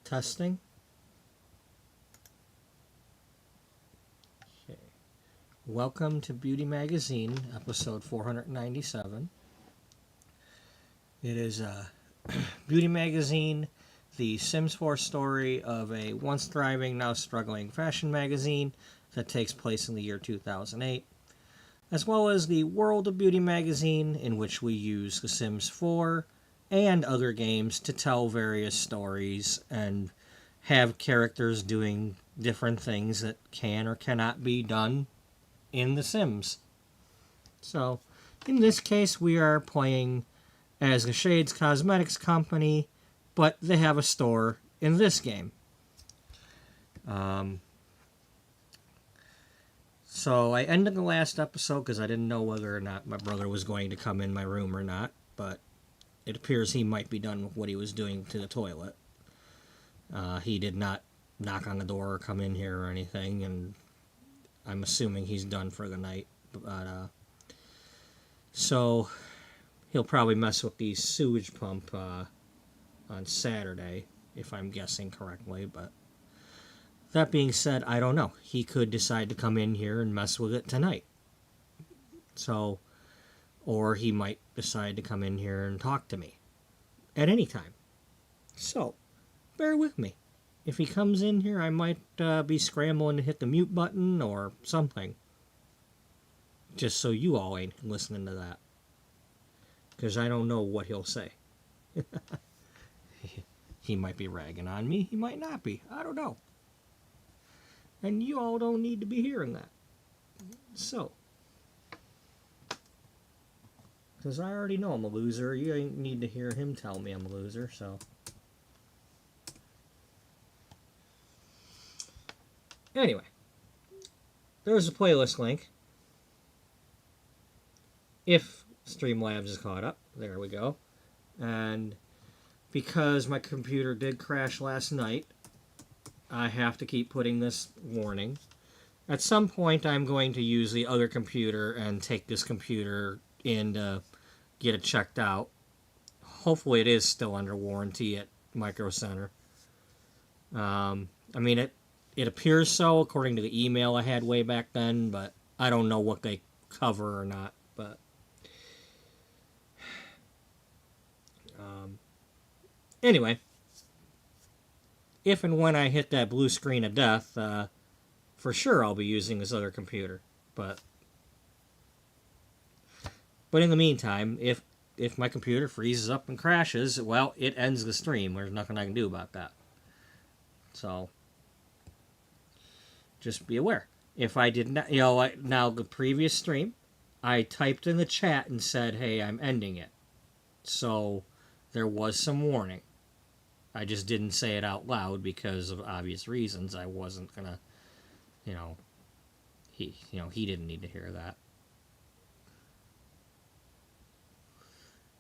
Testing. Okay. Welcome to Beauty Magazine, episode 497. It is a Beauty Magazine, the Sims 4 story of a once thriving, now struggling fashion magazine that takes place in the year 2008, as well as the World of Beauty Magazine, in which we use The Sims 4 and other games to tell various stories and have characters doing different things that can or cannot be done in The Sims. So, in this case, we are playing as the Shades Cosmetics Company, but they have a store in this game. So I ended the last episode because I didn't know whether or not my brother was going to come in my room or not, but it appears he might be done with what he was doing to the toilet. He did not knock on the door or come in here or anything, and I'm assuming he's done for the night. But so he'll probably mess with the sewage pump on Saturday, if I'm guessing correctly. But that being said, I don't know. He could decide to come in here and mess with it tonight. So, or he might decide to come in here and talk to me at any time. So, bear with me. If he comes in here, I might be scrambling to hit the mute button or something. Just so you all ain't listening to that. Because I don't know what he'll say. He might be ragging on me. He might not be. I don't know. And you all don't need to be hearing that. So, because I already know I'm a loser. You ain't need to hear him tell me I'm a loser, so. Anyway, there's a playlist link. If Streamlabs is caught up, there we go. And because my computer did crash last night, I have to keep putting this warning. At some point, I'm going to use the other computer and take this computer in to get it checked out. Hopefully, it is still under warranty at Micro Center. I mean, it appears so according to the email I had way back then, but I don't know what they cover or not. But anyway, if and when I hit that blue screen of death, for sure I'll be using this other computer. But in the meantime, if my computer freezes up and crashes, well, it ends the stream. There's nothing I can do about that. So just be aware. If I did not, now the previous stream, I typed in the chat and said, hey, I'm ending it. So there was some warning. I just didn't say it out loud because of obvious reasons. I wasn't gonna, he didn't need to hear that.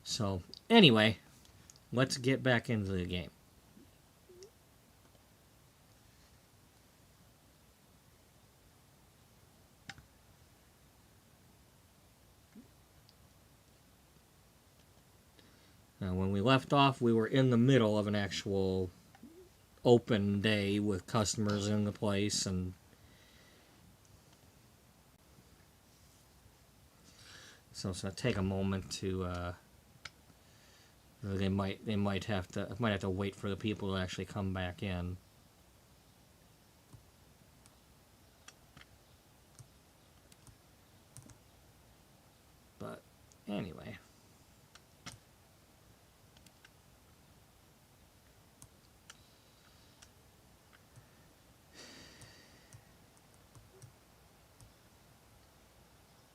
So anyway, let's get back into the game. Now, when we left off, we were in the middle of an actual open day with customers in the place, and so it's gonna take a moment to. They might have to wait for the people to actually come back in. But anyway.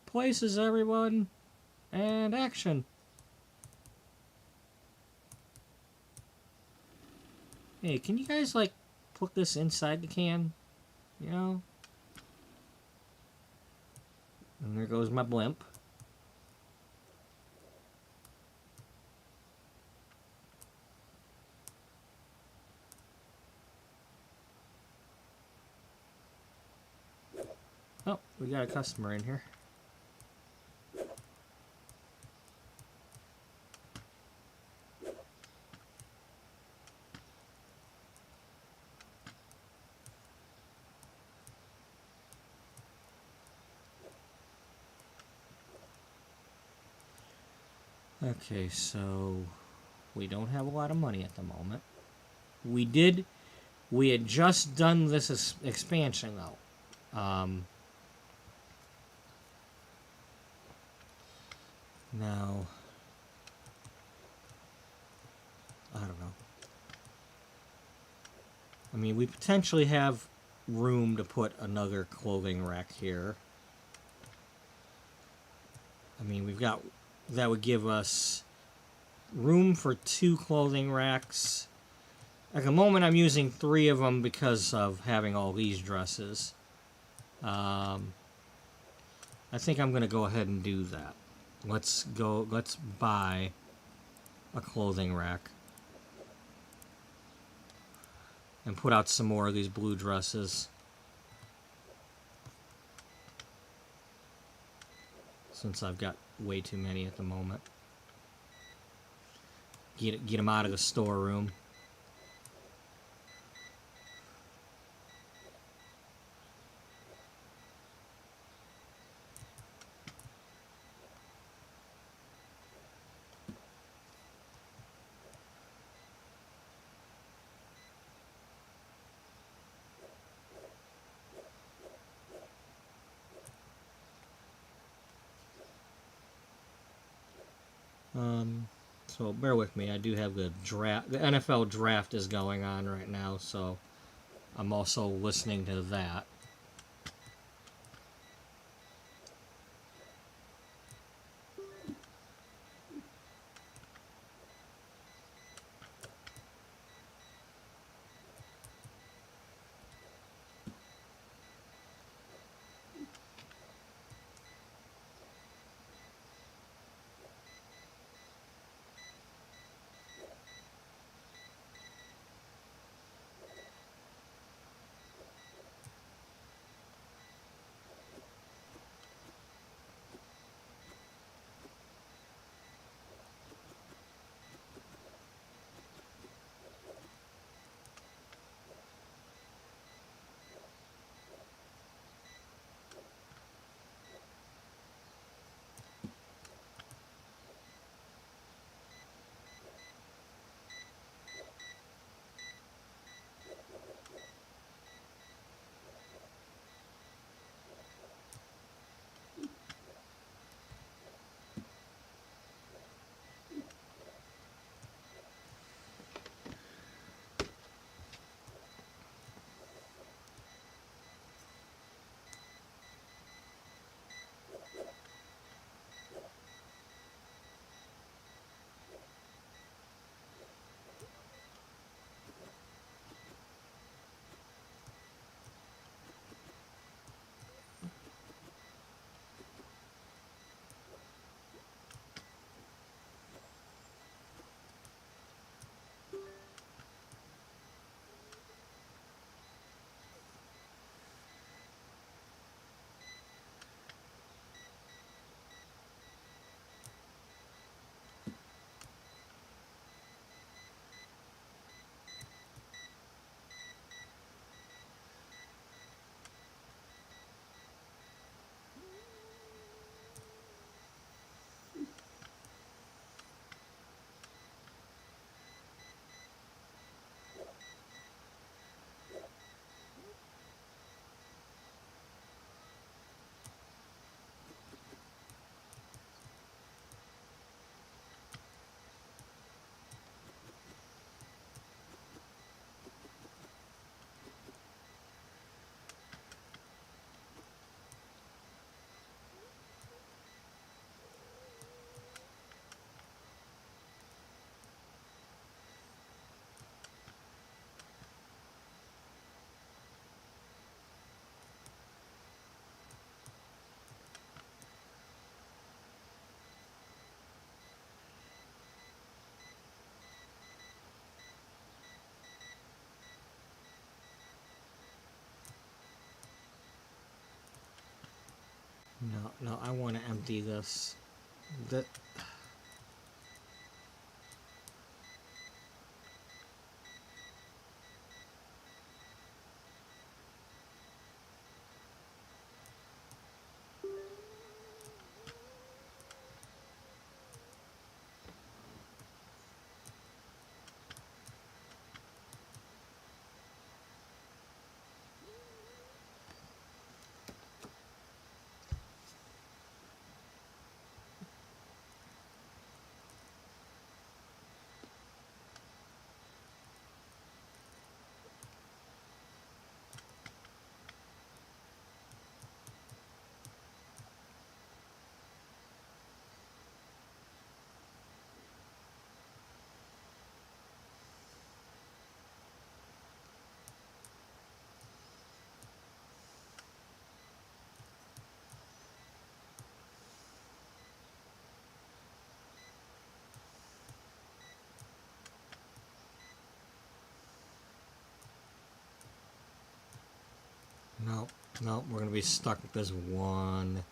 Places, everyone, and action. Hey, can you guys, put this inside the can? And there goes my blimp. Oh, we got a customer in here. Okay, so we don't have a lot of money at the moment. We had just done this expansion though. Now, I don't know. I mean, we potentially have room to put another clothing rack here. I mean, that would give us room for 2 clothing racks. At the moment, I'm using 3 of them because of having all these dresses. I think I'm going to go ahead and do that. Let's buy a clothing rack and put out some more of these blue dresses. Since I've got way too many at the moment. Get them out of the storeroom. So bear with me. I do have the draft. The NFL draft is going on right now, so I'm also listening to that. No, I want to empty this. That No, we're going to be stuck with this one.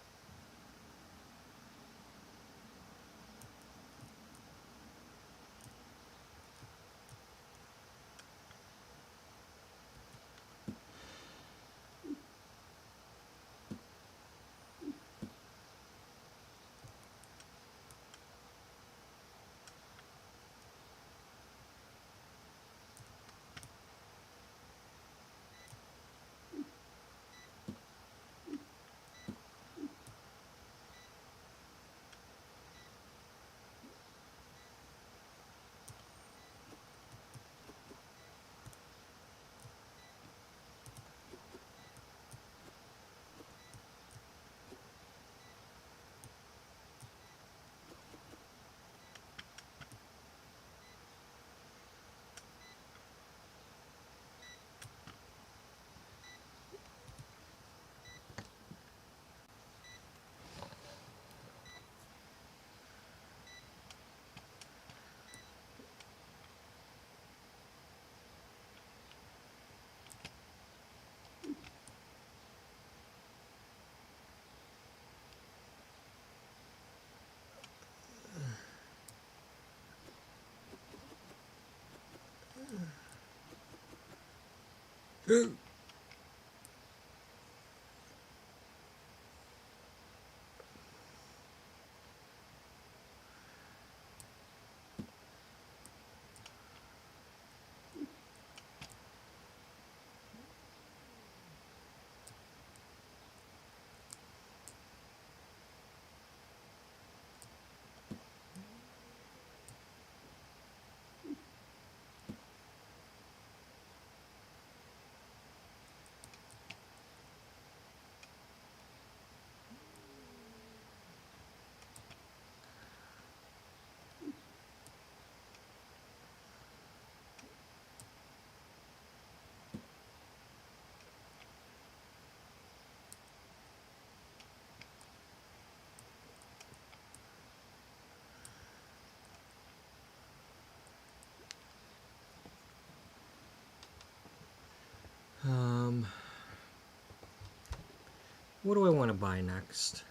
What do I want to buy next?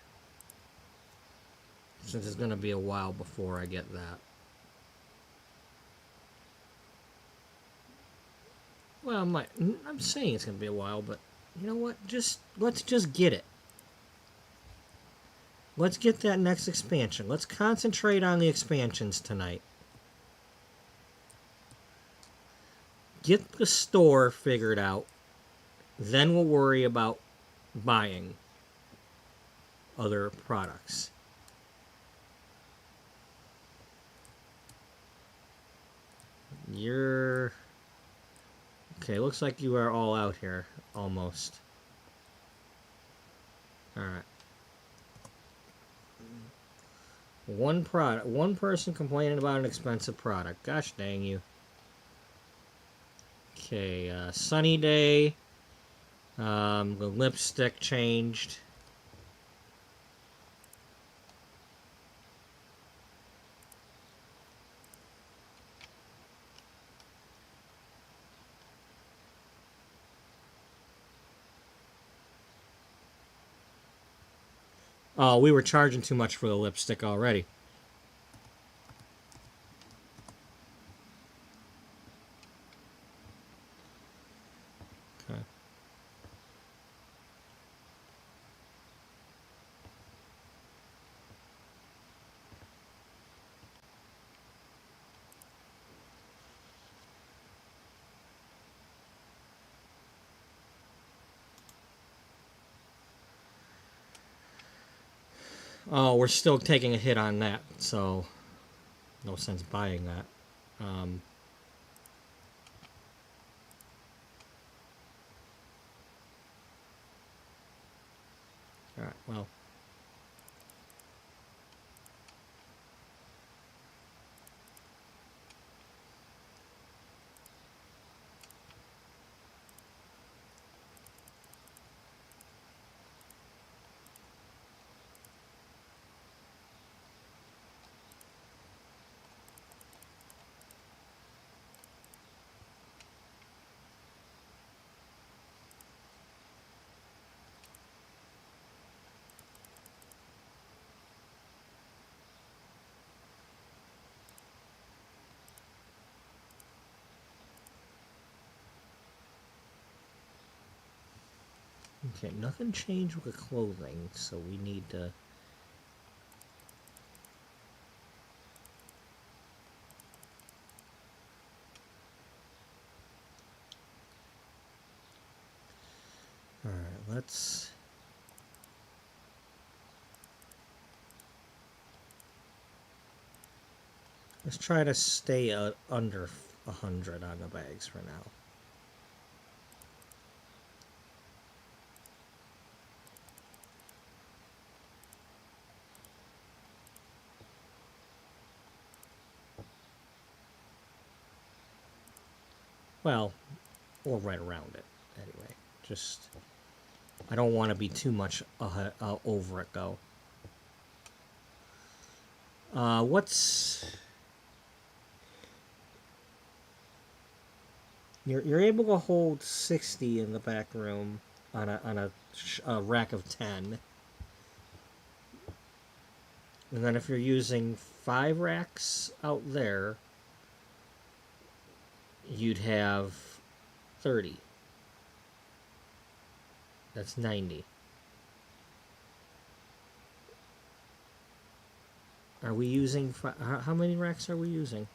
Since it's going to be a while before I get that. Well, I'm saying it's going to be a while, but you know what? Let's just get it. Let's get that next expansion. Let's concentrate on the expansions tonight. Get the store figured out. Then we'll worry about buying other products. You're... Okay, looks like you are all out here. Almost. Alright. One person complaining about an expensive product. Gosh dang you. Okay, sunny day. The lipstick changed. Oh, we were charging too much for the lipstick already. Okay. Oh, we're still taking a hit on that, so no sense buying that. Alright, well. Okay, nothing changed with the clothing, so we need to... Alright, let's try to stay under 100 on the bags for now. Well, or right around it, anyway. Just, I don't want to be too much over it, though. What's... You're able to hold 60 in the back room on a rack of 10. And then if you're using 5 racks out there, you'd have 30. That's 90. Are we using... How many racks are we using?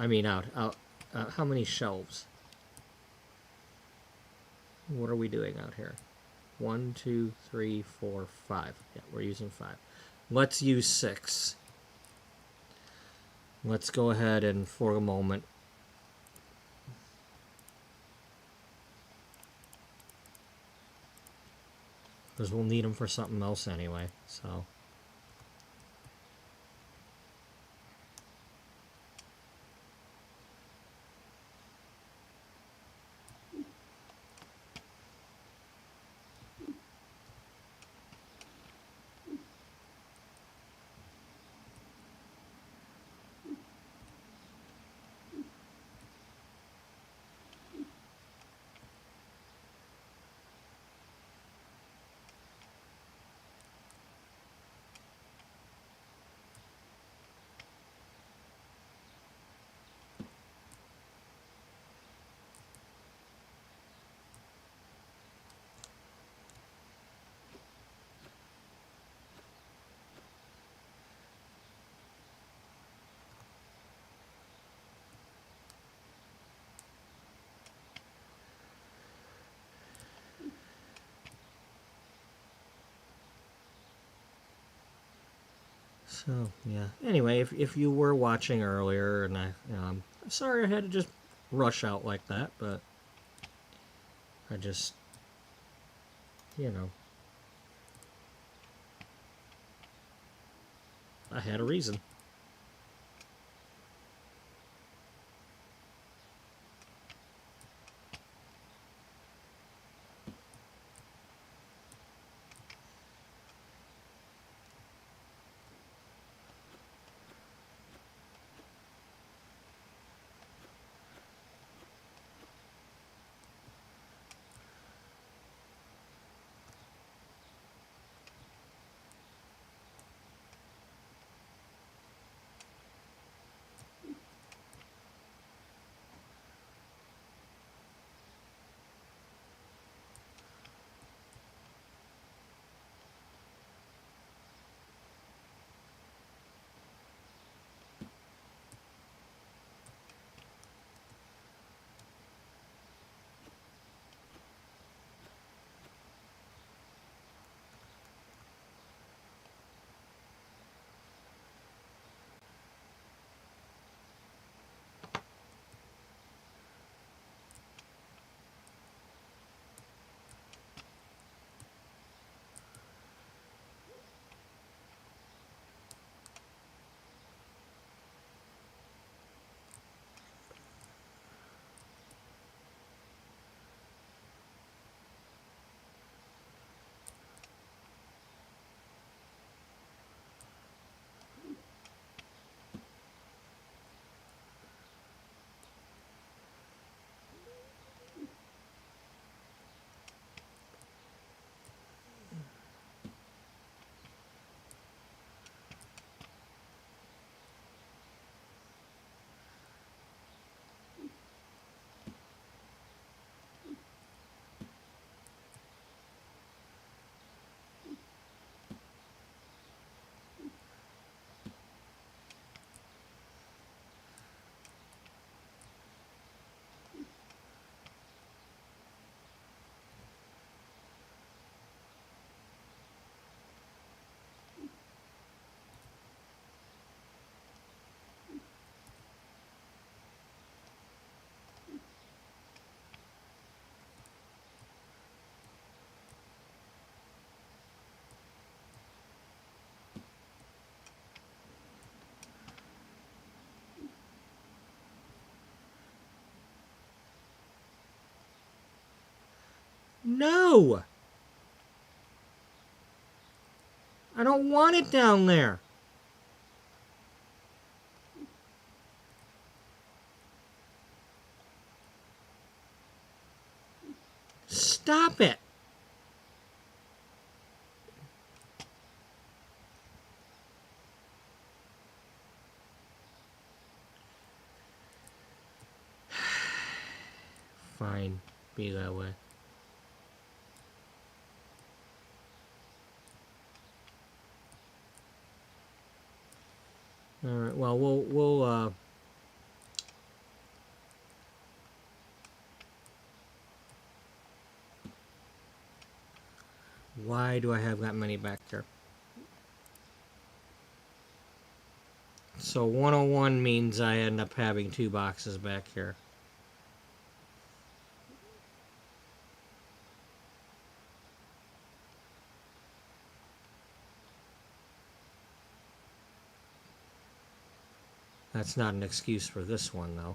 I mean out. How many shelves? What are we doing out here? 1, 2, 3, 4, 5. Yeah, we're using 5. Let's use 6. Let's go ahead and, for a moment, because we'll need them for something else anyway, so... So, yeah. Anyway, if you were watching earlier, and I'm sorry I had to just rush out like that, but I just, I had a reason. No! I don't want it down there. Stop it. Fine. Be that way. Alright, well, we'll why do I have that many back there? So 101 means I end up having 2 boxes back here. That's not an excuse for this one, though.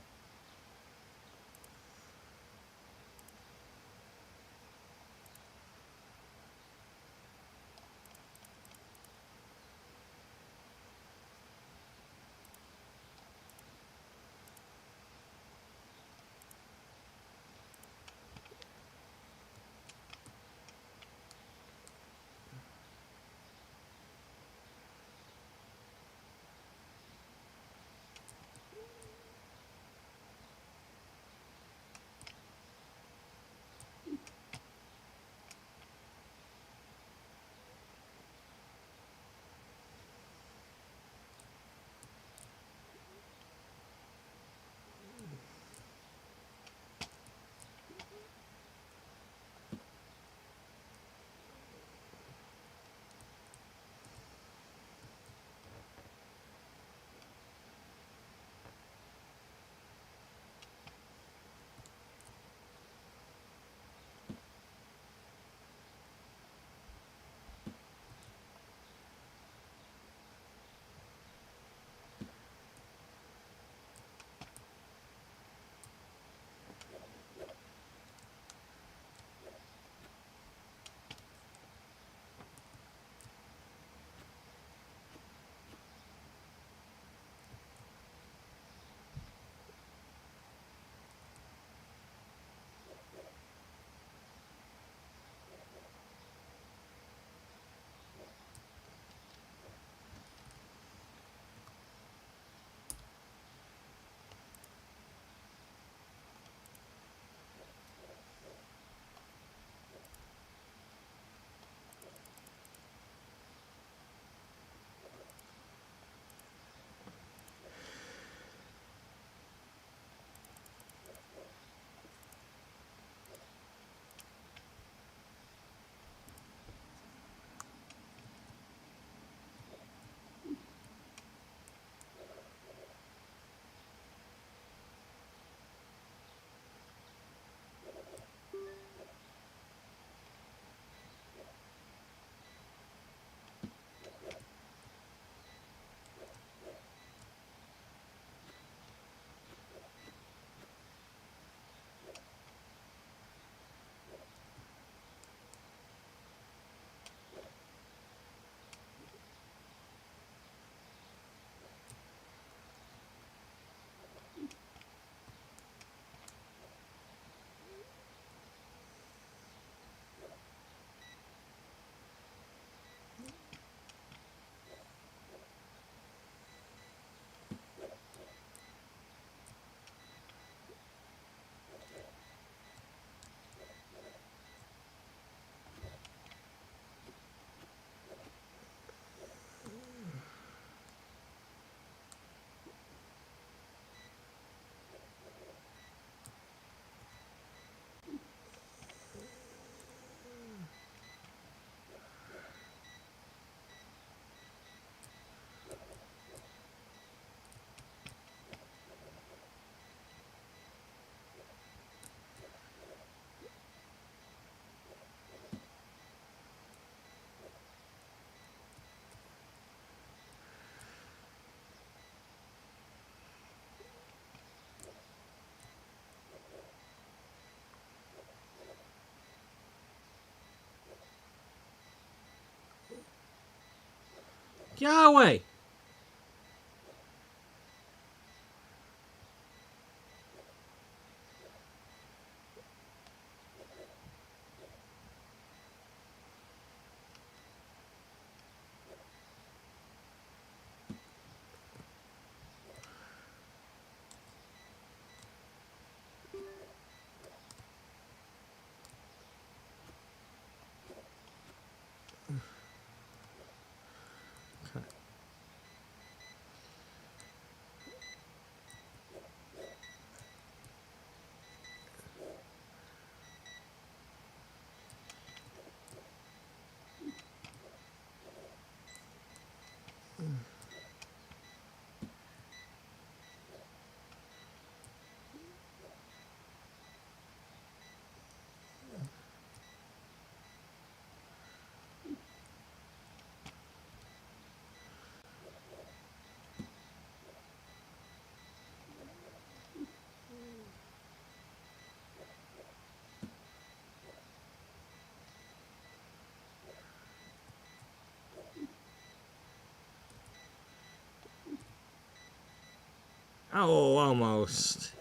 Get out of the way. Okay. Oh, almost.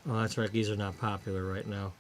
Oh, that's right. These are not popular right now.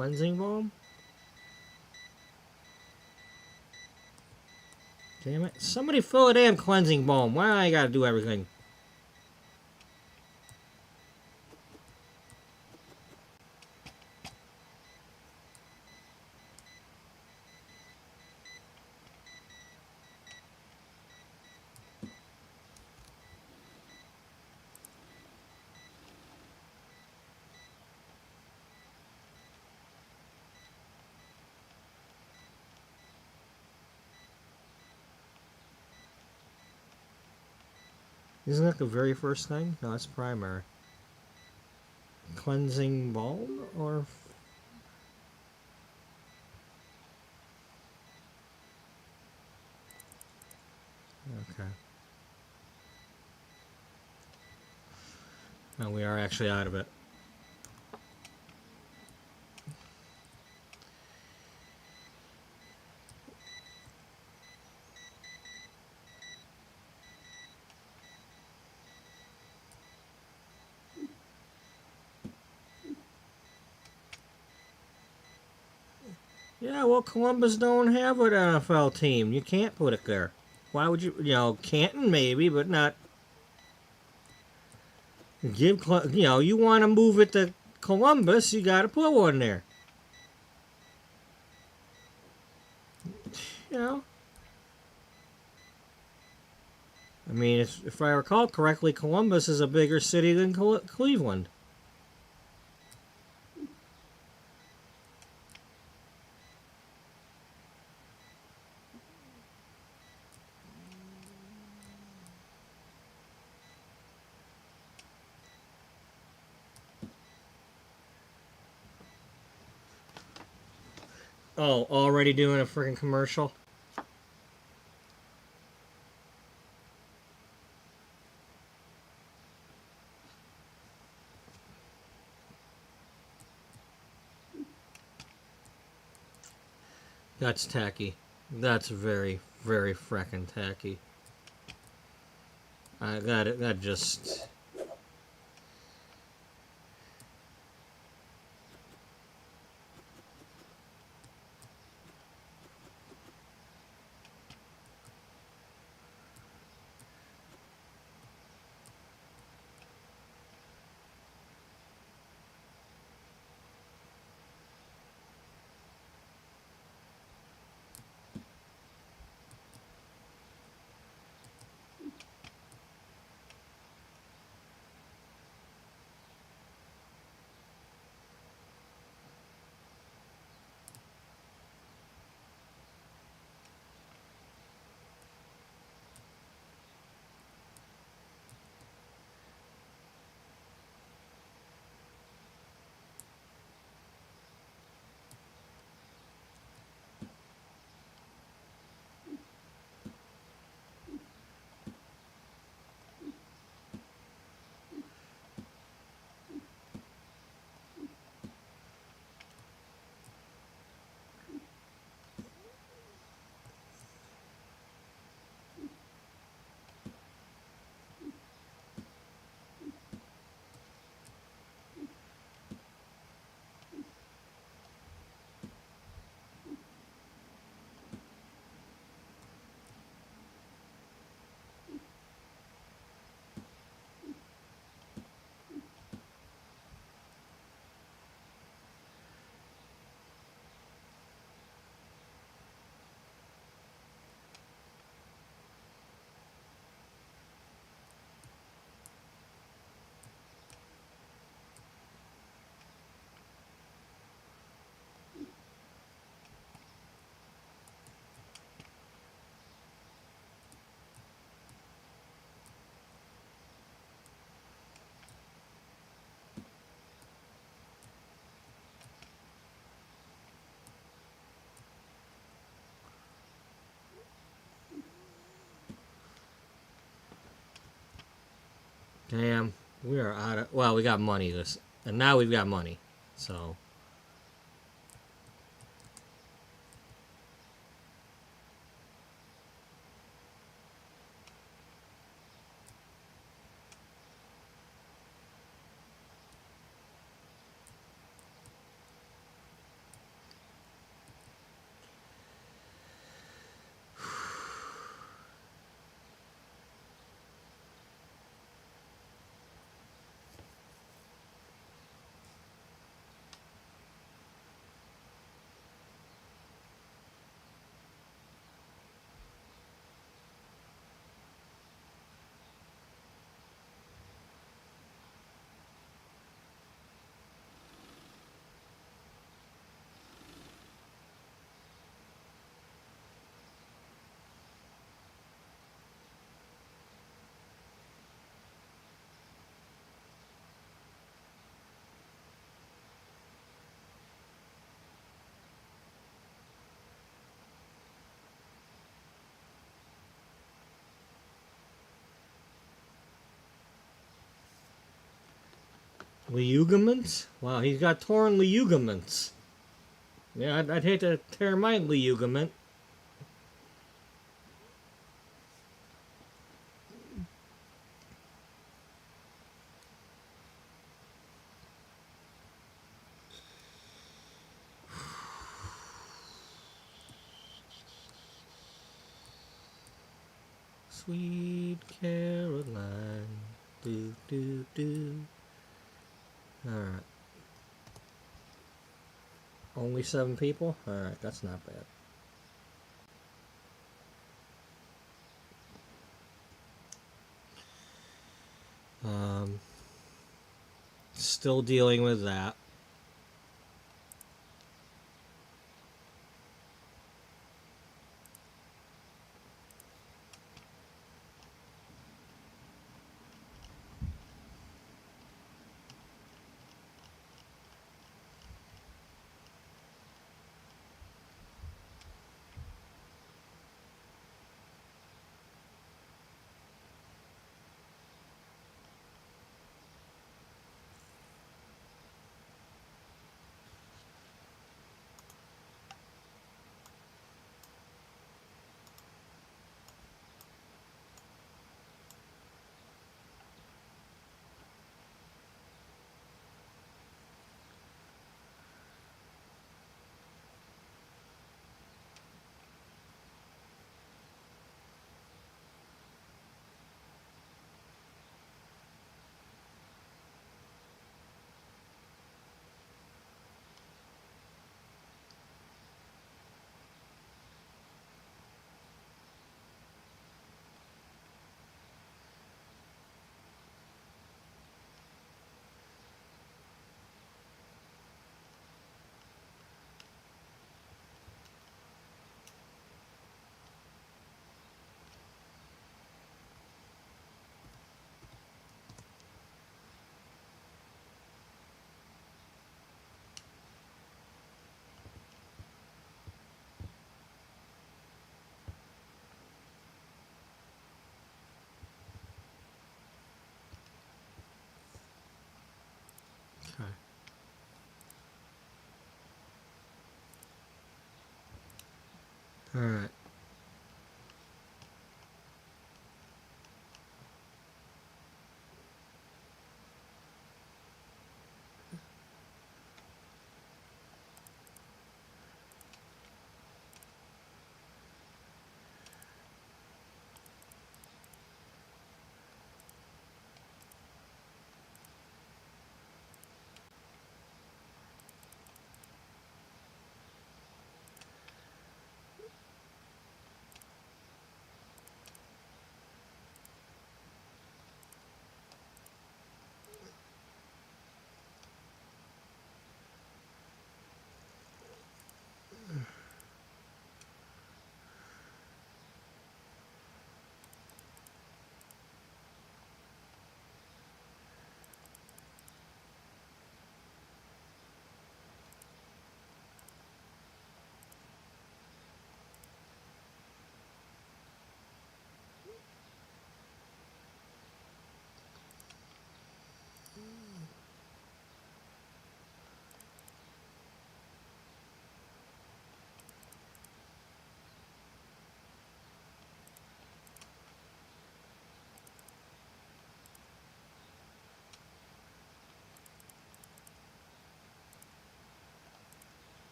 Cleansing balm? Damn it. Somebody fill a damn cleansing balm. Why do I gotta do everything? Isn't that the very first thing? No, it's primary. Cleansing balm or... Okay. No, we are actually out of it. Yeah, well, Columbus don't have an NFL team. You can't put it there. Why would you? You know, Canton maybe, but not. You know, you want to move it to Columbus, you got to put one there. You know. I mean, if I recall correctly, Columbus is a bigger city than Cleveland. Oh, already doing a freaking commercial? That's tacky. That's very, very frickin' tacky. That just... Damn, we are out of... Well, we got money this... And now we've got money. So... Ligaments? Wow, he's got torn ligaments. Yeah, I'd hate to tear my ligament. Sweet Caroline. Do, do, do. Alright. Only 7 people? Alright, that's not bad. Still dealing with that. Okay. Alright.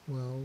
Well,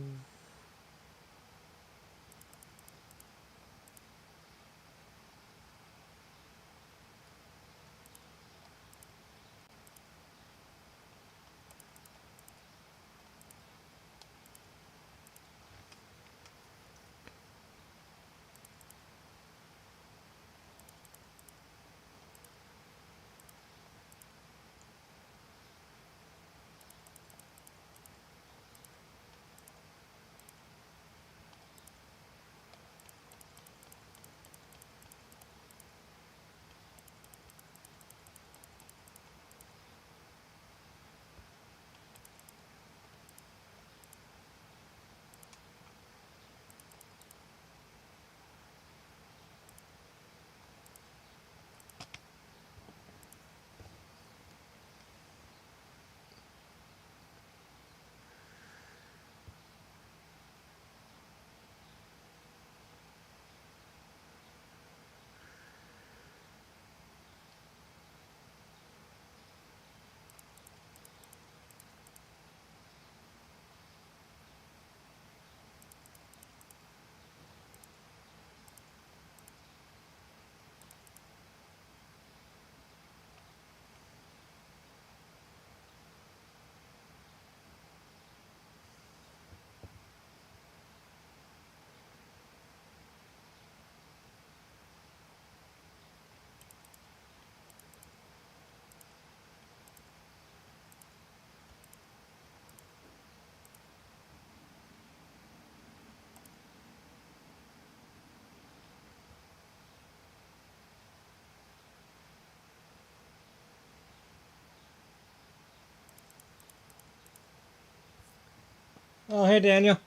oh, hey, Daniel.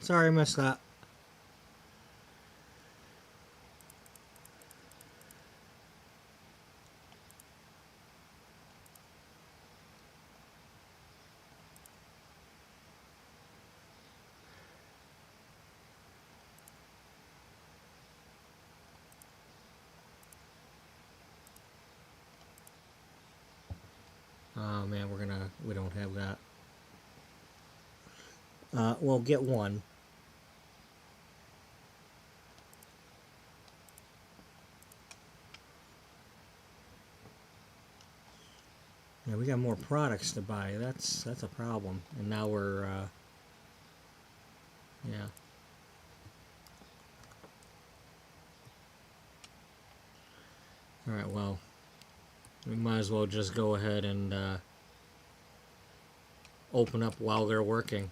Sorry I missed that. Oh, man, we don't have that. Well, get one. Yeah, we got more products to buy. That's a problem. And now yeah. All right, well, we might as well just go ahead and open up while they're working.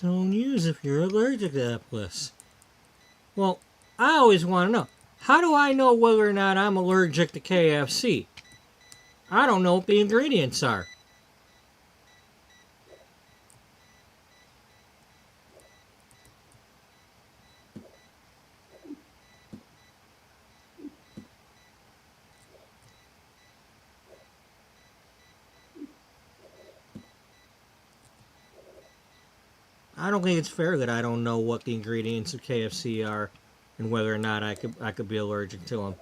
Don't use if you're allergic to that bliss. Well, I always want to know, how do I know whether or not I'm allergic to KFC? I don't know what the ingredients are. I don't think it's fair that I don't know what the ingredients of KFC are and whether or not I could be allergic to them.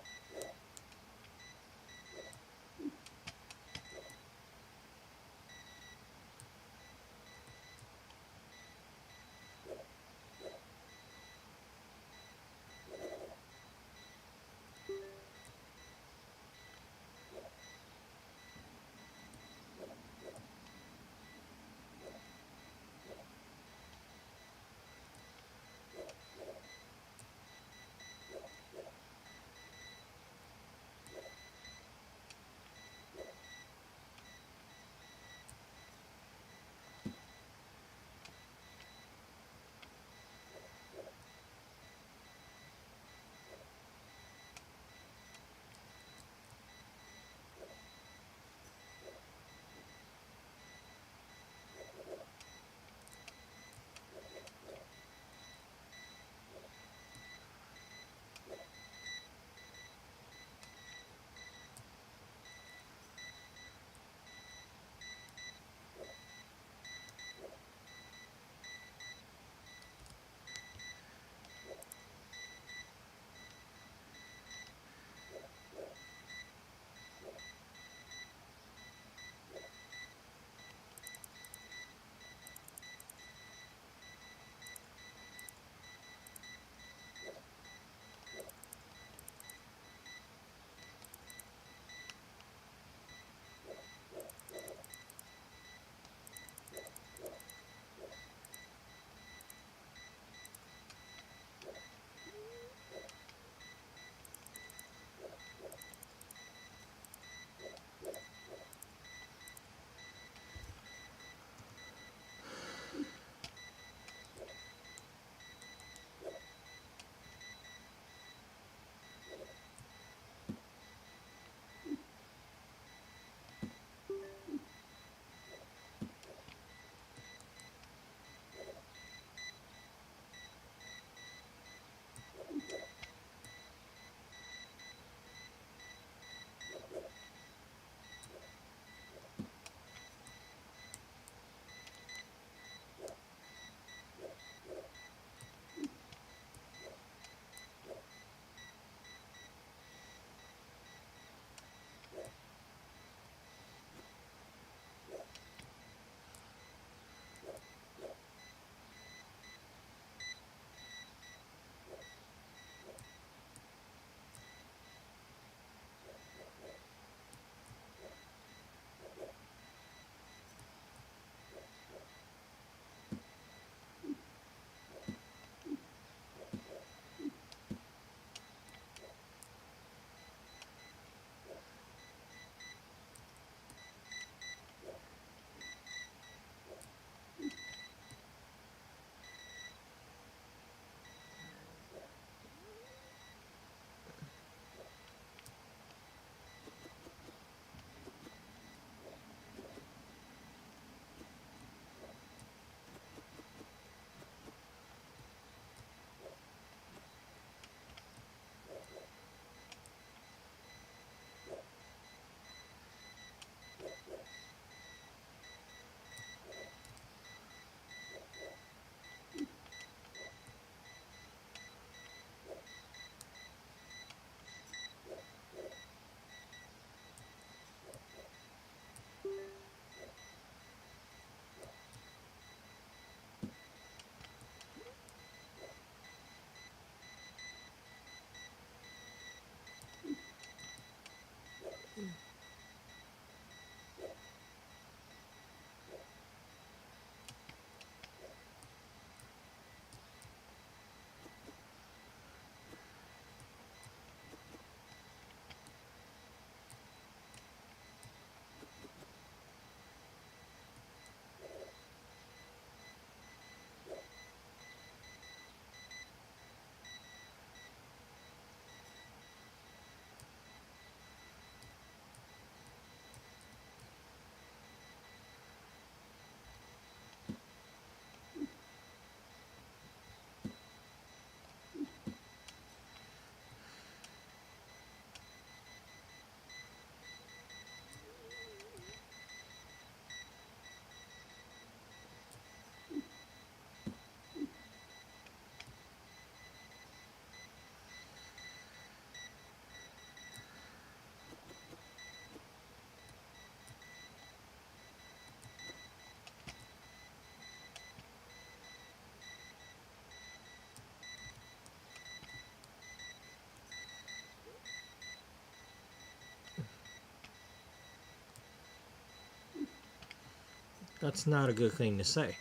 That's not a good thing to say.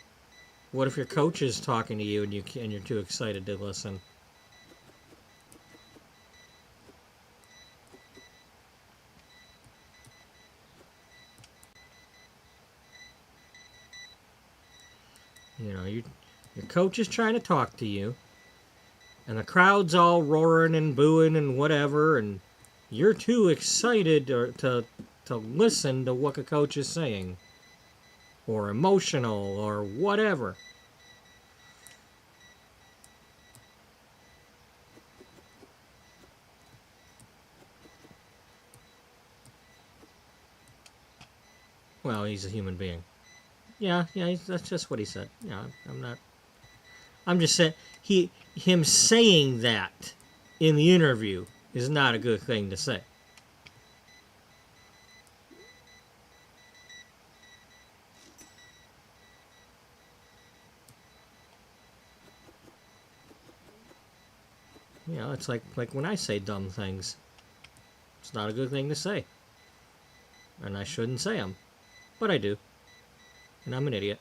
What if your coach is talking to you and you're too excited to listen? You know, your coach is trying to talk to you, and the crowd's all roaring and booing and whatever, and you're too excited to listen to what the coach is saying, or emotional, or whatever. Well, he's a human being. Yeah, that's just what he said. Yeah, I'm not. I'm just saying him saying that in the interview is not a good thing to say. You know, it's like when I say dumb things, it's not a good thing to say, and I shouldn't say them, but I do, and I'm an idiot.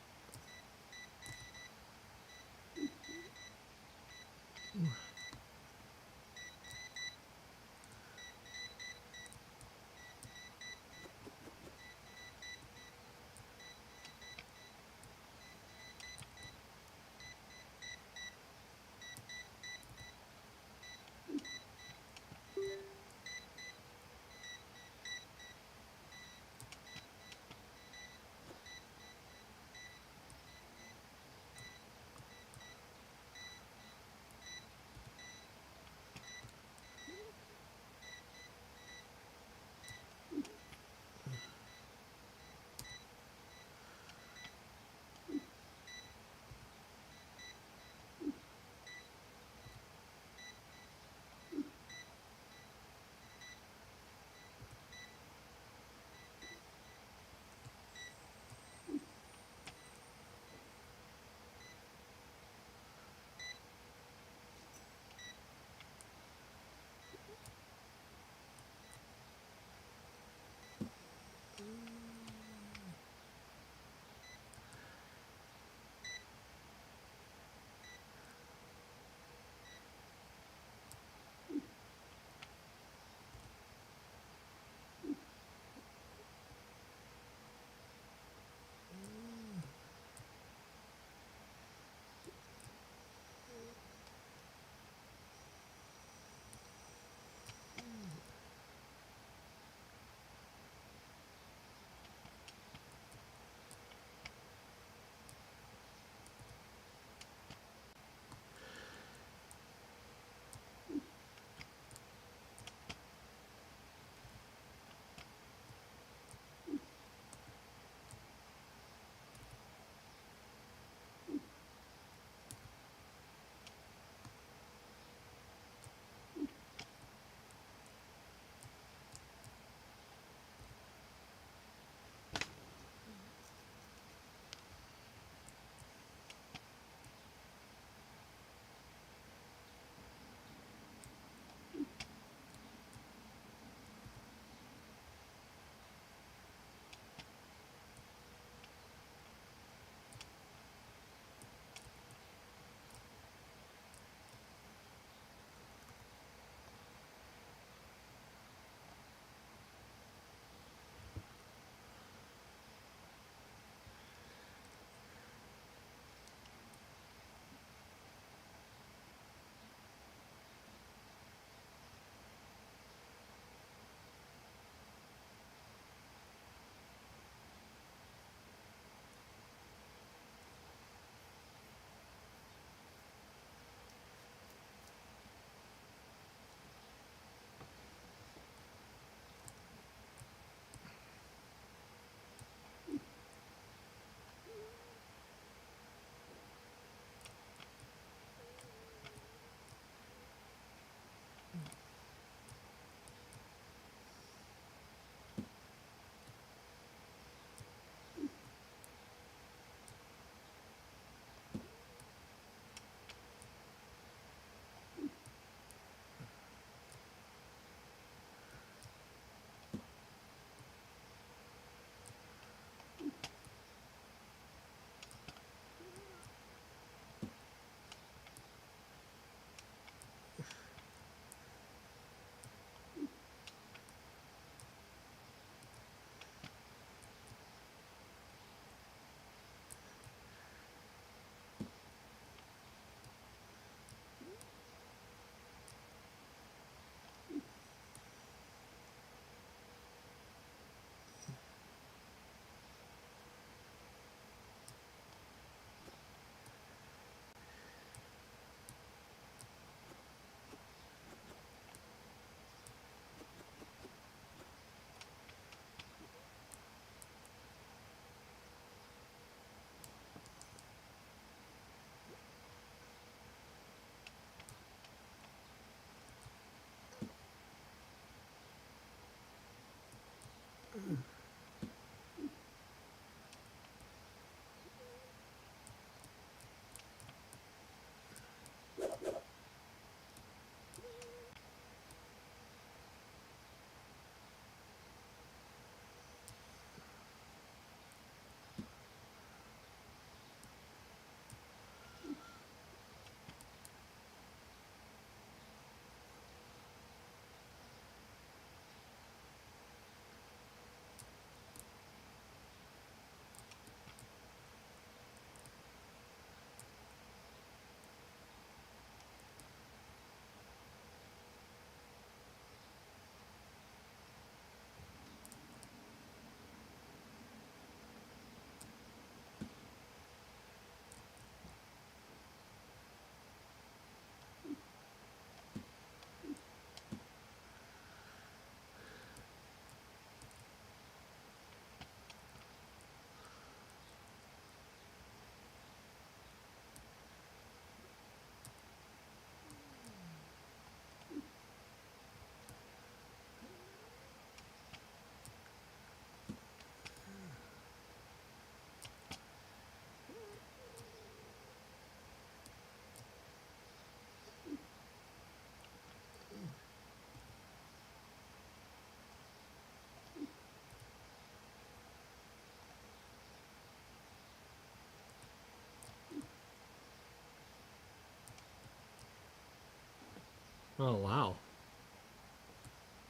Oh, wow.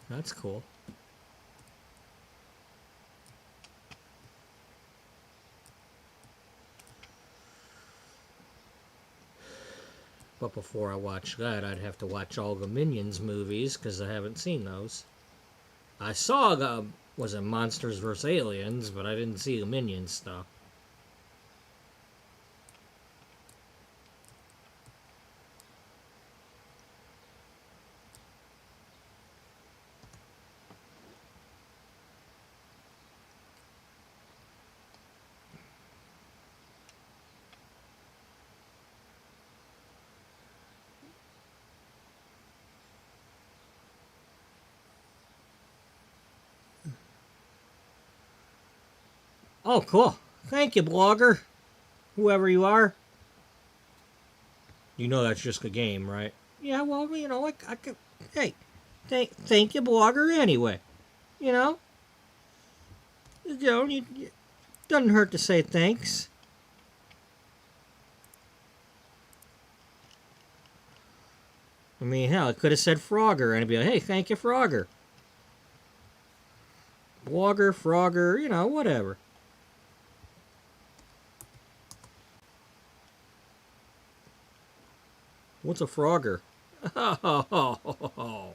That's cool. But before I watch that, I'd have to watch all the Minions movies because I haven't seen those. I saw the, was it Monsters vs. Aliens, but I didn't see the Minions stuff. Oh, cool. Thank you, blogger. Whoever you are. You know that's just a game, right? Yeah, well, you know, I could. Hey, thank you, blogger, anyway. You know? Doesn't hurt to say thanks. I mean, hell, I could have said Frogger, and I'd be like, hey, thank you, Frogger. Blogger, Frogger, you know, whatever. What's a Frogger? Oh,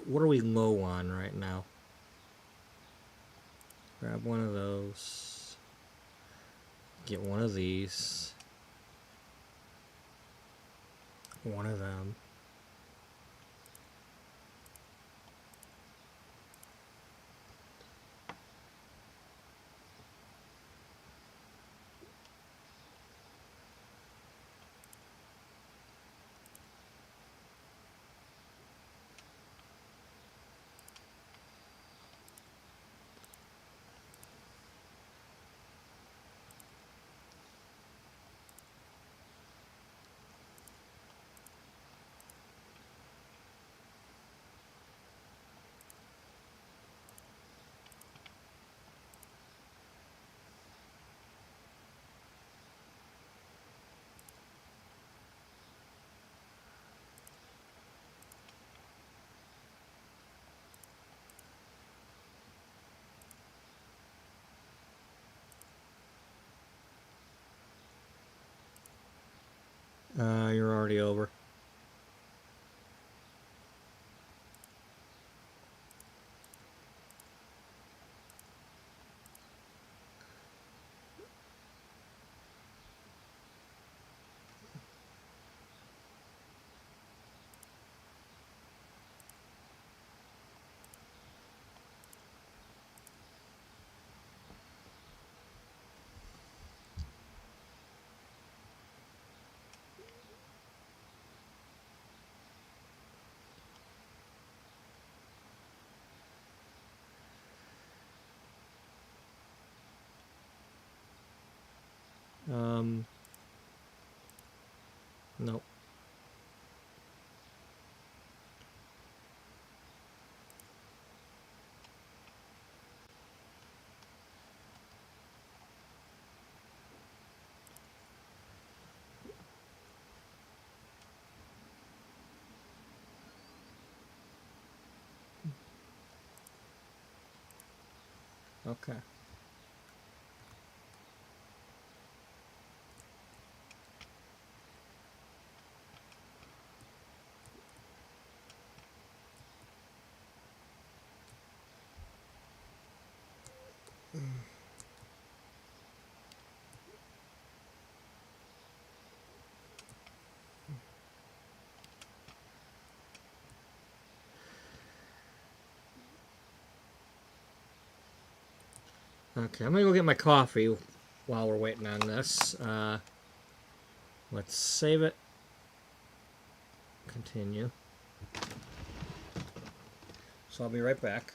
what are we low on right now? Grab one of those. Get one of these. One of them. You're already over. Nope. Okay. Okay, I'm gonna go get my coffee while we're waiting on this. Let's save it. Continue. So I'll be right back.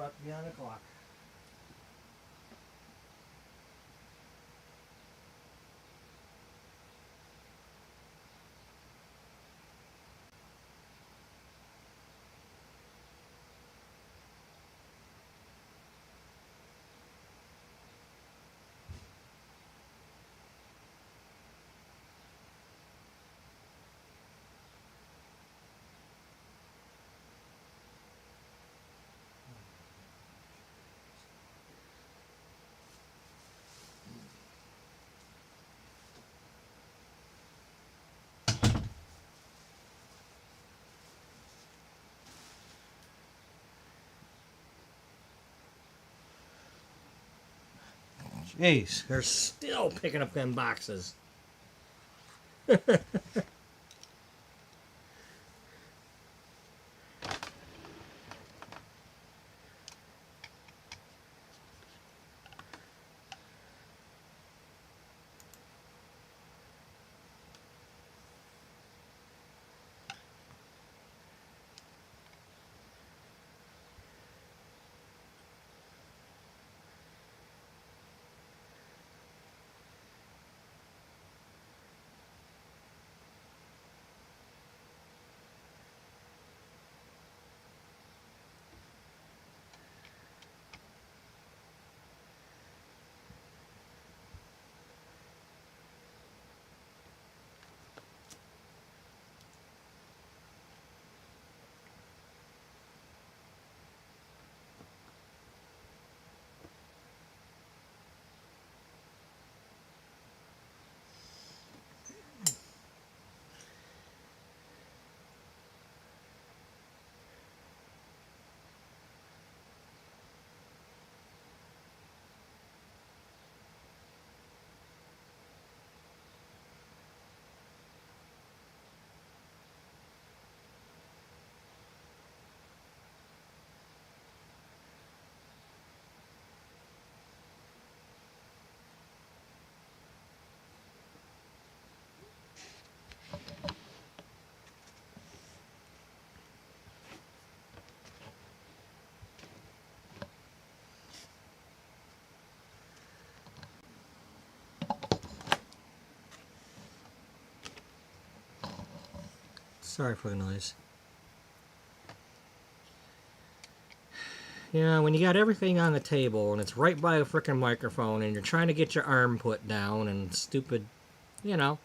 about to be on the clock. Jeez, they're still picking up them boxes. Sorry for the noise. Yeah, when you got everything on the table and it's right by a frickin' microphone and you're trying to get your arm put down and stupid, you know,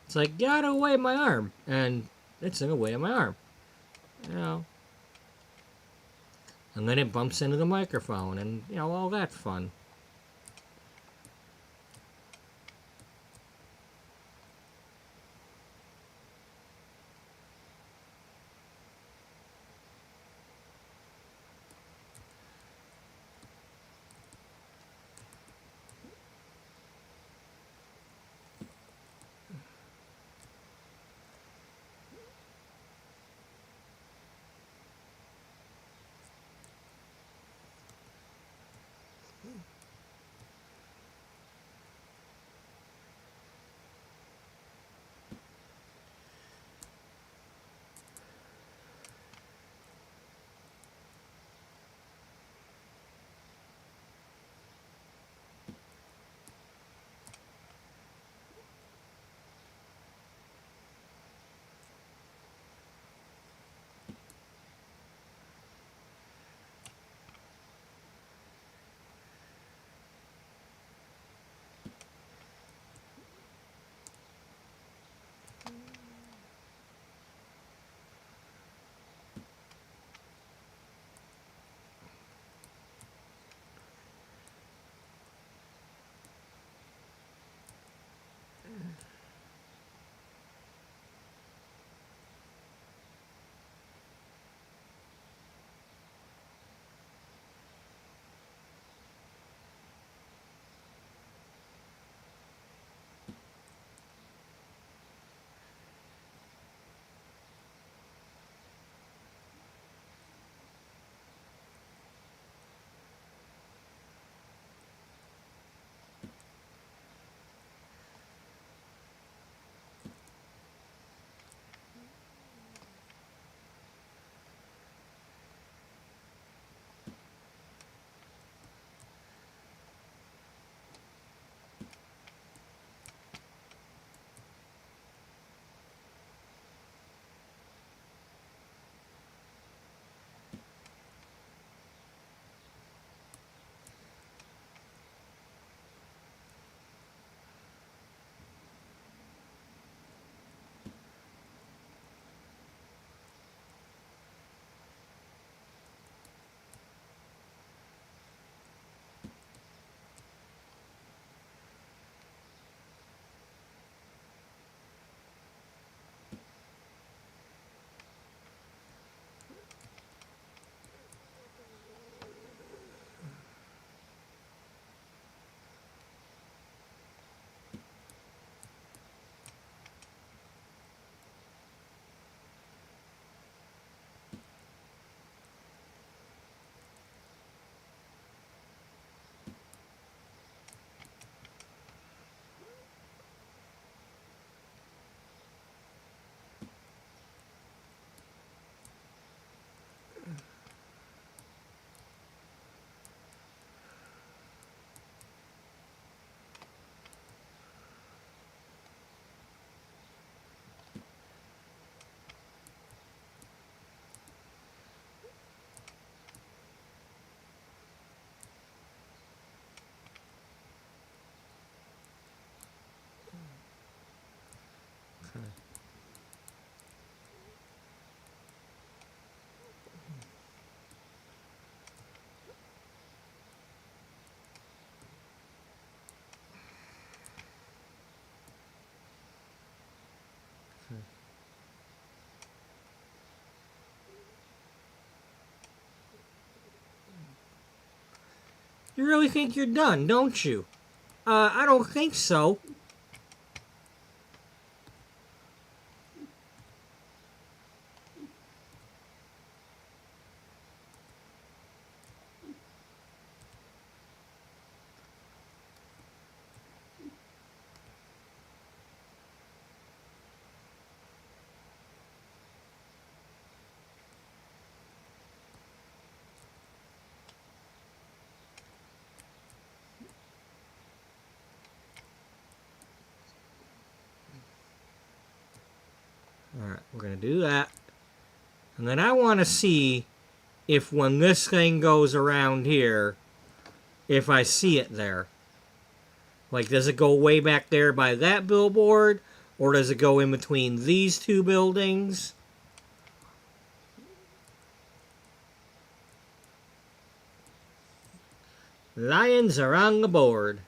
it's like, get out of the way of my arm. And it's in the way of my arm. You know. And then it bumps into the microphone and, you know, all that fun. You really think you're done, don't you? I don't think so. Alright, we're going to do that. And then I want to see if when this thing goes around here, if I see it there. Like, does it go way back there by that billboard? Or does it go in between these two buildings? Lions are on the board.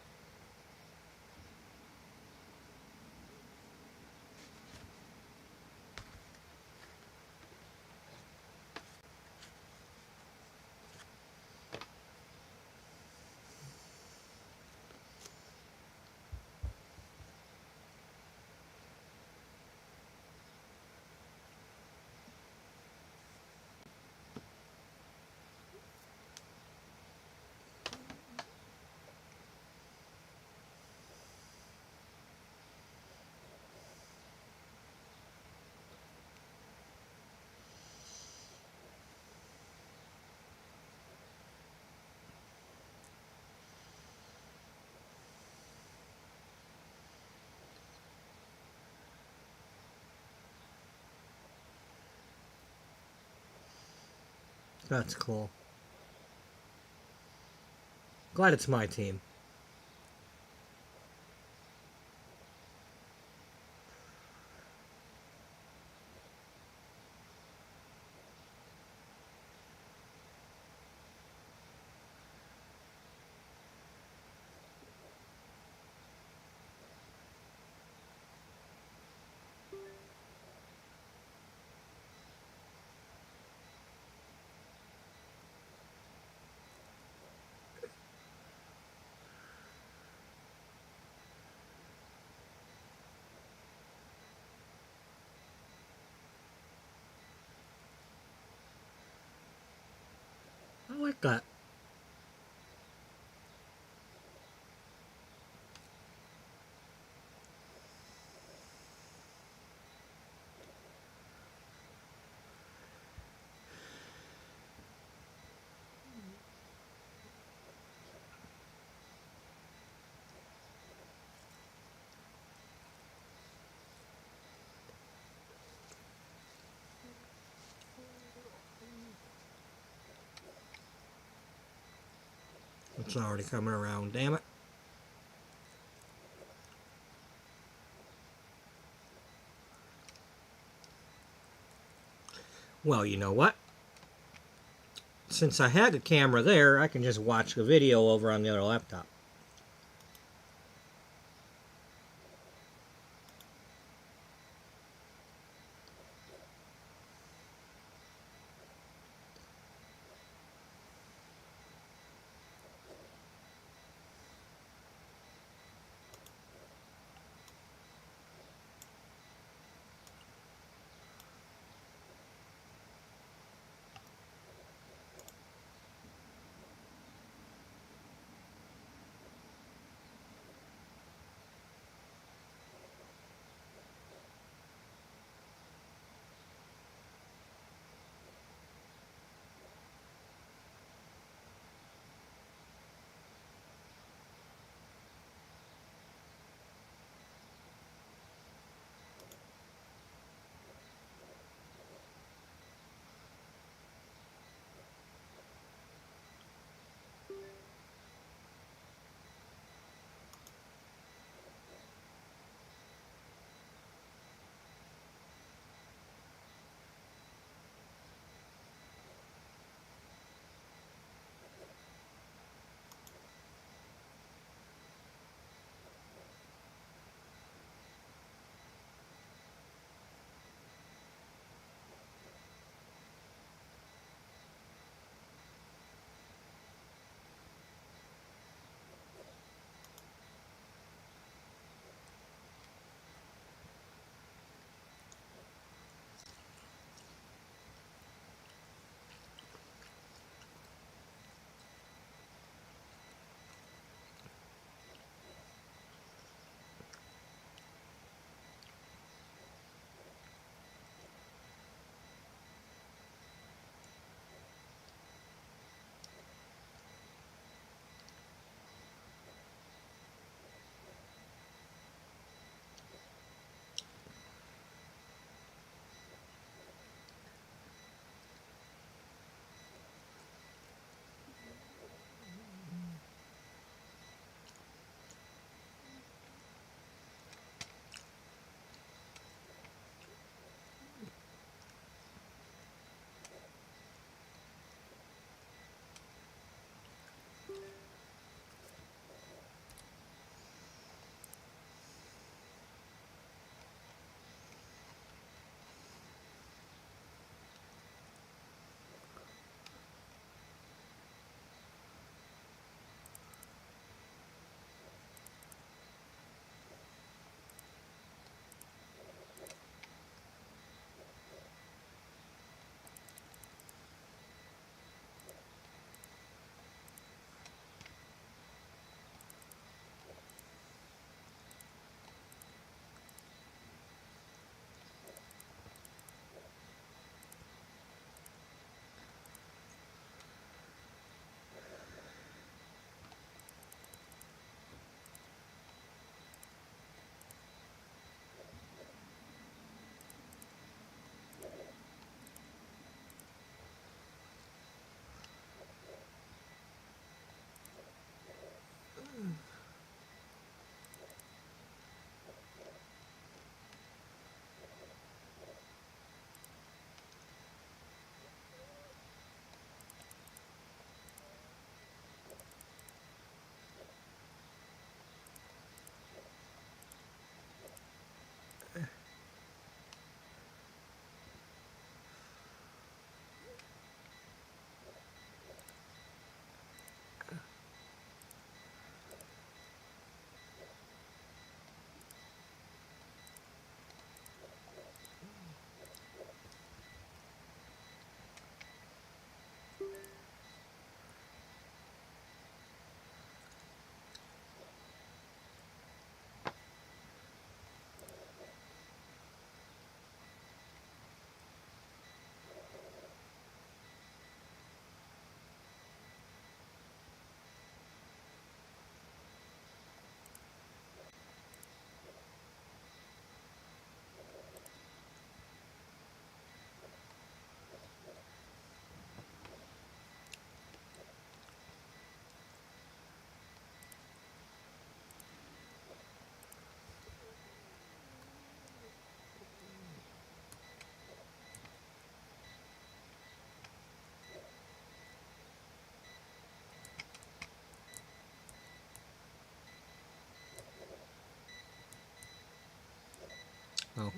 That's cool. Glad it's my team. I like that. It's already coming around, damn it. Well, you know what? Since I had the camera there, I can just watch the video over on the other laptop.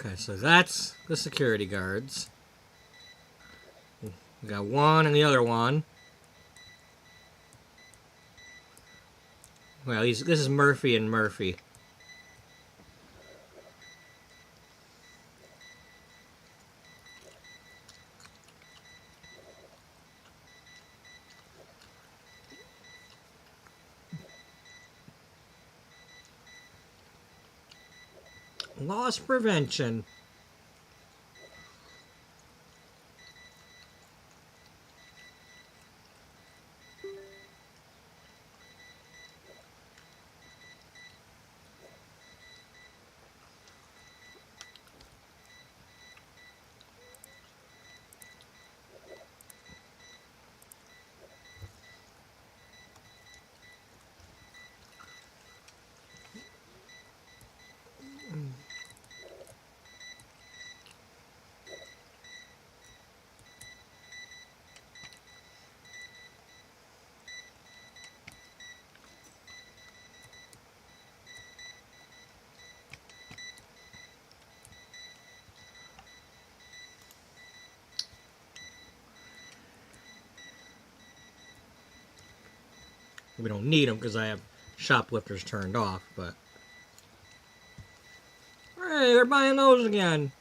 Okay, so that's the security guards. We got one and the other one. Well, this is Murphy and Murphy. Loss prevention. We don't need them because I have shoplifters turned off, but... Hey, they're buying those again.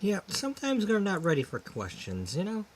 Yeah, sometimes they're not ready for questions, you know?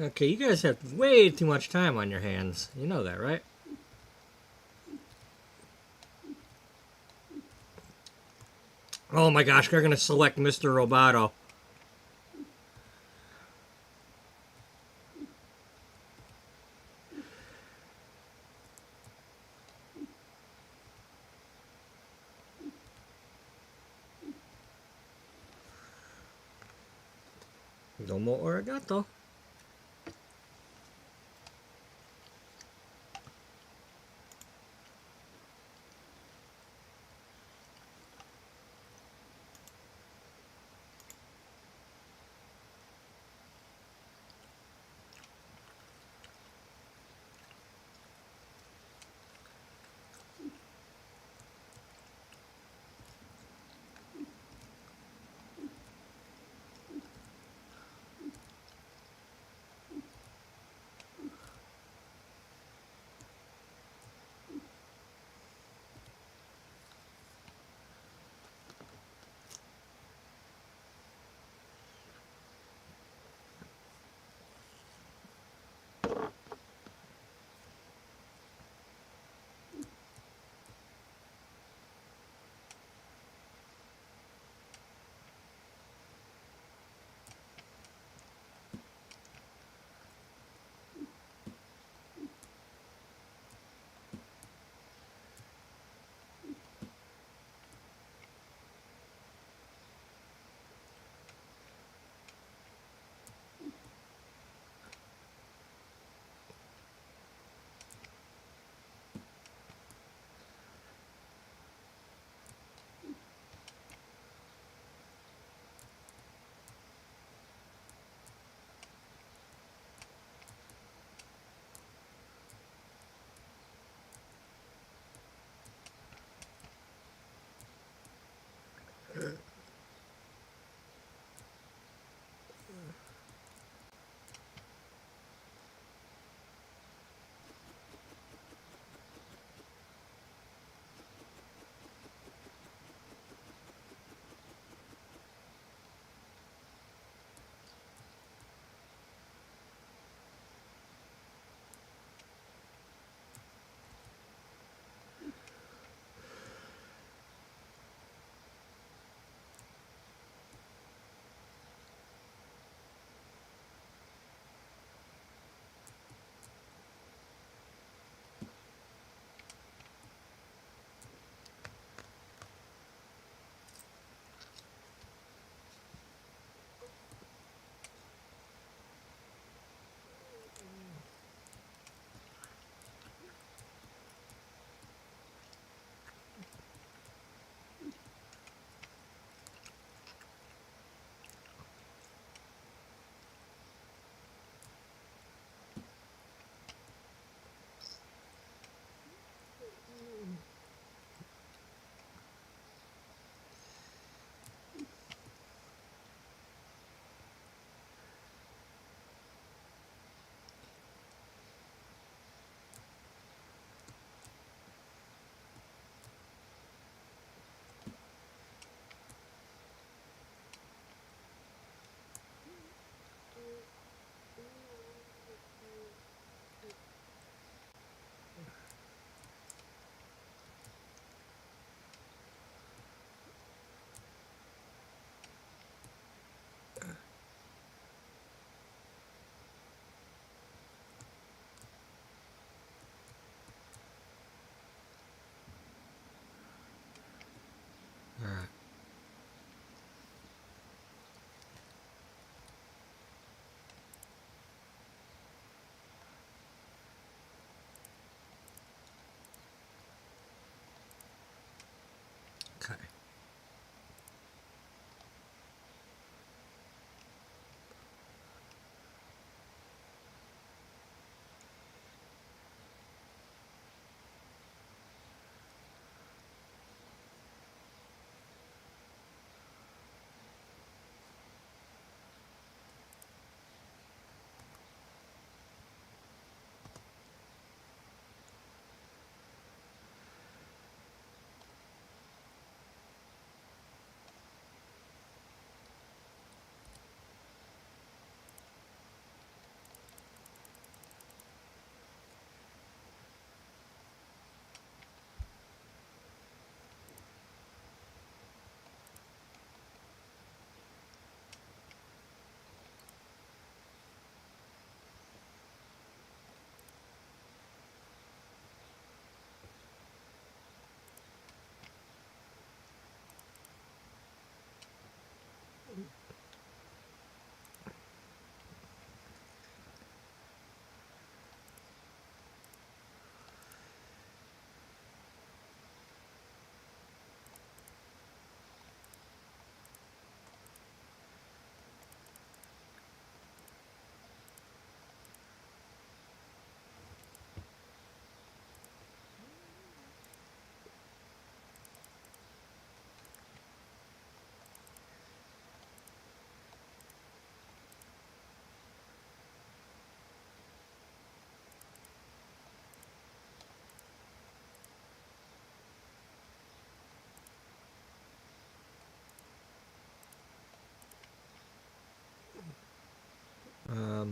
Okay, you guys have way too much time on your hands. You know that, right? Oh my gosh, they're gonna select Mr. Roboto. Domo Arigato.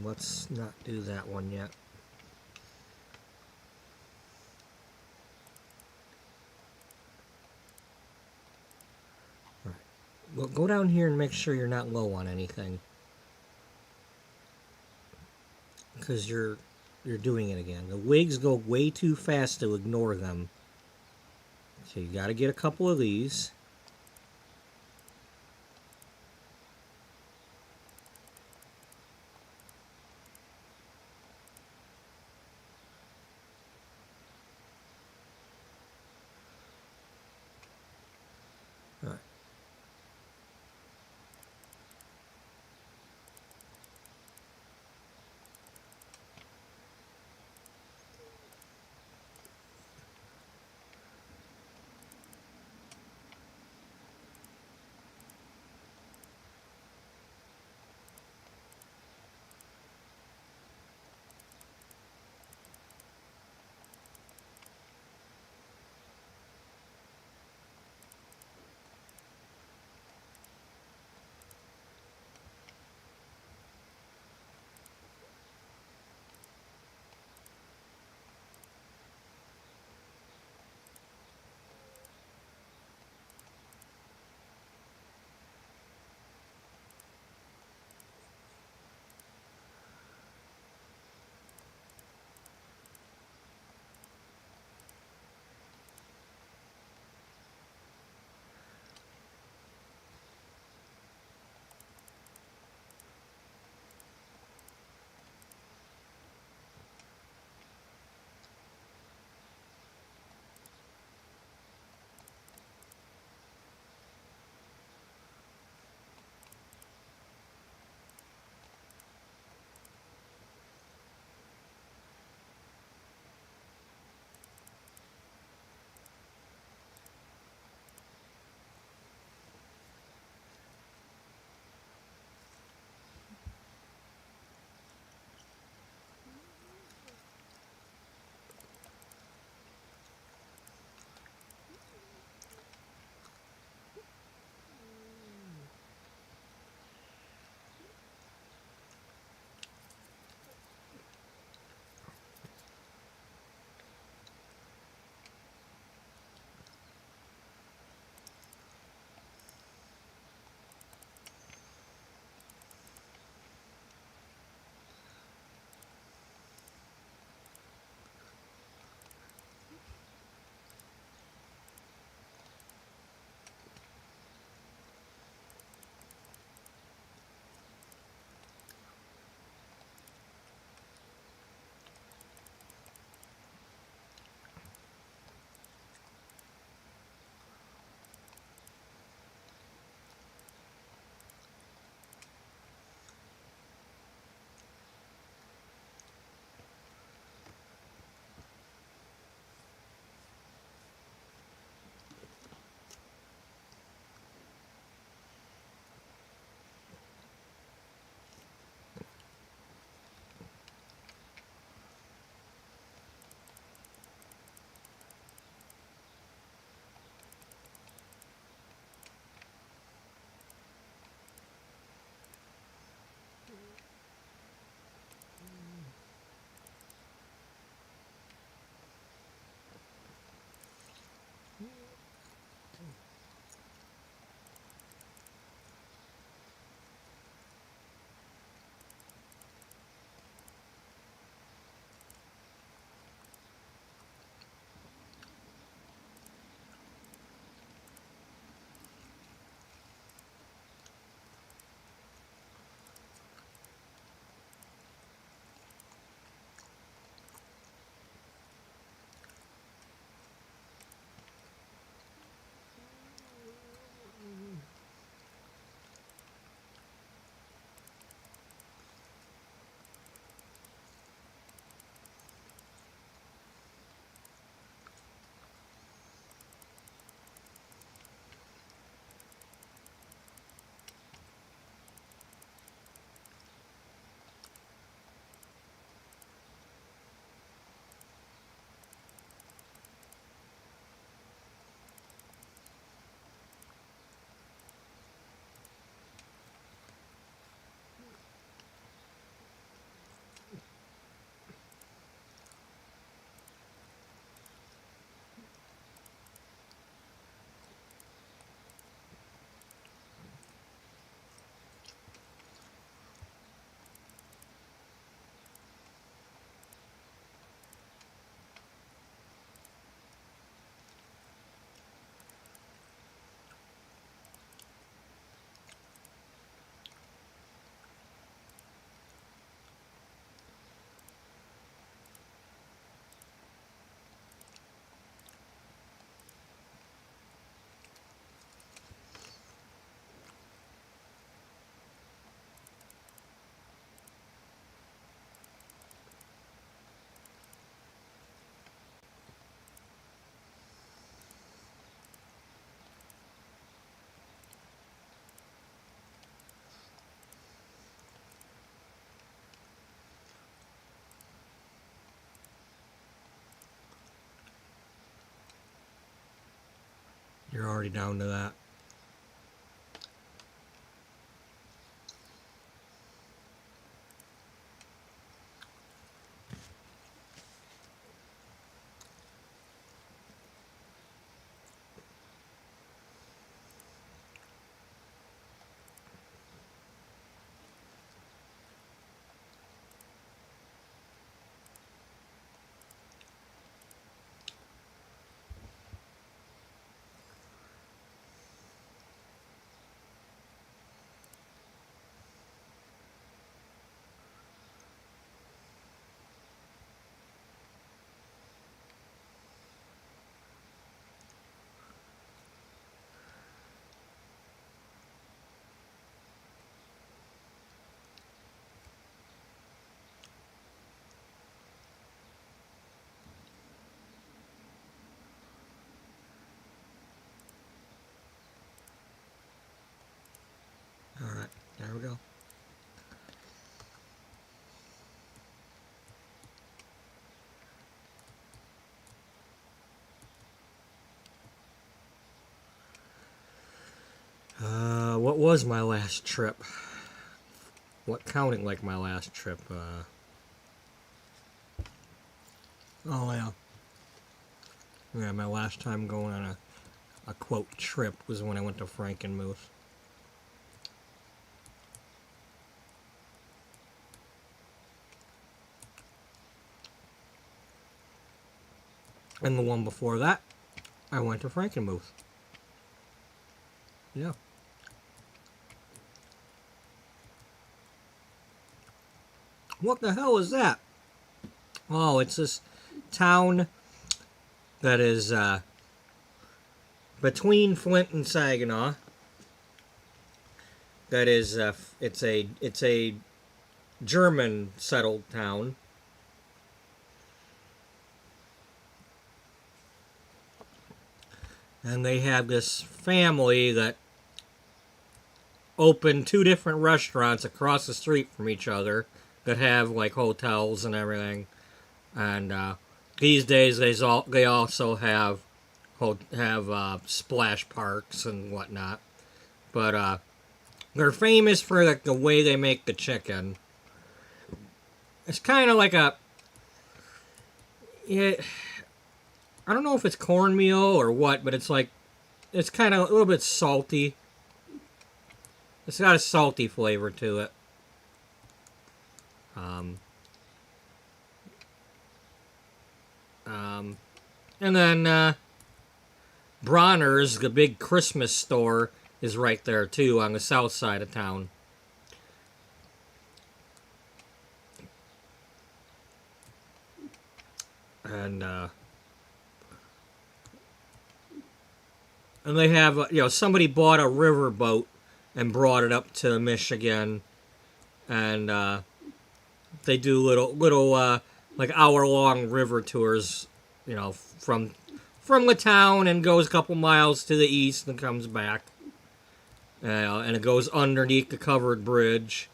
Let's not do that one yet. All right. Well, go down here and make sure you're not low on anything, because you're doing it again. The wigs go way too fast to ignore them. So you got to get a couple of these. All right. You're already down to that. Alright, there we go. What was my last trip? What counting like my last trip? Oh yeah. Yeah, my last time going on a quote trip was when I went to Frankenmuth. And the one before that, I went to Frankenmuth. Yeah. What the hell is that? Oh, it's this town that is between Flint and Saginaw. That is, it's a German settled town. And they have this family that opened two different restaurants across the street from each other that have like hotels and everything. And these days they also have splash parks and whatnot. But they're famous for like the way they make the chicken. It's kind of like I don't know if it's cornmeal or what, but it's kind of a little bit salty. It's got a salty flavor to it. And then Bronner's, the big Christmas store, is right there too on the south side of town. And they have, somebody bought a riverboat and brought it up to Michigan, and they do little like hour-long river tours, from the town, and goes a couple miles to the east and comes back. And it goes underneath the covered bridge.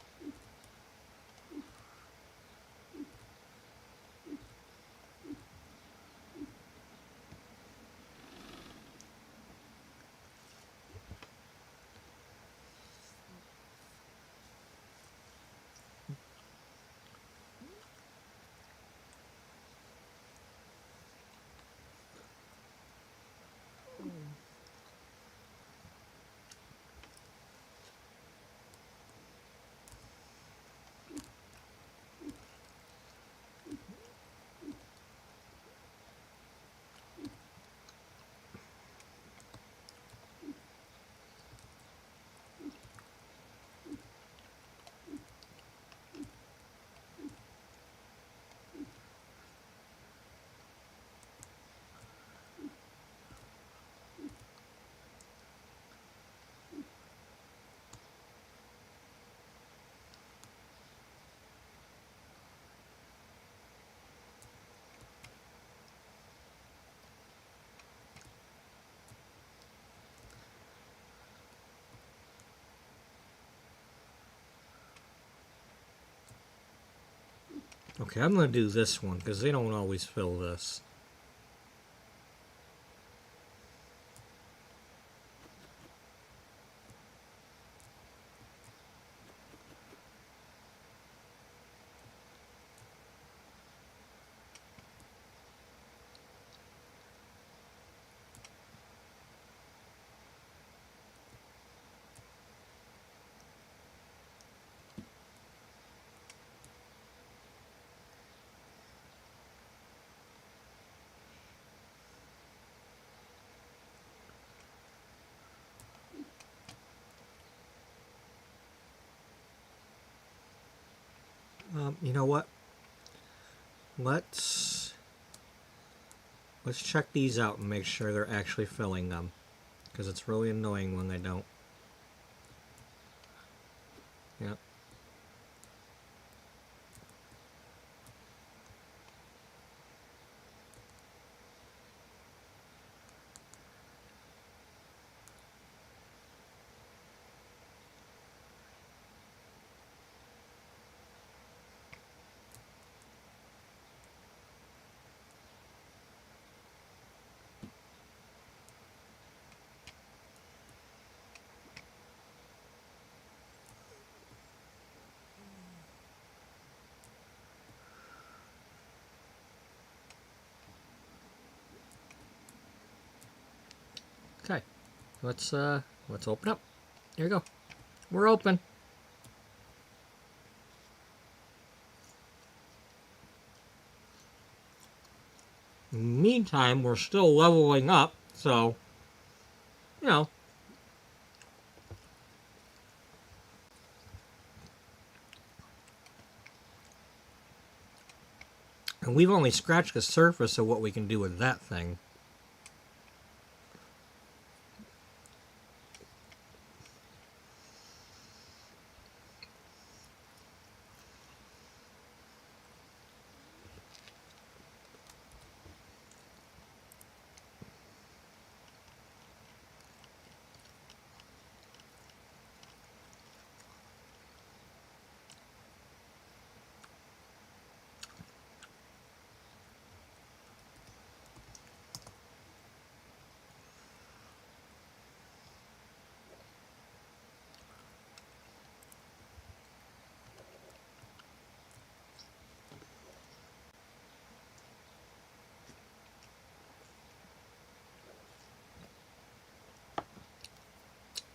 Okay, I'm going to do this one because they don't always fill this. You know what? Let's check these out and make sure they're actually filling them, because it's really annoying when they don't. Yep. Okay, let's open up. Here we go. We're open. Meantime, we're still leveling up, so you know. And we've only scratched the surface of what we can do with that thing.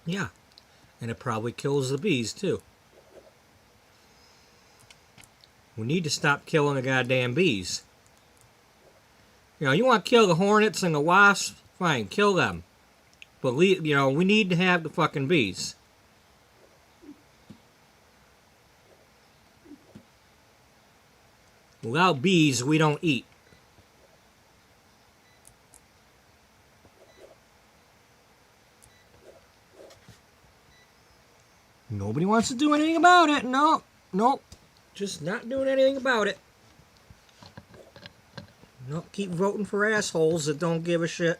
Yeah, and it probably kills the bees too. We need to stop killing the goddamn bees. You know, you want to kill the hornets and the wasps? Fine, kill them. But we need to have the fucking bees. Without bees, we don't eat. Nobody wants to do anything about it. No, nope. Just not doing anything about it. Nope, keep voting for assholes that don't give a shit.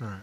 All right.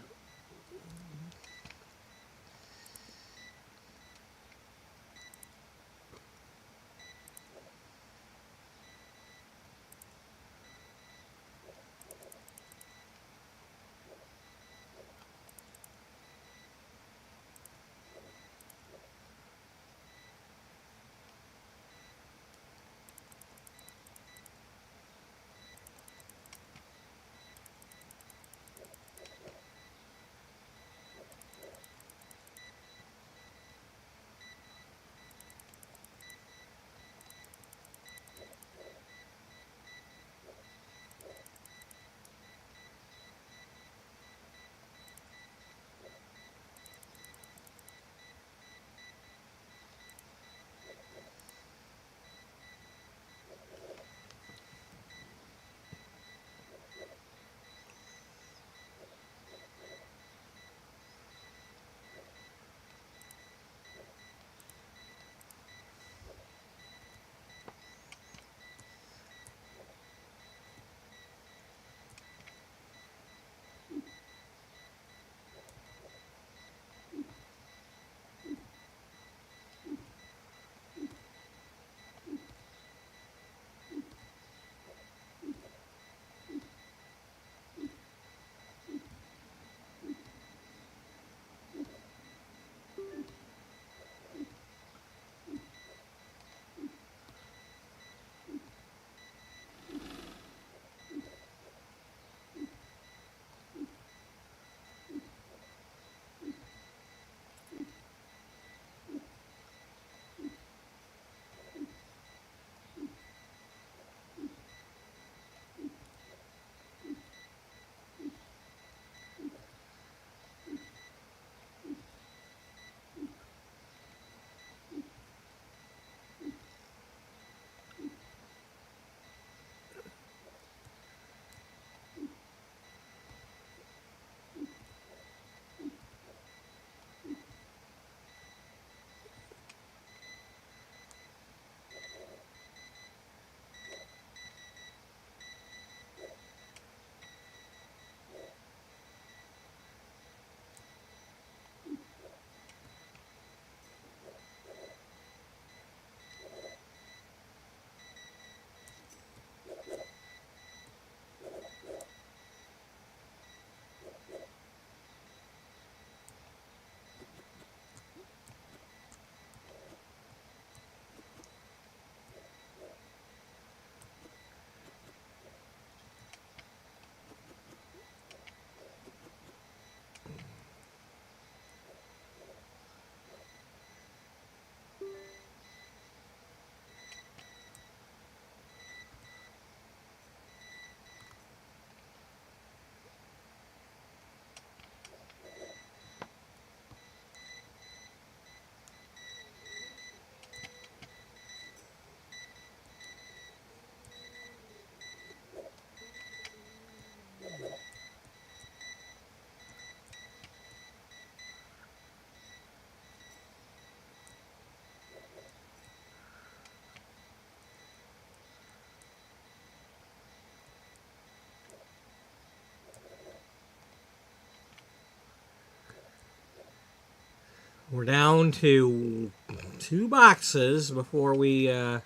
We're down to 2 boxes before we... Here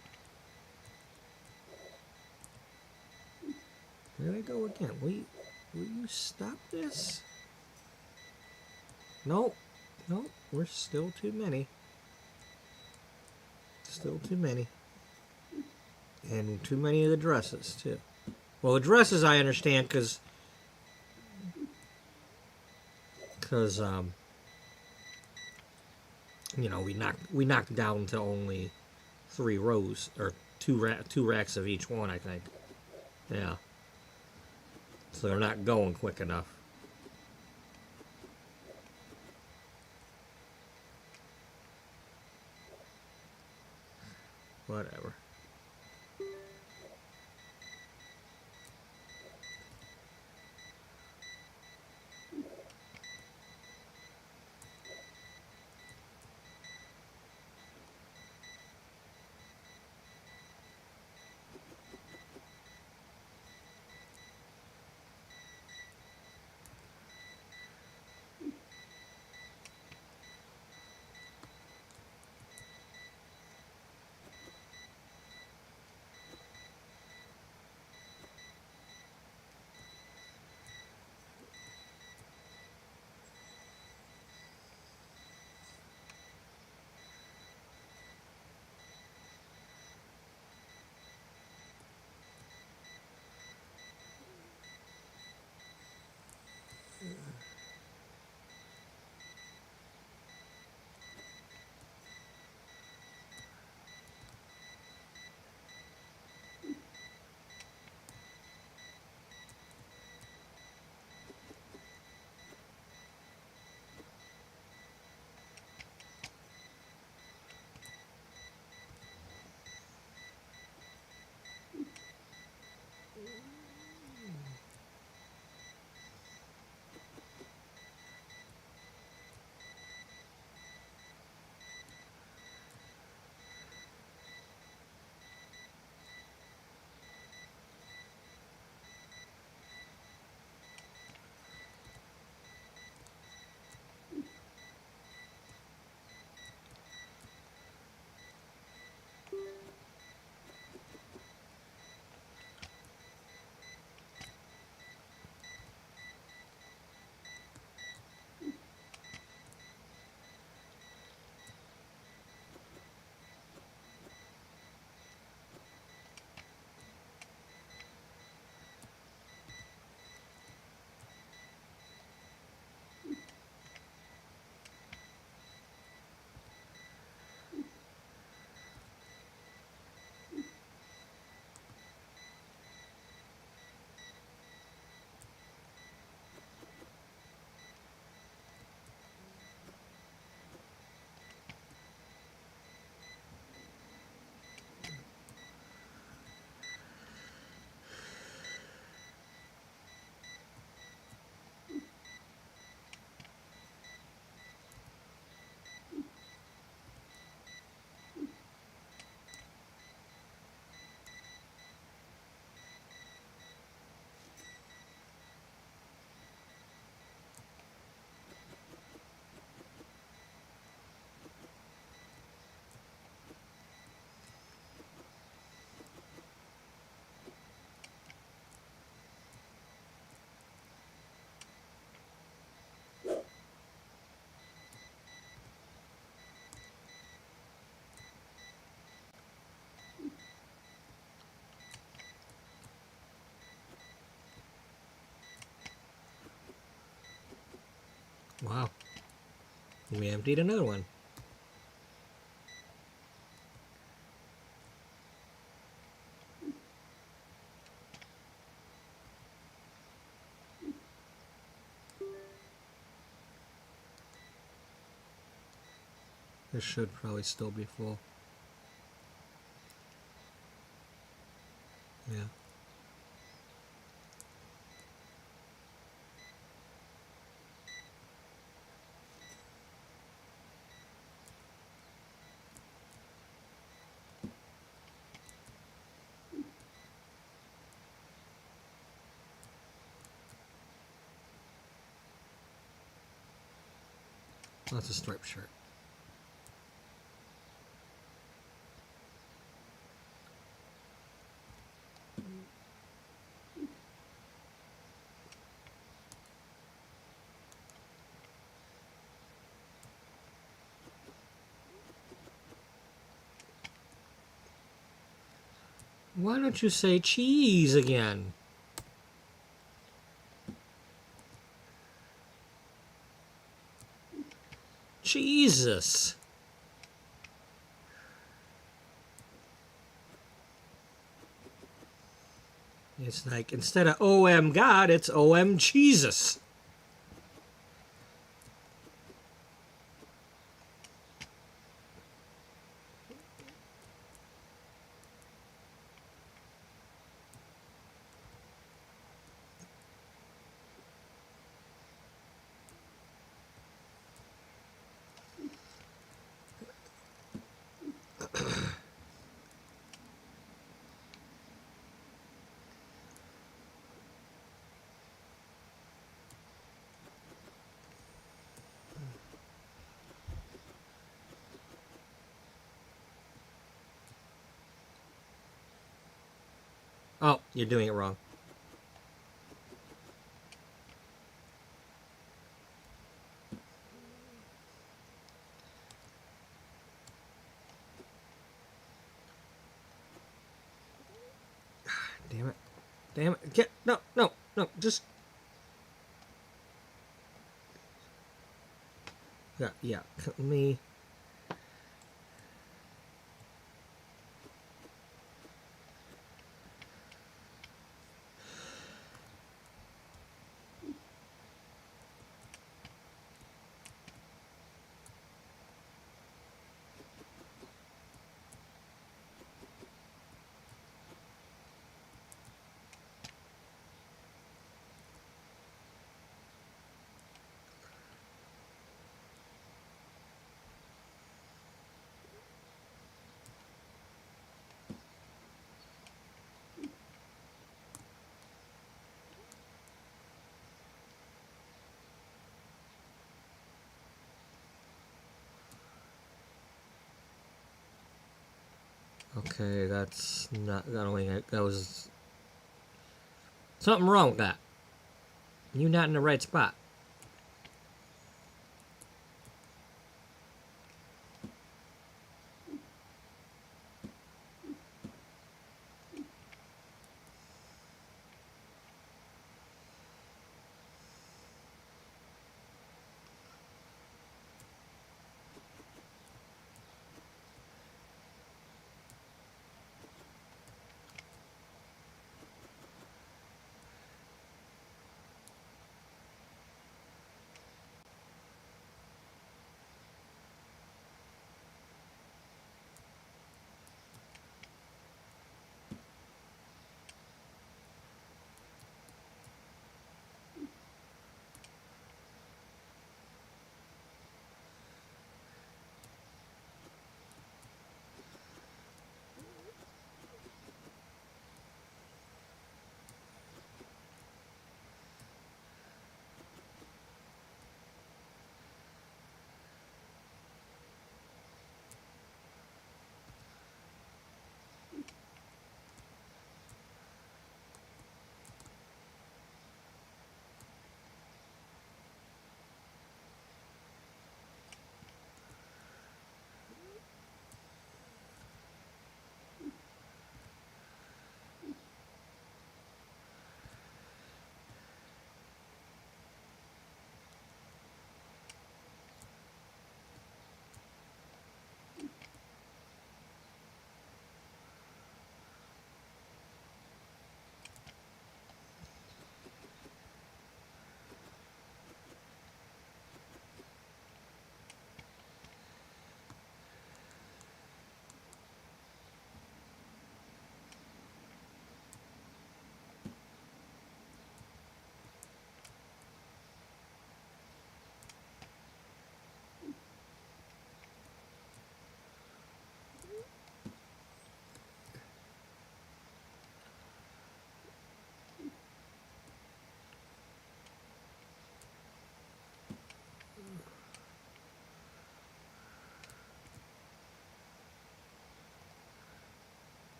they go again. Will you stop this? Nope. Nope. We're still too many. Still too many. And too many of the dresses, too. Well, the dresses I understand because you know, we knocked down to only 3 rows or two racks of each one, I think. Yeah. So they're not going quick enough. Whatever. Wow. We emptied another one. This should probably still be full. Yeah. That's a striped shirt. Why don't you say cheese again? Jesus. It's like instead of OM God, it's OM Jesus. Oh, you're doing it wrong. Damn it. Damn it. Get no, no, no. Just yeah. Me. Okay, that's not. I don't think that was something wrong with that. You're not in the right spot.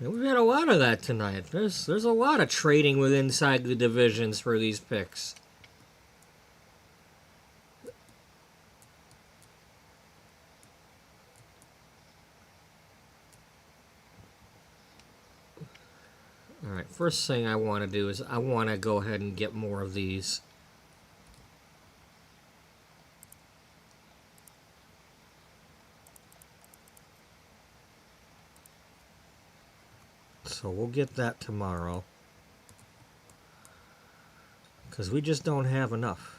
And we've had a lot of that tonight. There's a lot of trading with inside the divisions for these picks. Alright, first thing I want to do is I want to go ahead and get more of these. So we'll get that tomorrow. Because we just don't have enough.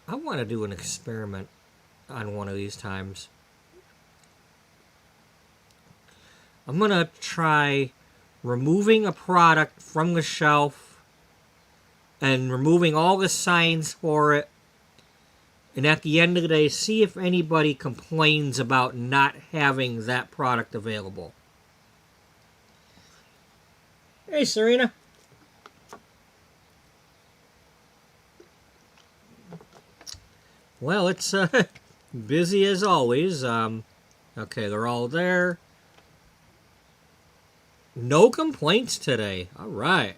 I want to do an experiment on one of these times. I'm going to try removing a product from the shelf and removing all the signs for it. And at the end of the day, see if anybody complains about not having that product available. Hey, Serena. Well, it's busy as always. Okay, they're all there. No complaints today. All right.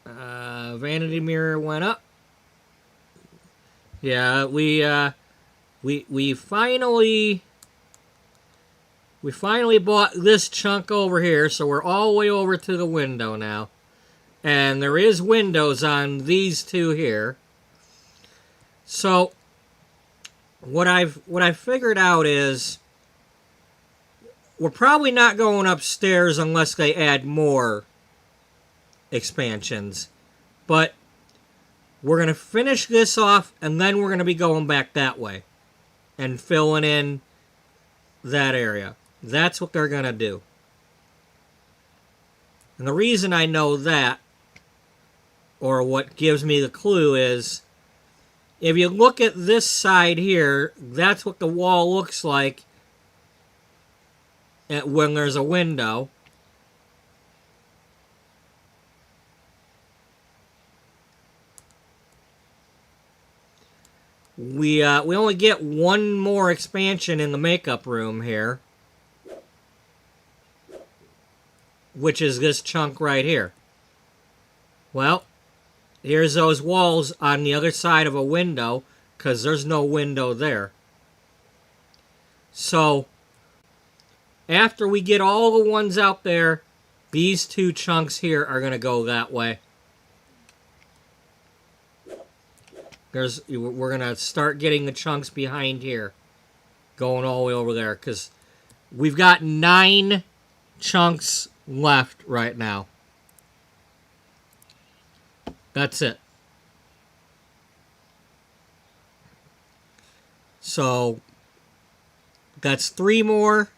Vanity mirror went up. Yeah, we finally bought this chunk over here, so we're all the way over to the window now. And there is windows on these two here. So what I've figured out is we're probably not going upstairs unless they add more expansions. But we're going to finish this off and then we're going to be going back that way and filling in that area. That's what they're going to do. And the reason I know that, or what gives me the clue, is if you look at this side here, that's what the wall looks like when there's a window. We only get one more expansion in the makeup room here, which is this chunk right here. Well, here's those walls on the other side of a window, because there's no window there. So, after we get all the ones out there, these two chunks here are going to go that way. We're going to start getting the chunks behind here, going all the way over there, because we've got 9 chunks left right now. That's it. So, that's 3 more.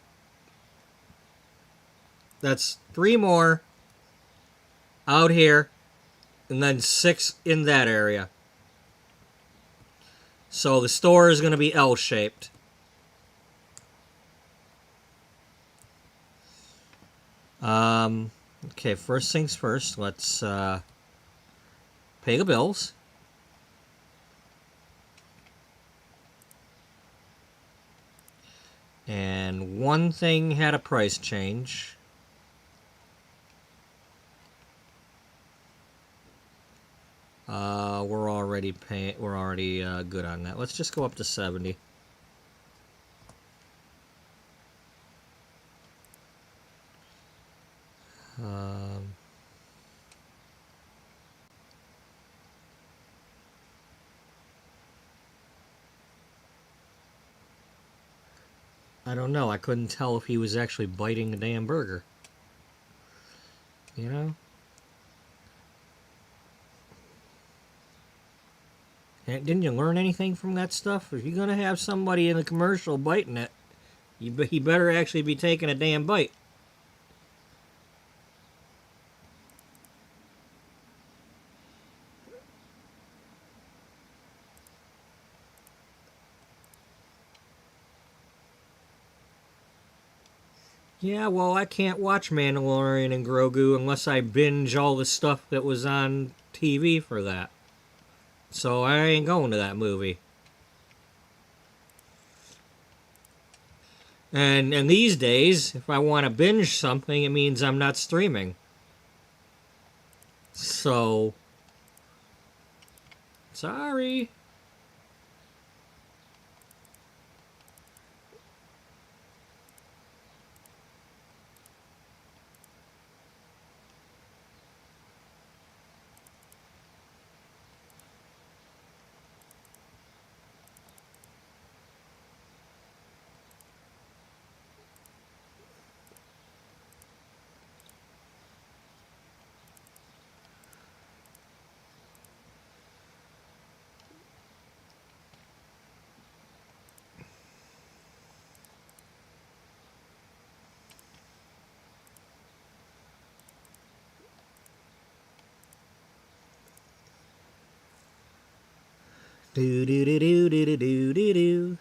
That's 3 more out here, and then 6 in that area. So the store is going to be L-shaped. Okay, first things first, let's pay the bills. And one thing had a price change. We're already good on that. Let's just go up to 70. I don't know. I couldn't tell if he was actually biting the damn burger. You know? And didn't you learn anything from that stuff? If you're going to have somebody in a commercial biting it, he better actually be taking a damn bite. Yeah, well, I can't watch Mandalorian and Grogu unless I binge all the stuff that was on TV for that. So I ain't going to that movie. And these days, if I want to binge something, it means I'm not streaming. So sorry. Do do do do do do do do.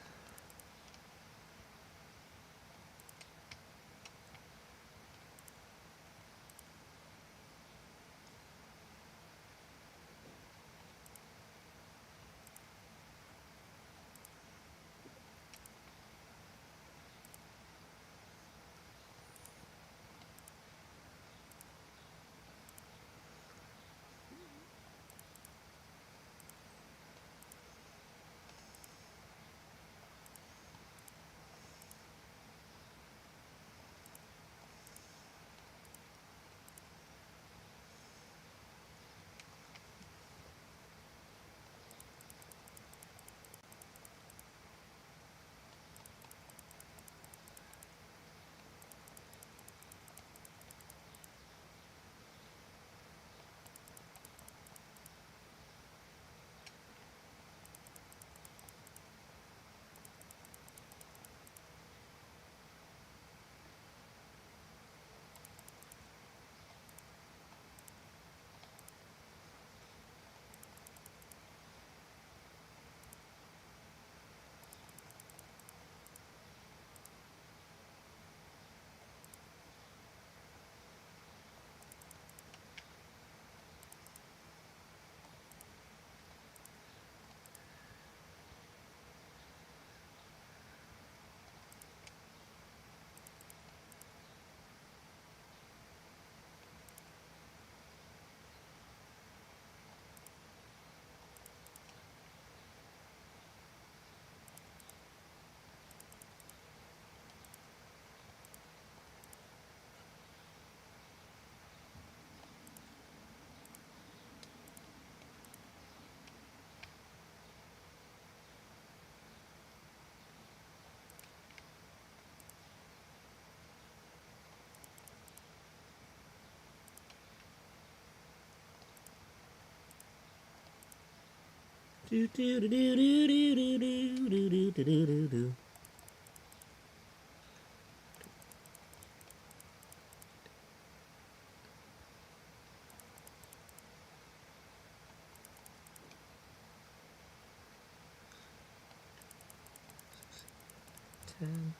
10,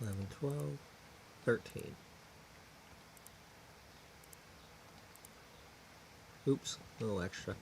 11, 12, 13. Oops, a little extra.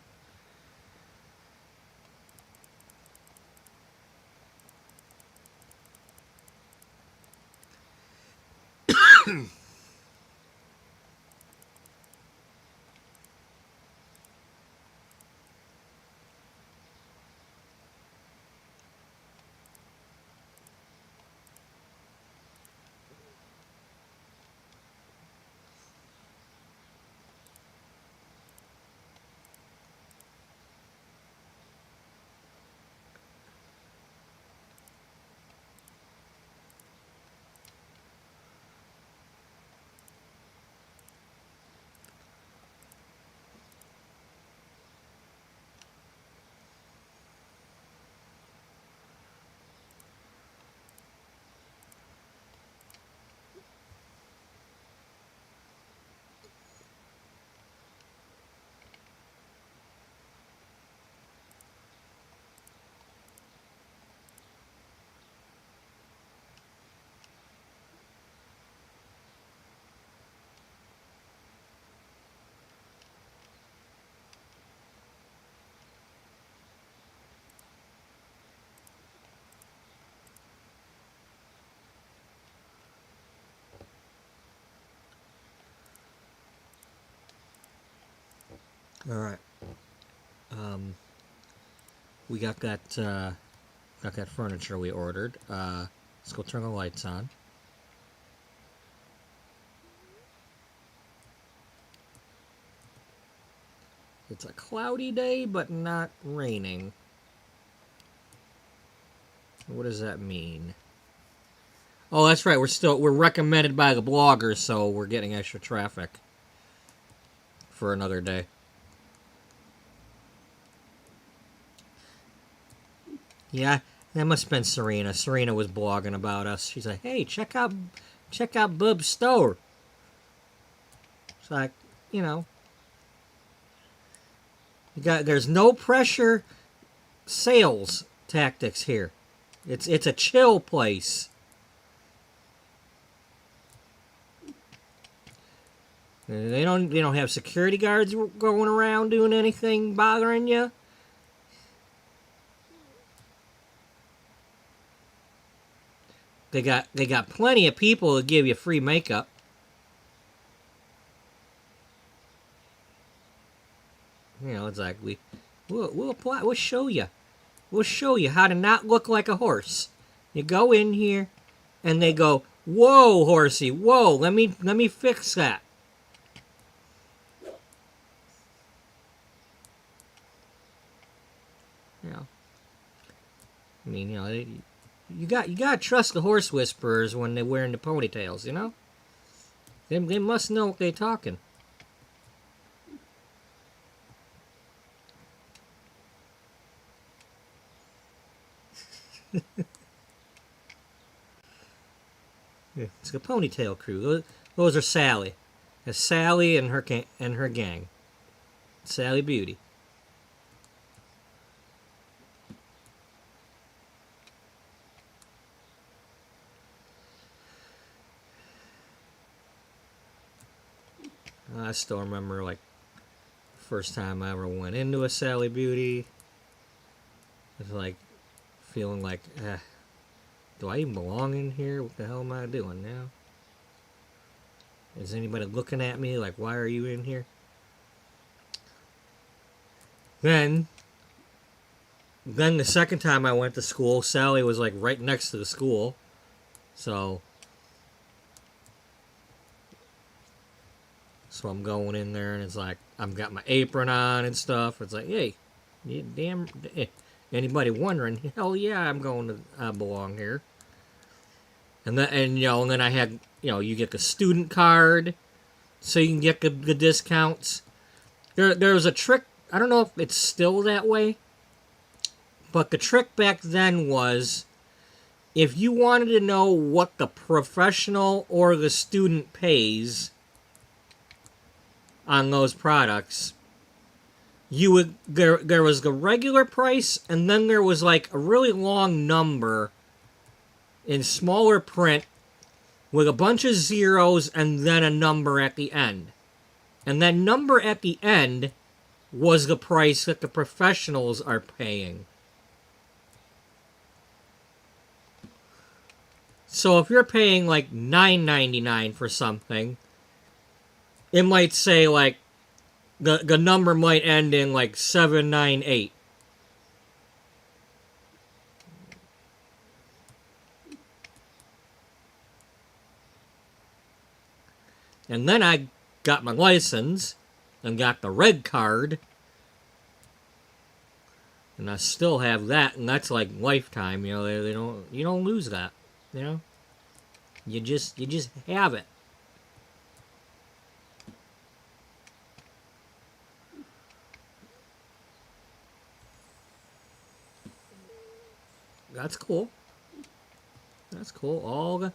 All right. We got that furniture we ordered. Let's go turn the lights on. It's a cloudy day, but not raining. What does that mean? Oh, that's right. We're recommended by the bloggers, so we're getting extra traffic for another day. Yeah, that must have been Serena. Serena was blogging about us. She's like, "Hey, check out Bub's store." It's like, you know, there's no pressure sales tactics here. It's a chill place. They don't have security guards going around doing anything bothering you. They got plenty of people to give you free makeup. You know, it's like we'll show you. We'll show you how to not look like a horse. You go in here, and they go, "Whoa, horsey, whoa! Let me fix that." You know, I mean, you know, you gotta trust the horse whisperers when they're wearing the ponytails. You know, they must know what they're talking. Yeah, it's the ponytail crew. Those are Sally. It's Sally and her gang. Sally Beauty. I still remember, like, first time I ever went into a Sally Beauty. It's like feeling like, do I even belong in here? What the hell am I doing now? Is anybody looking at me like, why are you in here? Then the second time I went to school, Sally was like right next to the school. So I'm going in there, and it's like I've got my apron on and stuff. It's like, hey, you damn, anybody wondering? Hell yeah, I belong here. And then I had, you get the student card, so you can get the discounts. There was a trick. I don't know if it's still that way, but the trick back then was, if you wanted to know what the professional or the student pays on those products, there was the regular price, and then there was like a really long number in smaller print with a bunch of zeros and then a number at the end. And that number at the end was the price that the professionals are paying. So if you're paying like $9.99 for something, it might say like the number might end in like 798. And then I got my license and got the red card, and I still have that, and that's like lifetime. They don't, you don't lose that. You just have it. That's cool. That's cool.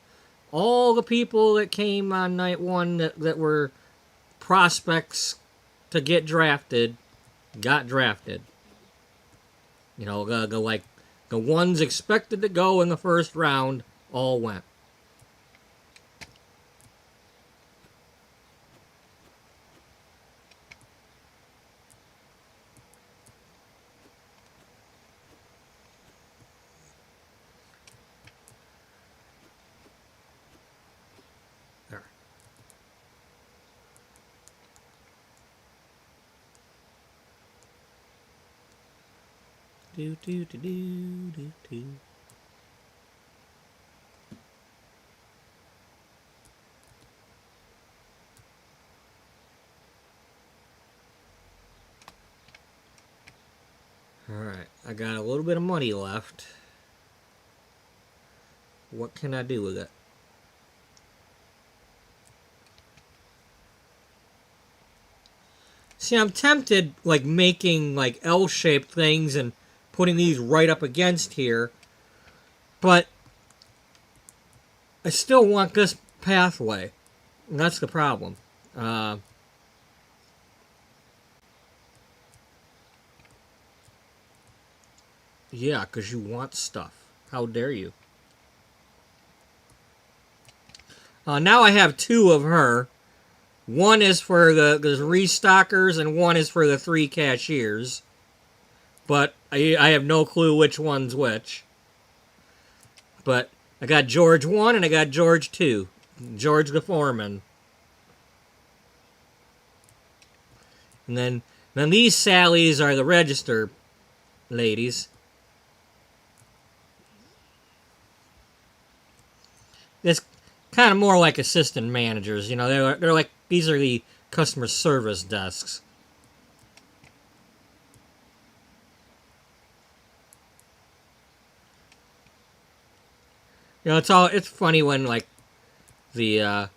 All the people that came on night one that were prospects to get drafted got drafted. The ones expected to go in the first round all went. Do do do do do do. Alright, I got a little bit of money left. What can I do with it? See, I'm tempted, like, making, like, L-shaped things and putting these right up against here. But I still want this pathway. And that's the problem. Yeah, because you want stuff. How dare you? Now I have two of her. One is for the restockers and one is for the 3 cashiers. But I have no clue which one's which. But I got George 1 and I got George 2. George the foreman. And then these Sallys are the register ladies. It's kind of more like assistant managers. You know, they're like, these are the customer service desks. You know, it's funny when, like, the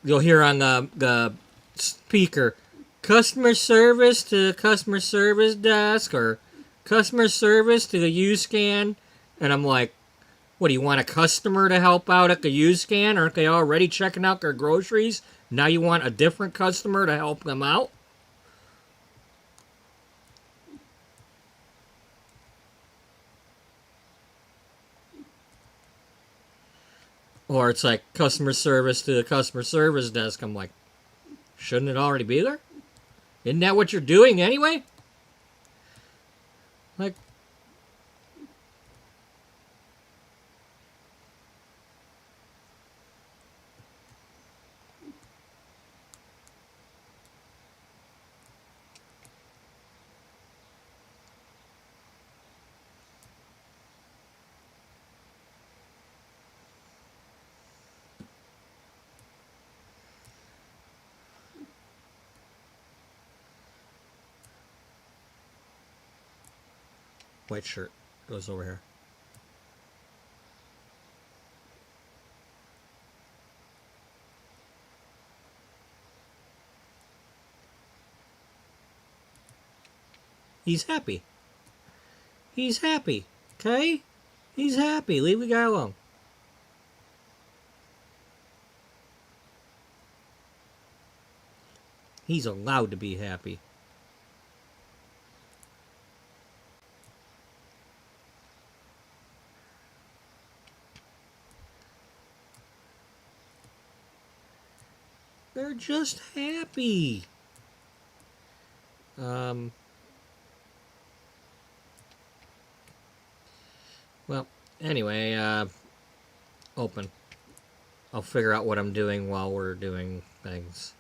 you'll hear on the speaker, customer service to the customer service desk, or customer service to the U-scan, and I'm like, what, do you want a customer to help out at the U-scan? Aren't they already checking out their groceries? Now you want a different customer to help them out? Or it's like customer service to the customer service desk. I'm like, shouldn't it already be there? Isn't that what you're doing anyway? Like, white shirt goes over here. He's happy. He's happy. Okay? He's happy. Leave the guy alone. He's allowed to be happy. They're just happy. Well, anyway, open. I'll figure out what I'm doing while we're doing things.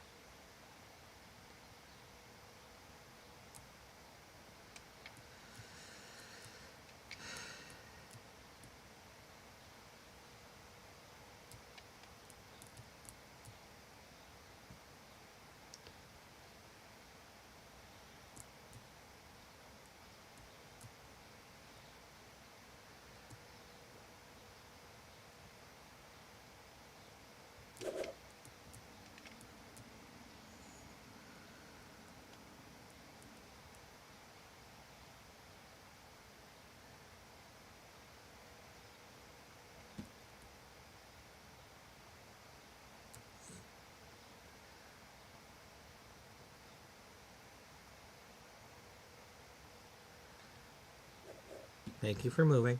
Thank you for moving.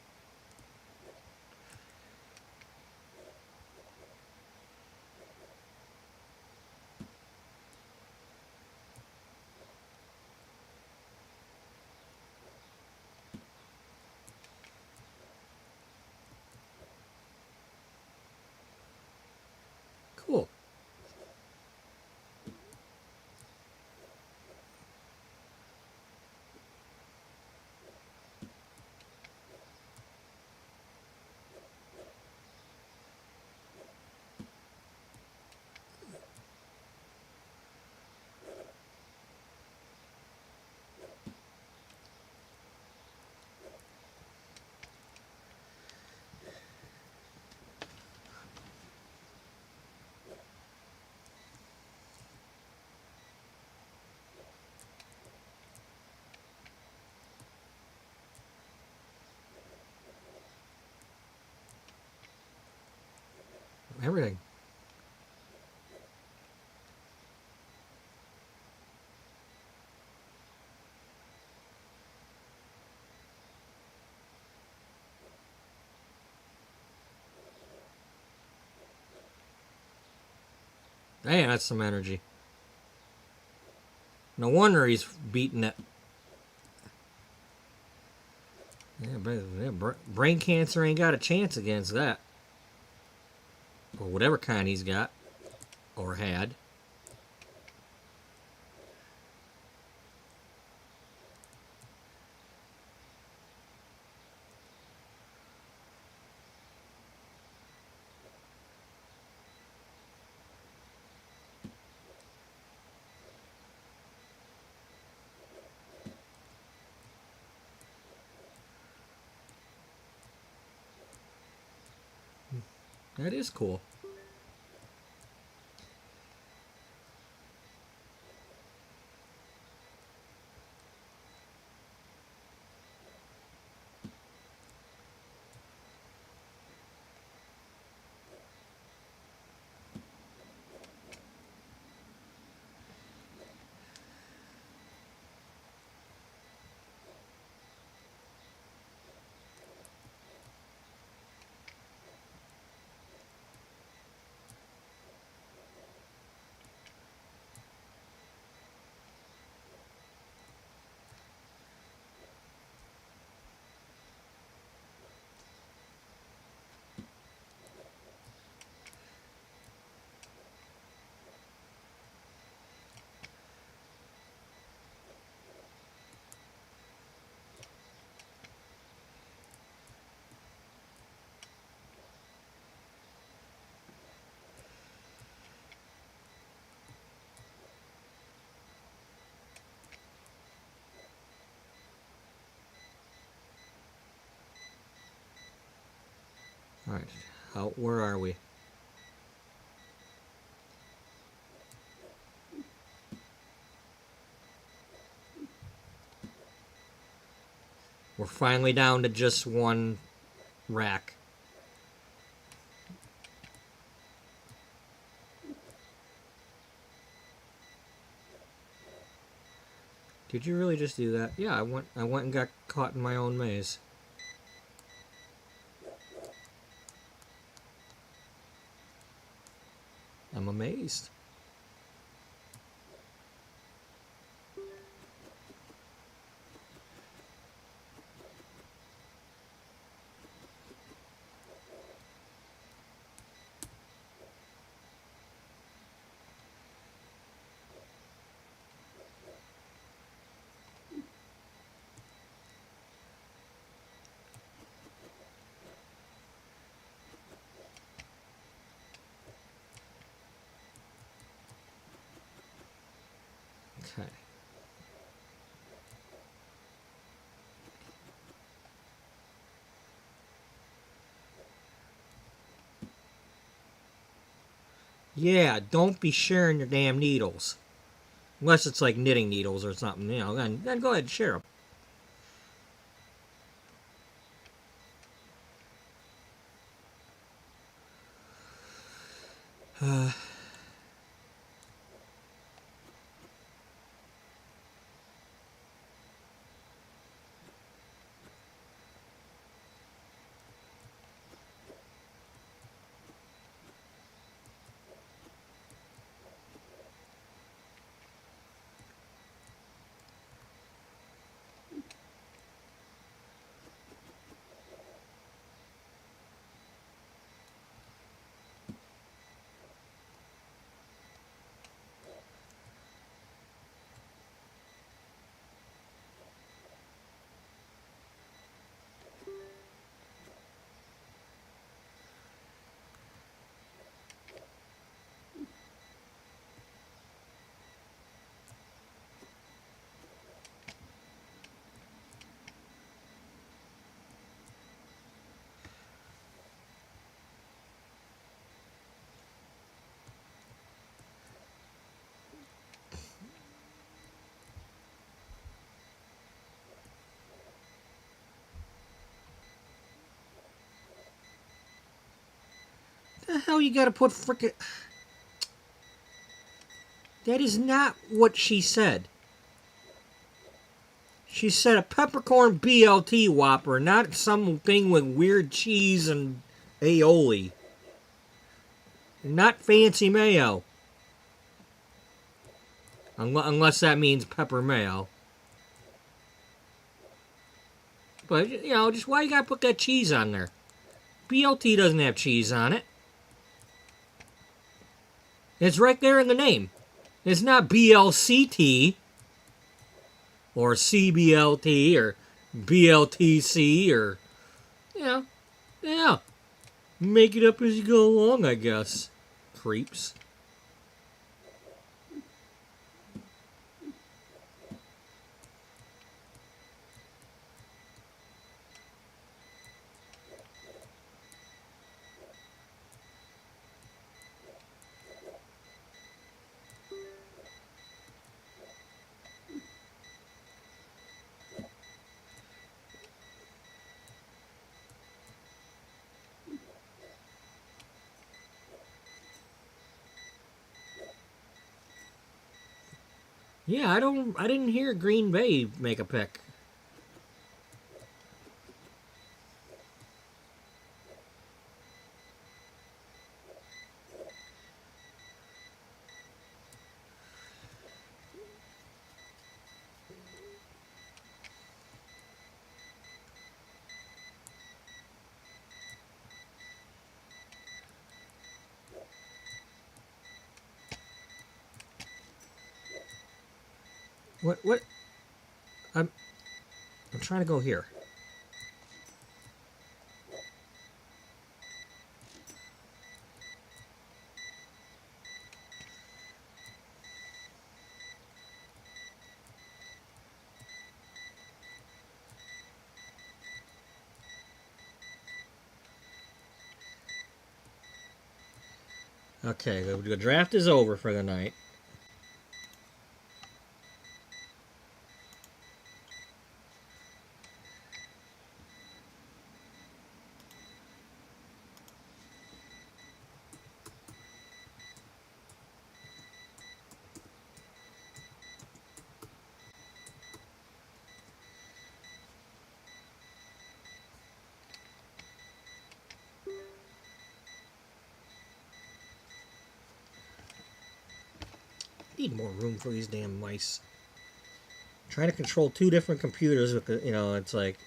Cool. everything. Hey, that's some energy. No wonder he's beating it. Yeah, brain cancer ain't got a chance against that. Or whatever kind he's got. Or had. That is cool. Alright. Where are we? We're finally down to just one rack. Did you really just do that? Yeah, I went and got caught in my own maze. I'm amazed. Okay. Yeah, don't be sharing your damn needles. Unless it's like knitting needles or something, then go ahead and share them. The hell you gotta put frickin'... That is not what she said. She said a peppercorn BLT Whopper, not something with weird cheese and aioli. Not fancy mayo. Unless that means pepper mayo. But, you know, just why you gotta put that cheese on there? BLT doesn't have cheese on it. It's right there in the name. It's not BLCT or CBLT or BLTC or, you know, yeah. Make it up as you go along, I guess. Creeps. Yeah, I didn't hear Green Bay make a pick. What? I'm trying to go here. Okay, the draft is over for the night. Need more room for these damn mice. Trying to control two different computers with the, you know, it's like...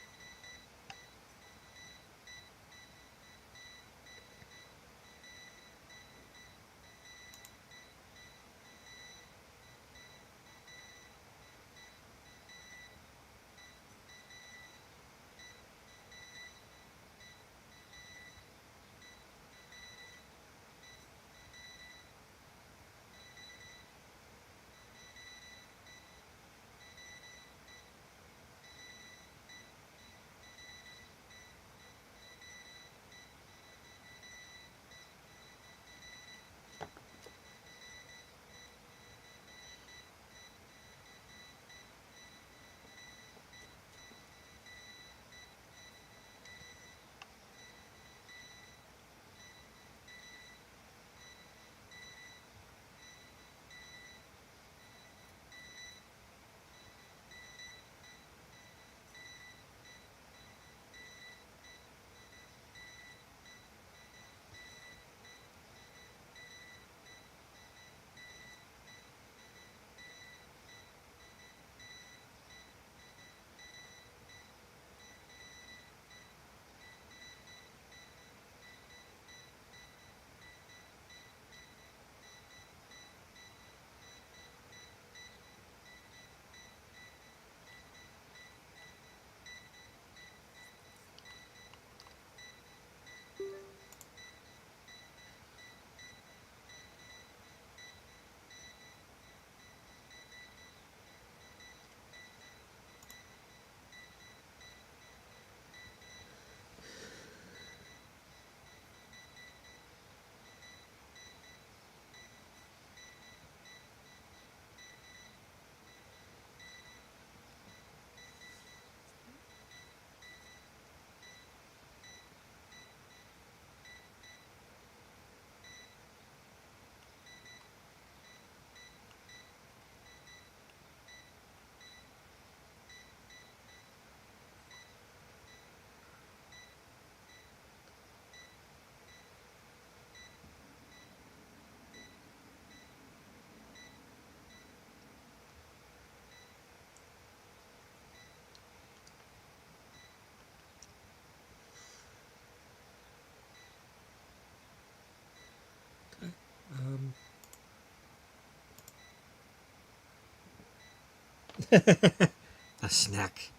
A snack.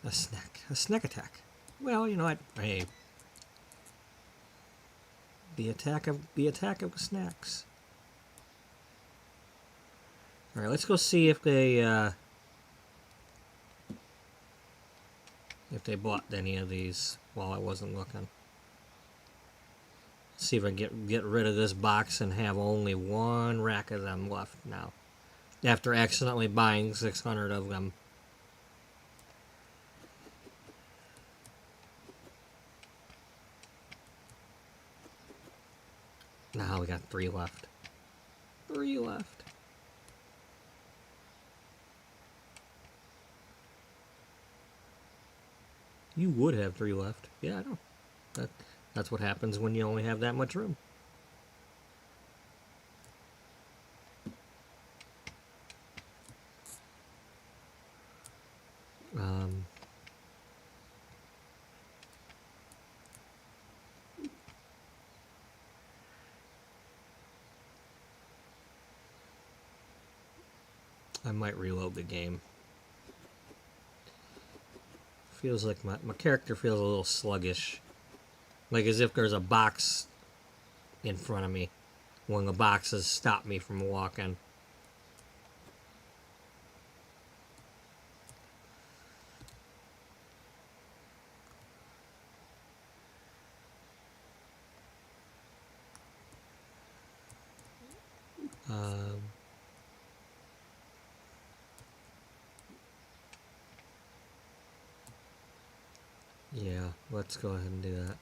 A snack. A snack attack. Well, you know what? Hey. The attack of snacks. Alright, let's go see if they bought any of these while I wasn't looking. See if I can get rid of this box and have only one rack of them left now. After accidentally buying 600 of them. Now we got 3 left. 3 left. You would have 3 left. Yeah, I know. That's what happens when you only have that much room. I might reload the game. Feels like my character feels a little sluggish. Like as if there's a box in front of me. When the boxes stop me from walking. Yeah, let's go ahead and do that.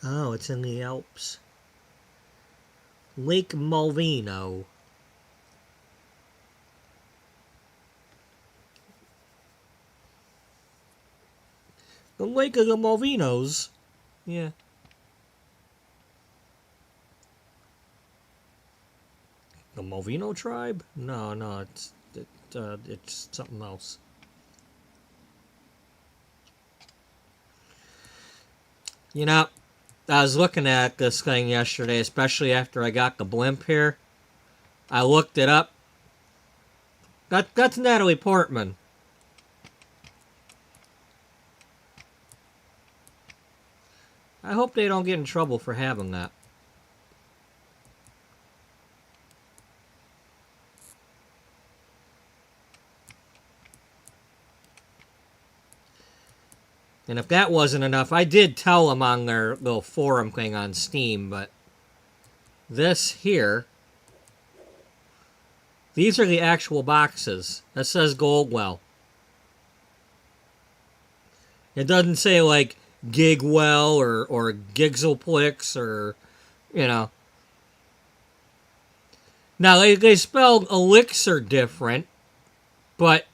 Oh, it's in the Alps. Lake Malvino. The Lake of the Malvinos. Yeah. The Malvino tribe? No, it's something else. You know, I was looking at this thing yesterday, especially after I got the blimp here. I looked it up. That's Natalie Portman. I hope they don't get in trouble for having that. And if that wasn't enough, I did tell them on their little forum thing on Steam, but this here, these are the actual boxes. That says Goldwell. It doesn't say like Gigwell or Gigselplix or, you know. Now, they spelled elixir different, but,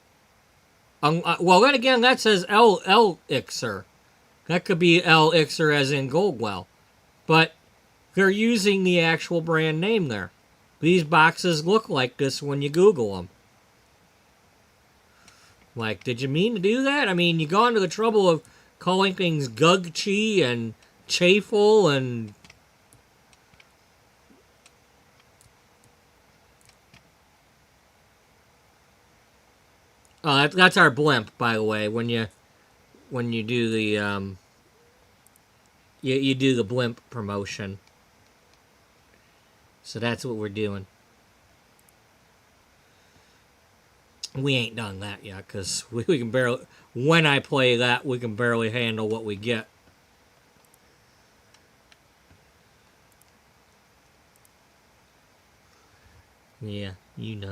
well, then again, that says Elixir. That could be Elixir as in Goldwell. But they're using the actual brand name there. These boxes look like this when you Google them. Like, did you mean to do that? I mean, you go into the trouble of calling things Gugchi and Chafel and... Oh, that's our blimp, by the way. When you do the you do the blimp promotion. So that's what we're doing. We ain't done that yet, because we can barely... When I play that, we can barely handle what we get. Yeah, you know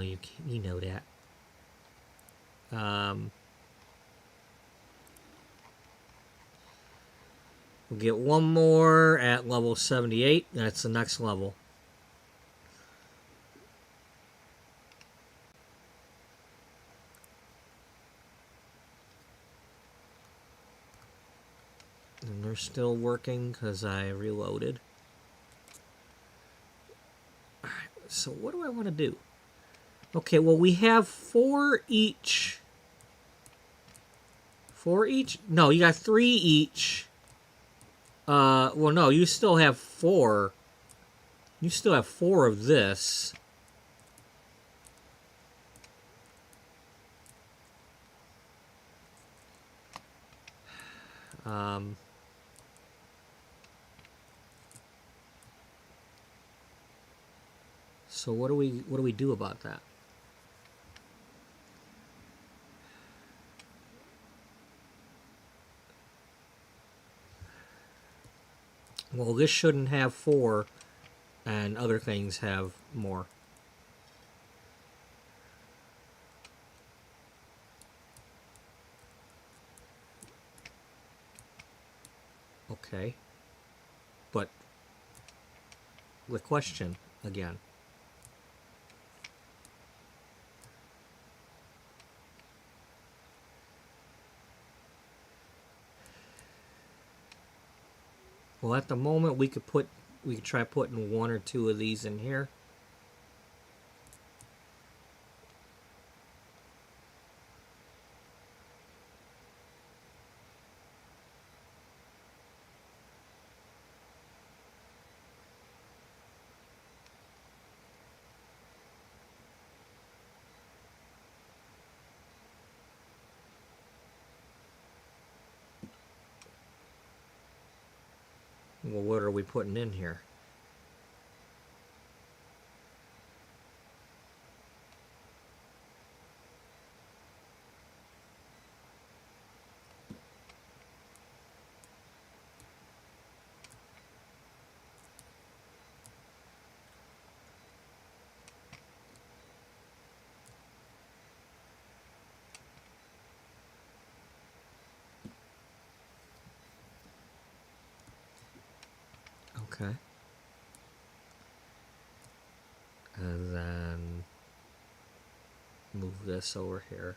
that. We'll get one more at level 78. That's the next level. And they're still working because I reloaded. So what do I want to do? Okay, well, we have 4 each. 4 each? No, you got 3 each. Well, no, you still have 4. You still have 4 of this. So what do we do about that? Well, this shouldn't have 4, and other things have more. Okay. But the question again. Well, at the moment we could try putting 1 or 2 of these in here. Well, what are we putting in here? Okay. And then move this over here.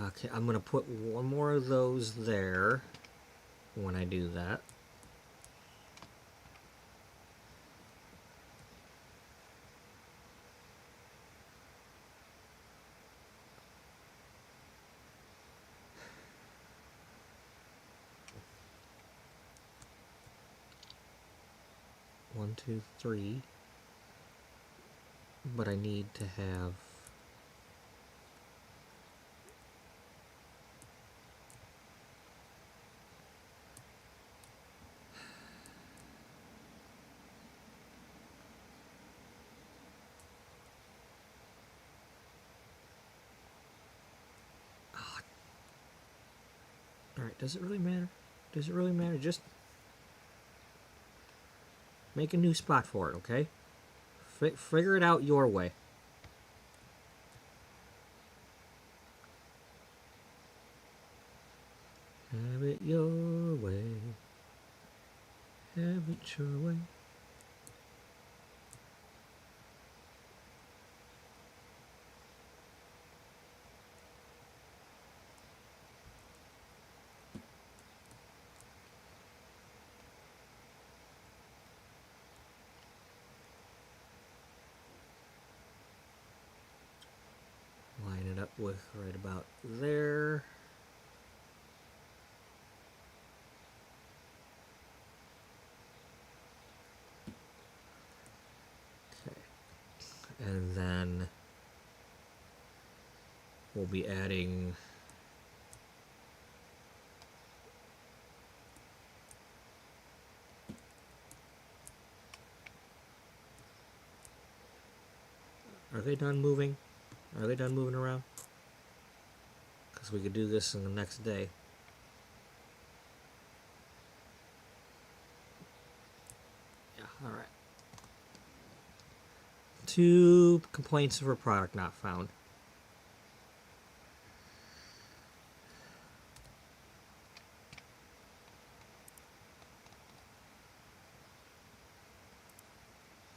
Okay, I'm going to put 1 more of those there when I do that. One, two, three. But I need to have... Alright, does it really matter? Does it really matter? Just make a new spot for it, okay? Figure it out your way. Have it your way. Have it your way. Line it up with right about there. Okay. And then we'll be adding Are they done moving? Are they done moving around? Because we could do this in the next day. Yeah, alright. 2 complaints of a product not found.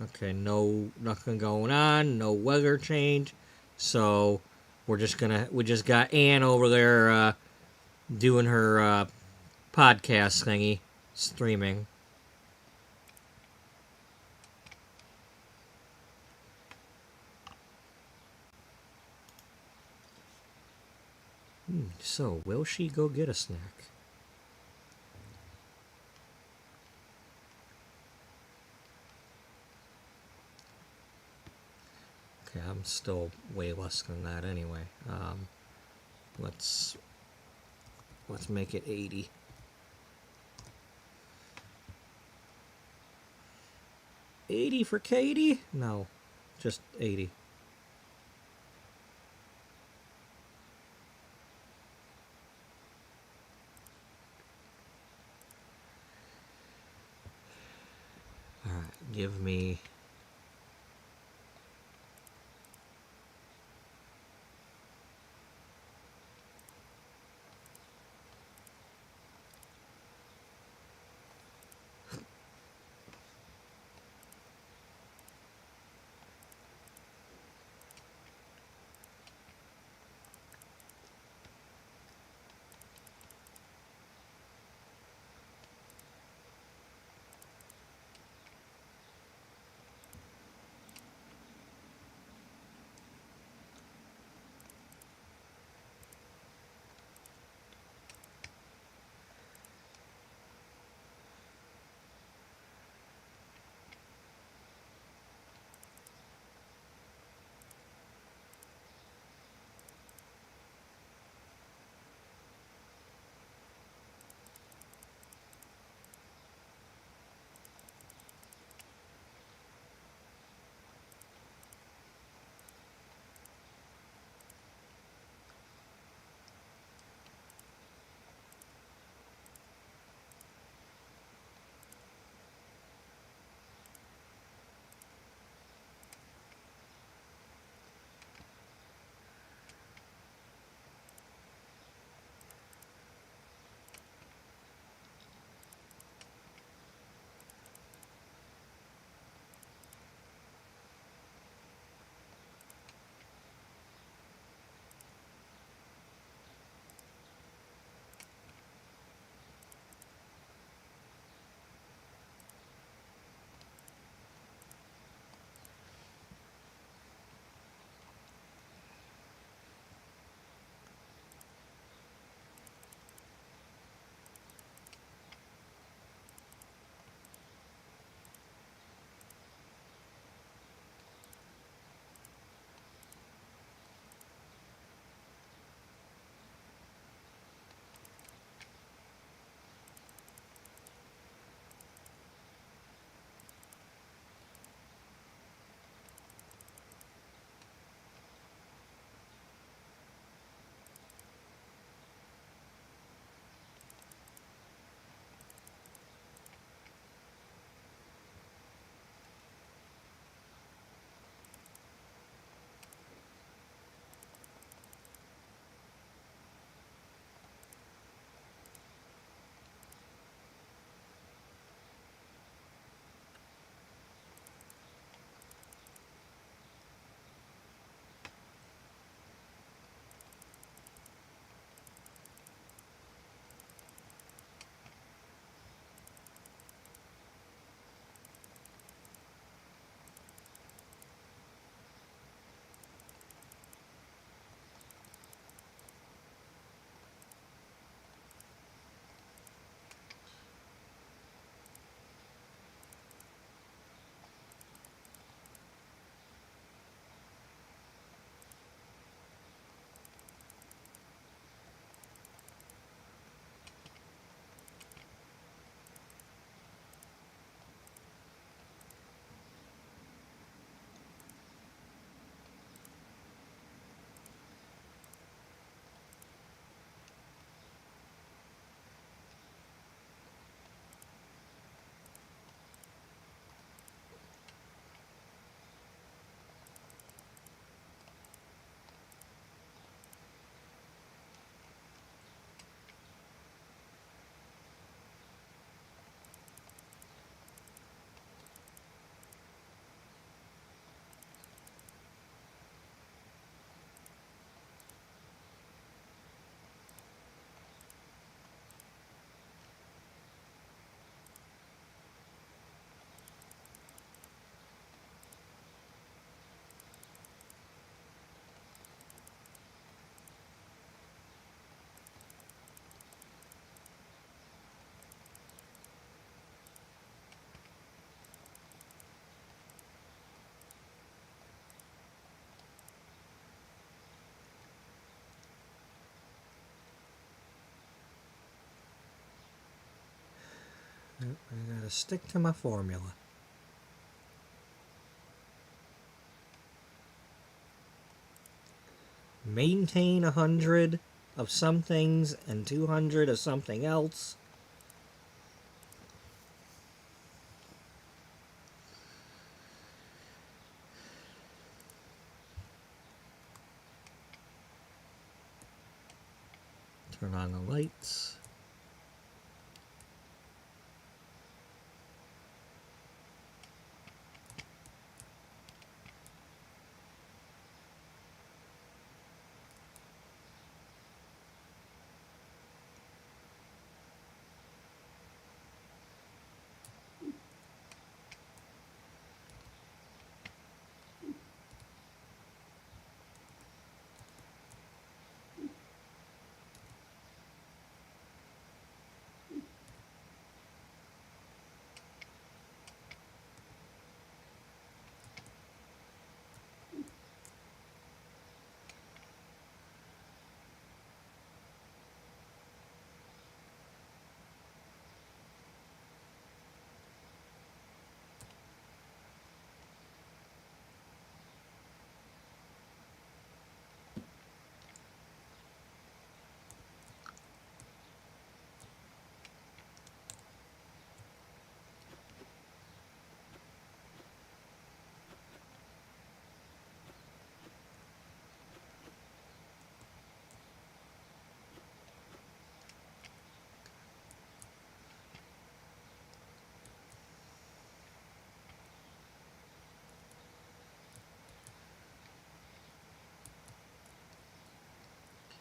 Okay, nothing going on, no weather change. So we just got Ann over there doing her podcast thingy, streaming. So, will she go get a snack? Okay, I'm still way less than that anyway. Let's make it 80. 80 for Katie? No, just 80. Alright, give me... I gotta stick to my formula. Maintain 100 of some things and 200 of something else. Turn on the lights.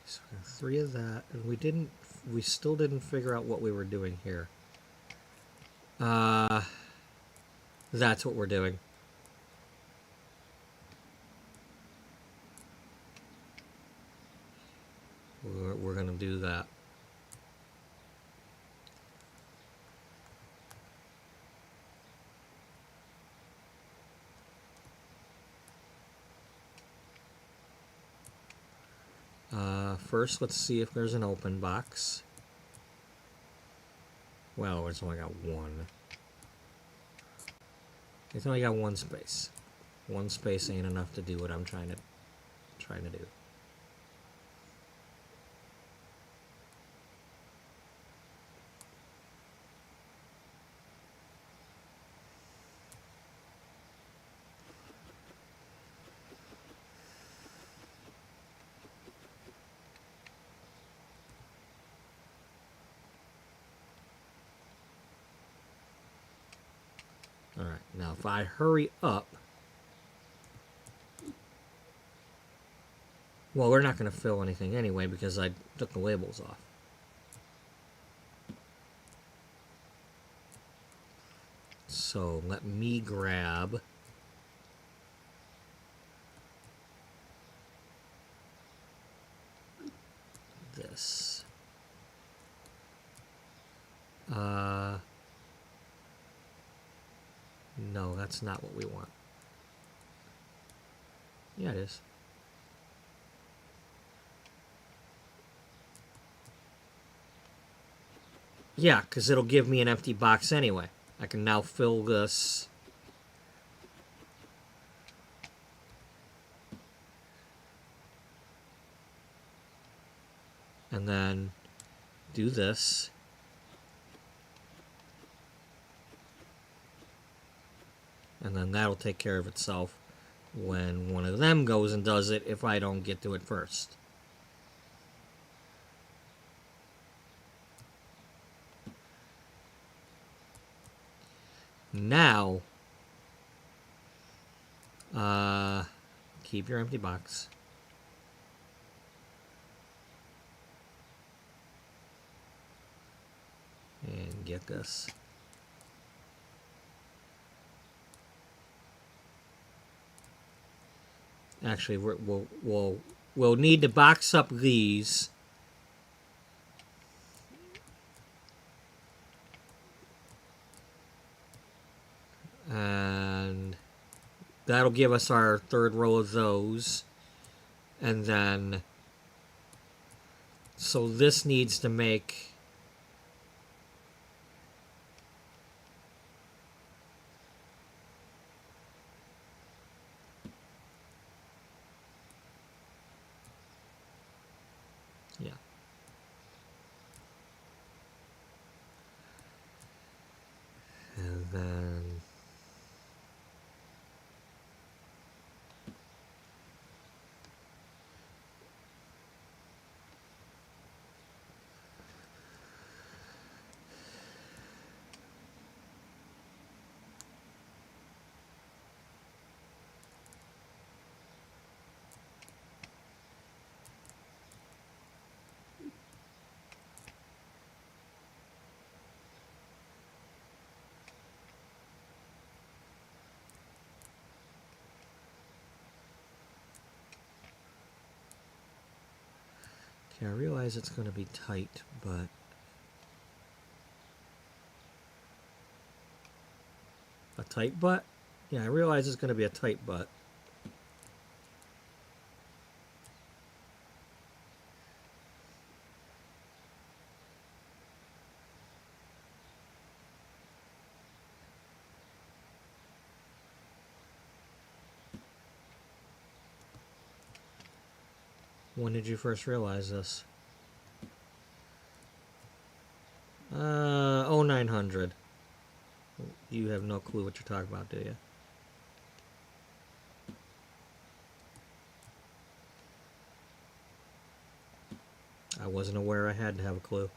So we got 3 of that, and we still didn't figure out what we were doing here. That's what we're doing. We're gonna do that. First, let's see if there's an open box. Well, it's only got 1. It's only got 1 space. 1 space ain't enough to do what I'm trying to do. Alright, now if I hurry up... Well, we're not going to fill anything anyway because I took the labels off. So let me grab... this. No, that's not what we want. Yeah, it is. Yeah, because it'll give me an empty box anyway. I can now fill this. And then do this. And then that'll take care of itself when one of them goes and does it if I don't get to it first. Now, keep your empty box. And get this. Actually, we'll need to box up these. And that'll give us our 3rd row of those. And then, so this needs to make Yeah. And then okay, I realize it's going to be tight, but a tight butt? Yeah, I realize it's going to be a tight butt. When did you first realize this? 0900. You have no clue what you're talking about, do you? I wasn't aware I had to have a clue.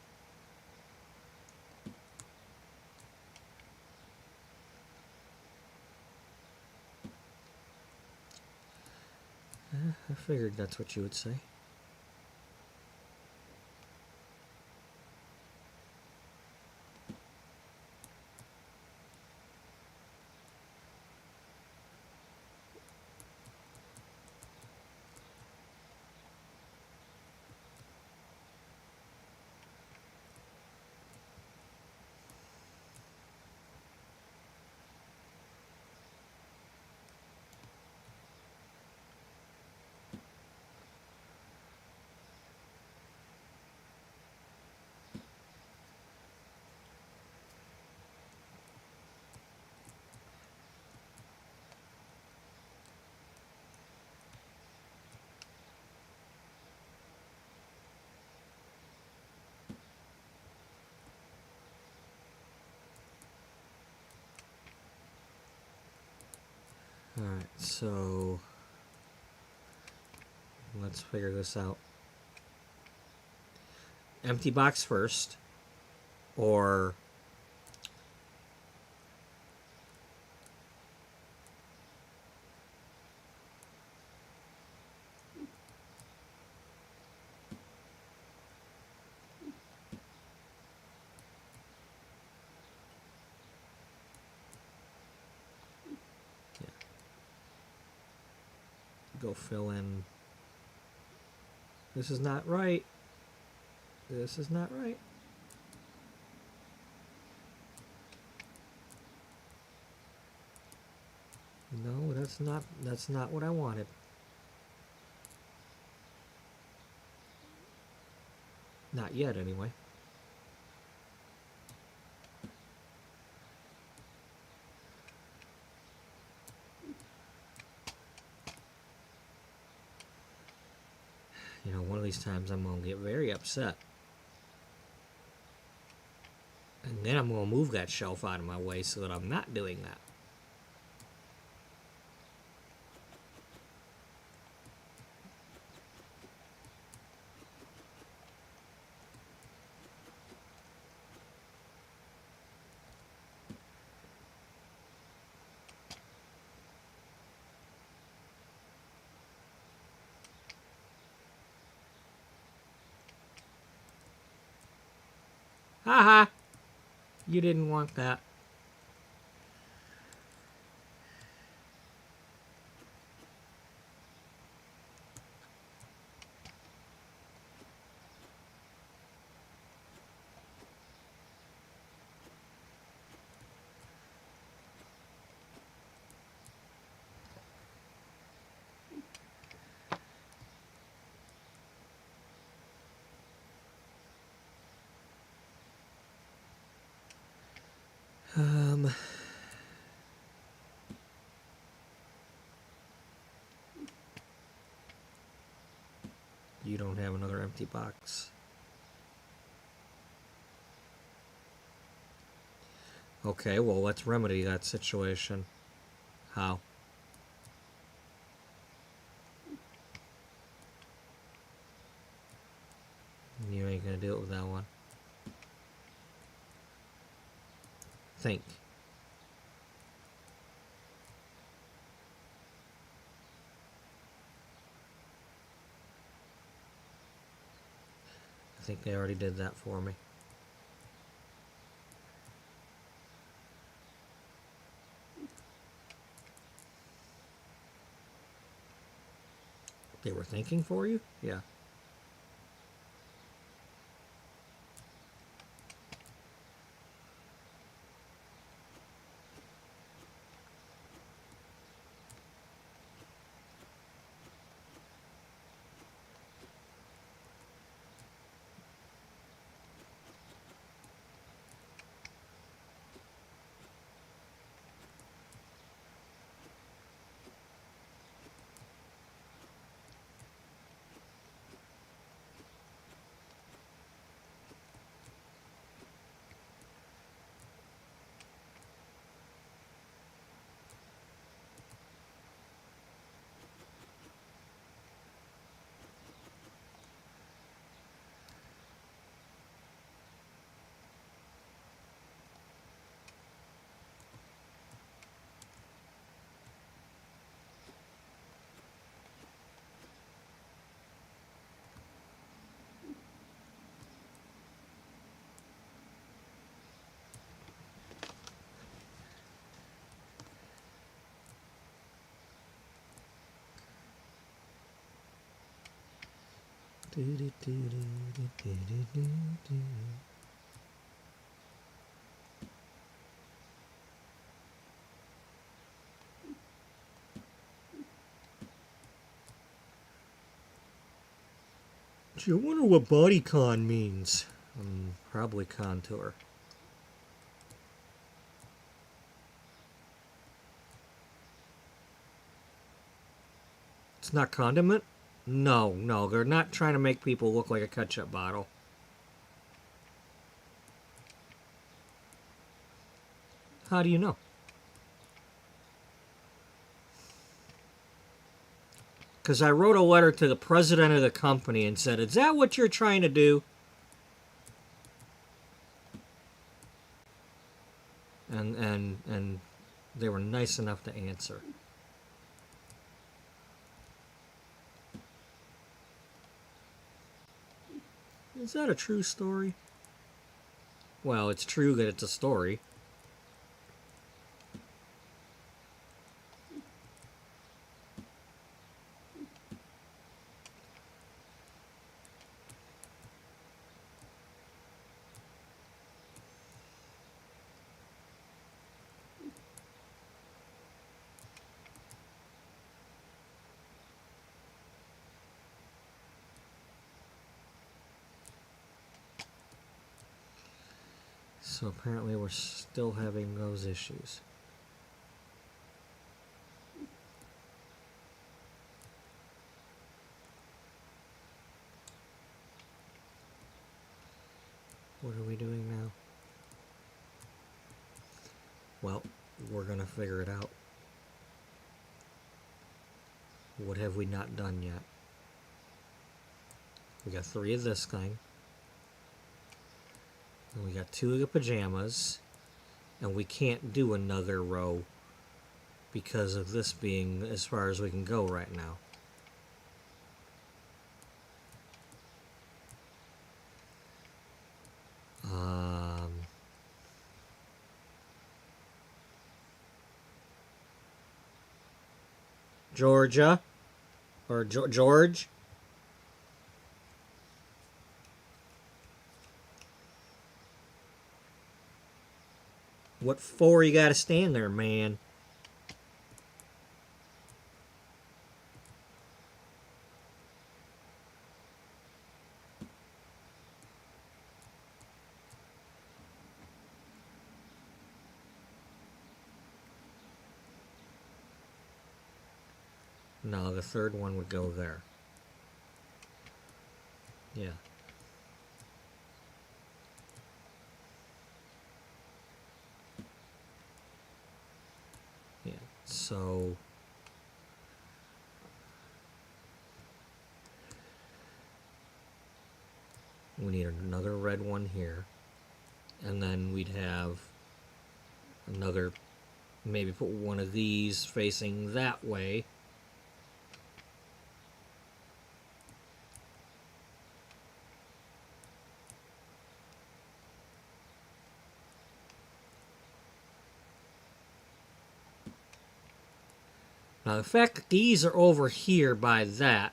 I figured that's what you would say. Alright, so let's figure this out. Empty box first, or yeah, go fill in. This is not right. This is not right. No, that's not what I wanted. Not yet, anyway. You know, one of these times I'm going to get very upset. And then I'm going to move that shelf out of my way so that I'm not doing that. Haha! You didn't want that. You don't have another empty box. Okay, well, let's remedy that situation. How? You ain't gonna do it with that one. Think. I think they already did that for me. They were thinking for you? Yeah. Gee, I wonder what bodycon means. Probably contour. It's not condiment? No, no, they're not trying to make people look like a ketchup bottle. How do you know? Because I wrote a letter to the president of the company and said, is that what you're trying to do? And they were nice enough to answer. Is that a true story? Well, it's true that it's a story. So apparently we're still having those issues. What are we doing now? Well, we're going to figure it out. What have we not done yet? We got 3 of this thing. And we got 2 of the pajamas. And we can't do another row because of this being as far as we can go right now. Georgia or George. What for you gotta stand there, man? No, the third one would go there. Yeah. Yeah. So we need another red one here. And then we'd have another, maybe put one of these facing that way. Now the fact that these are over here by that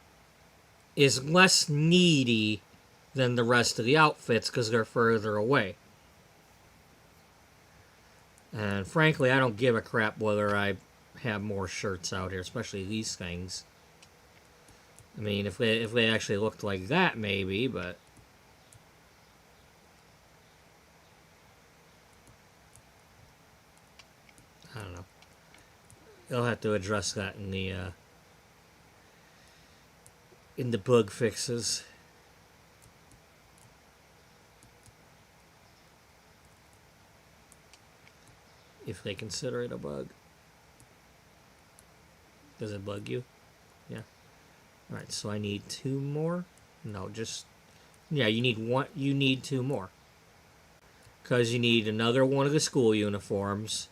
is less needy than the rest of the outfits because they're further away. And frankly, I don't give a crap whether I have more shirts out here, especially these things. I mean, if they actually looked like that, maybe, but I don't know. They'll have to address that in the bug fixes. If they consider it a bug. Does it bug you? Yeah. Alright, so I need 2 more. No, just... Yeah, you need one. You need 2 more. Because you need another one of the school uniforms.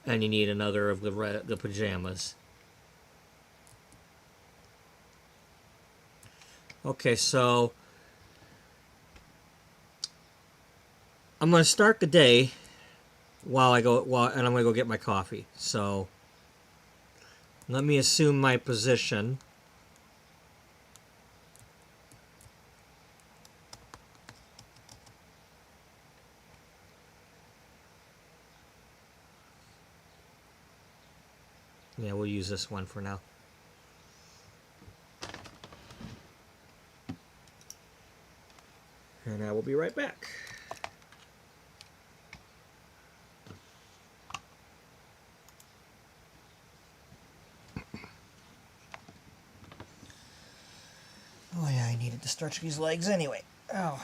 And you need another of the pajamas. Okay, so... I'm going to start the day and I'm going to go get my coffee. So... Let me assume my position. Yeah, we'll use this one for now. And I will be right back. Oh yeah, I needed to stretch these legs anyway. Oh.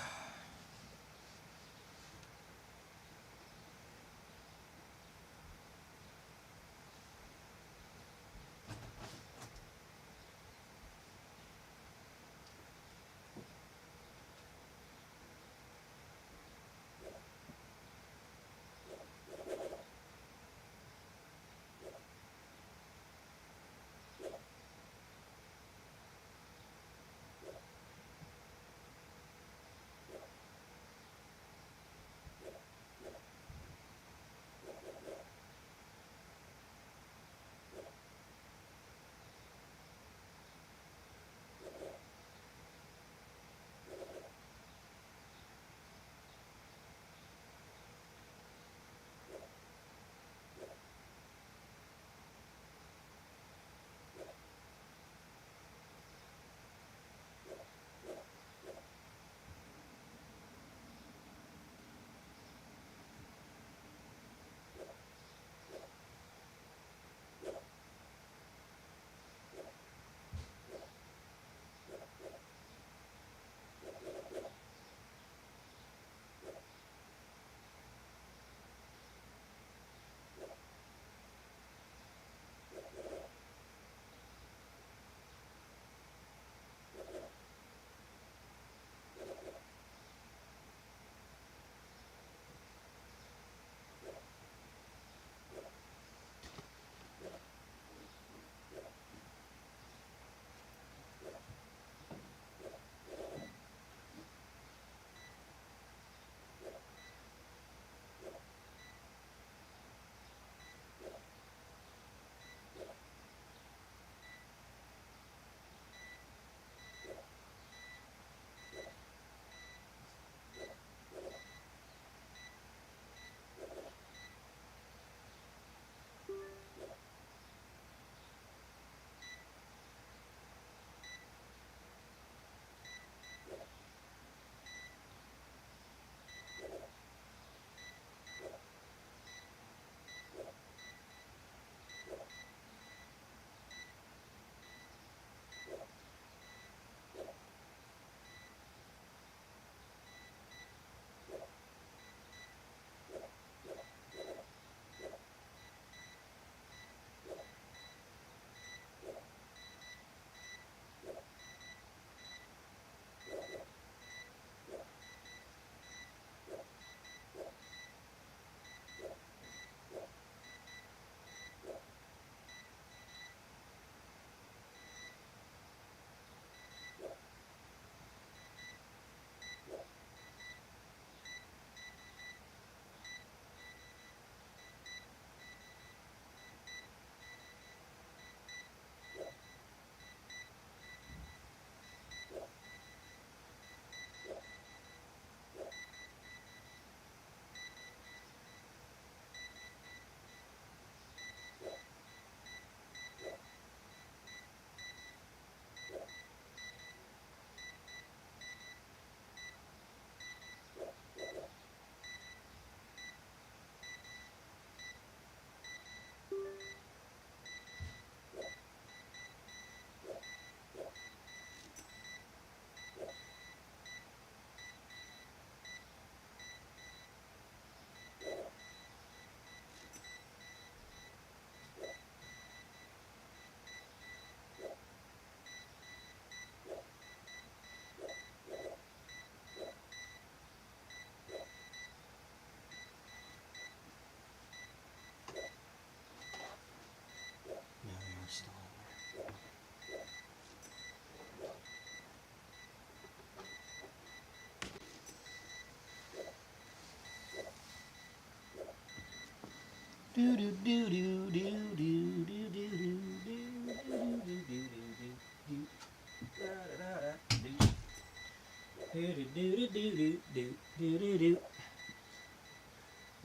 The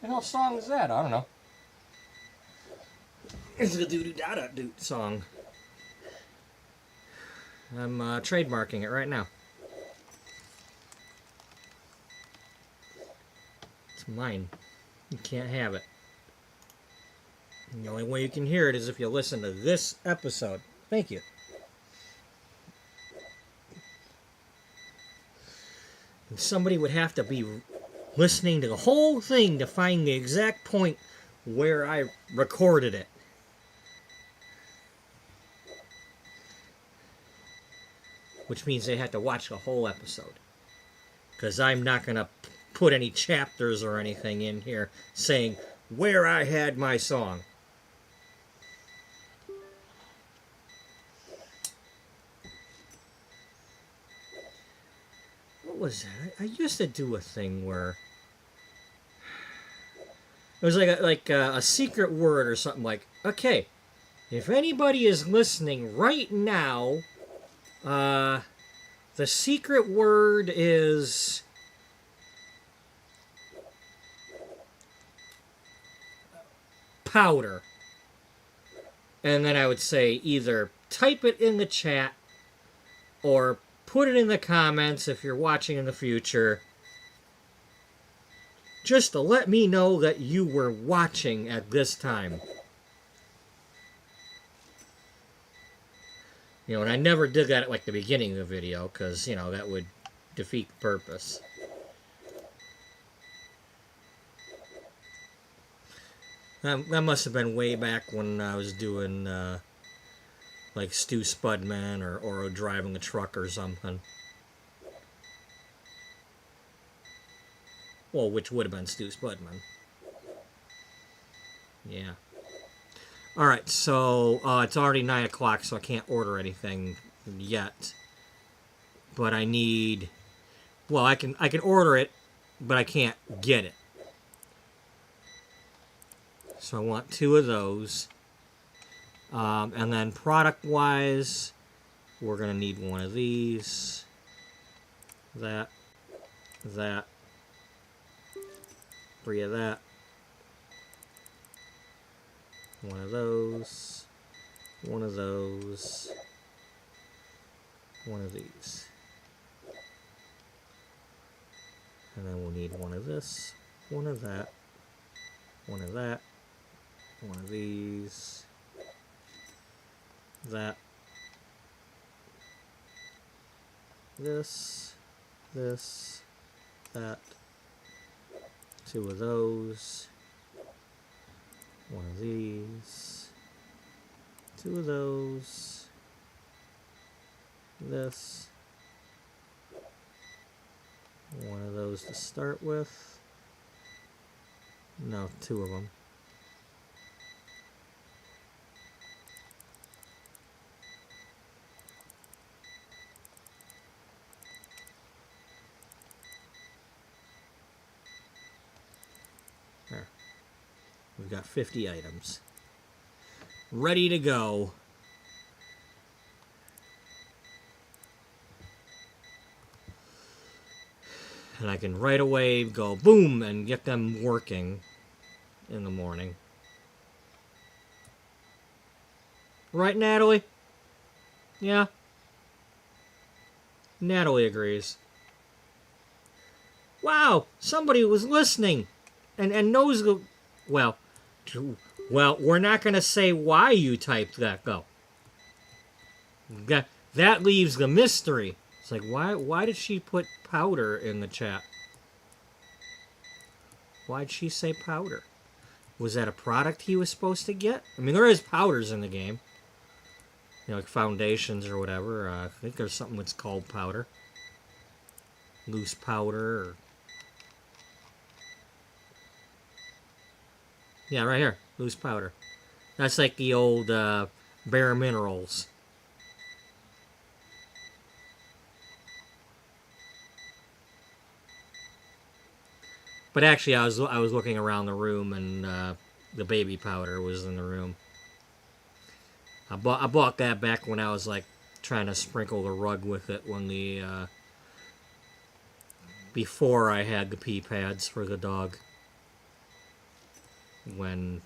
hell song is that? I don't know. It's the doo-doo-da-da-doo song. I'm trademarking it right now. It's mine. You can't have it. And the only way you can hear it is if you listen to this episode. Thank you. And somebody would have to be listening to the whole thing to find the exact point where I recorded it. Which means they had to watch the whole episode. Because I'm not going to put any chapters or anything in here saying where I had my song. What was that? I used to do a thing where it was like a secret word or something like, okay, if anybody is listening right now, the secret word is powder. And then I would say either type it in the chat or put it in the comments if you're watching in the future. Just to let me know that you were watching at this time. You know, and I never did that at like the beginning of the video because, you know, that would defeat the purpose. That must have been way back when I was doing like Stu Spudman or driving a truck or something. Well, which would have been Stu Spudman. Yeah. Alright, so it's already 9 o'clock, so I can't order anything yet. But I need... Well, I can order it, but I can't get it. So I want 2 of those. And then product-wise, we're going to need 1 of these. That. 3 of that. 1 of those. 1 of those. 1 of these. And then we'll need 1 of this. 1 of that. 1 of that. 1 of these. That. This. That. 2 of those. 1 of these. 2 of those. This. 1 of those to start with. No, 2 of them. There. We've got 50 items. Ready to go. And I can right away go boom and get them working in the morning. Right, Natalie? Yeah? Natalie agrees. Wow, somebody was listening and knows the... Well, we're not going to say why you typed that, though. That leaves the mystery. It's like, why did she put powder in the chat? Why'd she say powder? Was that a product he was supposed to get? I mean, there is powders in the game. You know, like foundations or whatever. I think there's something that's called powder. Loose powder. Or... Yeah, right here. Loose powder. That's like the old Bare Minerals. But actually, I was looking around the room, and the baby powder was in the room. I bought that back when I was like trying to sprinkle the rug with it when the before I had the pee pads for the dog. When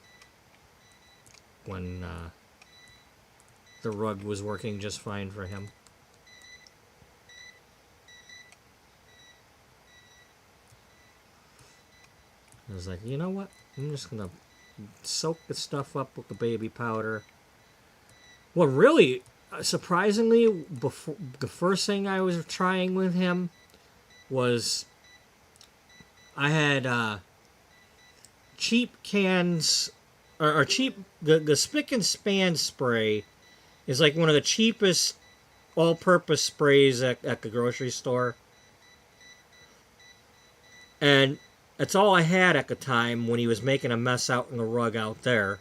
the rug was working just fine for him. I was like, you know what? I'm just gonna soak the stuff up with the baby powder. Well, really, surprisingly, before the first thing I was trying with him was I had cheap cans or cheap the Spick and Span spray is like one of the cheapest all-purpose sprays at the grocery store, and that's all I had at the time when he was making a mess out in the rug out there.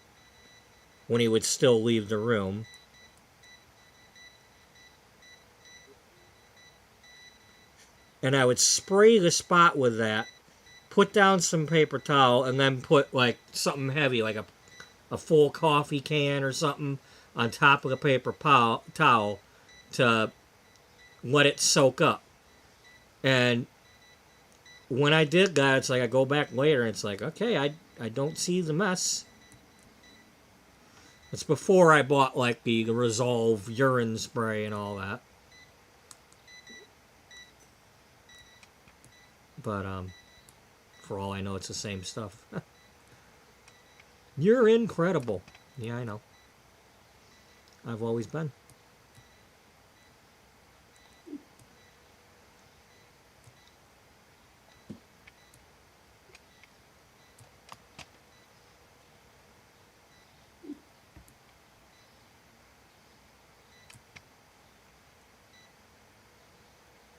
When he would still leave the room. And I would spray the spot with that, put down some paper towel, and then put like something heavy, like a full coffee can or something, on top of the paper towel to let it soak up. And when I did that, it's like I go back later and it's like, okay, I don't see the mess. It's before I bought like the Resolve urine spray and all that. But for all I know, it's the same stuff. You're incredible. Yeah, I know. I've always been.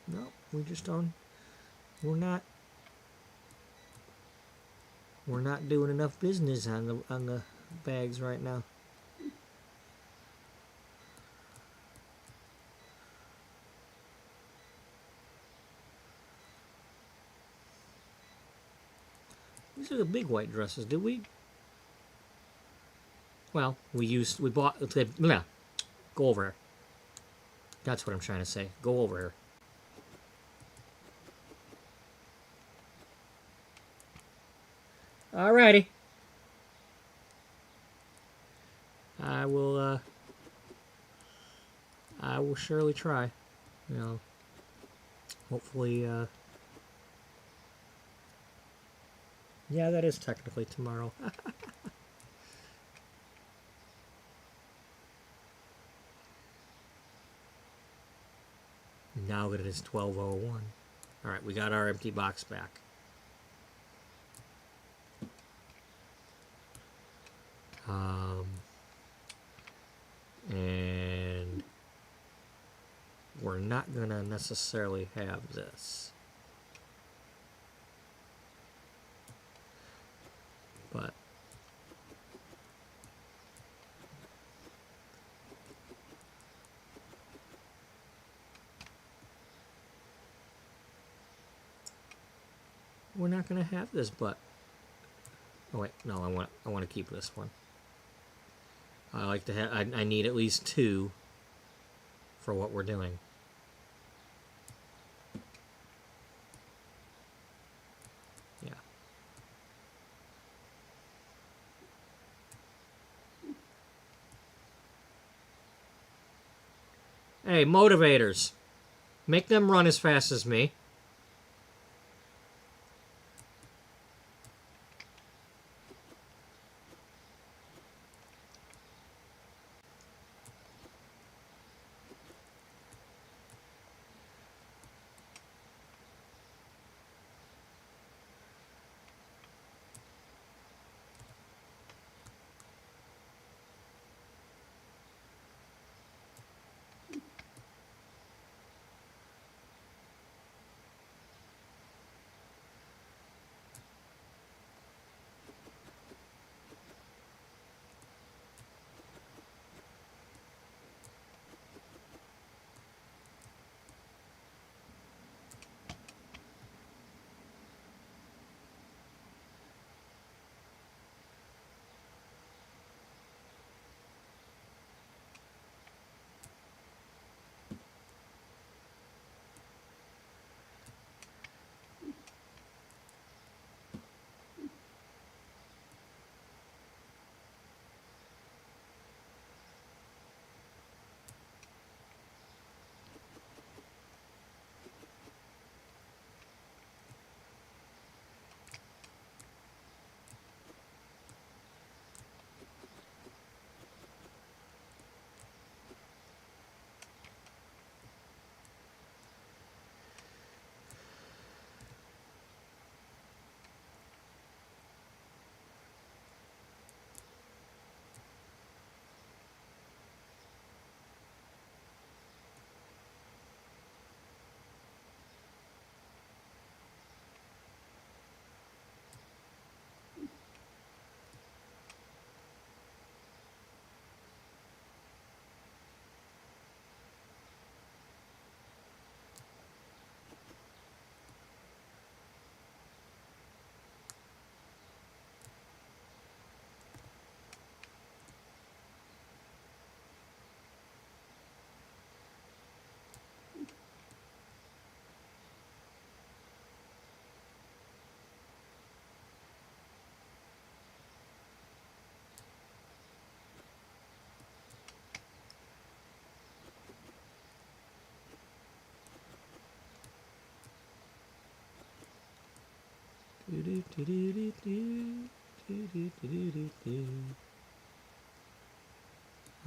No, we just don't. We're not doing enough business on the bags right now. These are the big white dresses. Did we? Well, we bought. Yeah, go over here. That's what I'm trying to say. Go over here. Alrighty. I will surely try. You know, hopefully, yeah, that is technically tomorrow. Now that it is 12:01. Alright, we got our empty box back. And we're not going to necessarily have this. But we're not going to have this, but oh wait, no, I want to keep this one. I like to have. I need at least two for what we're doing. Yeah. Hey, motivators. Make them run as fast as me.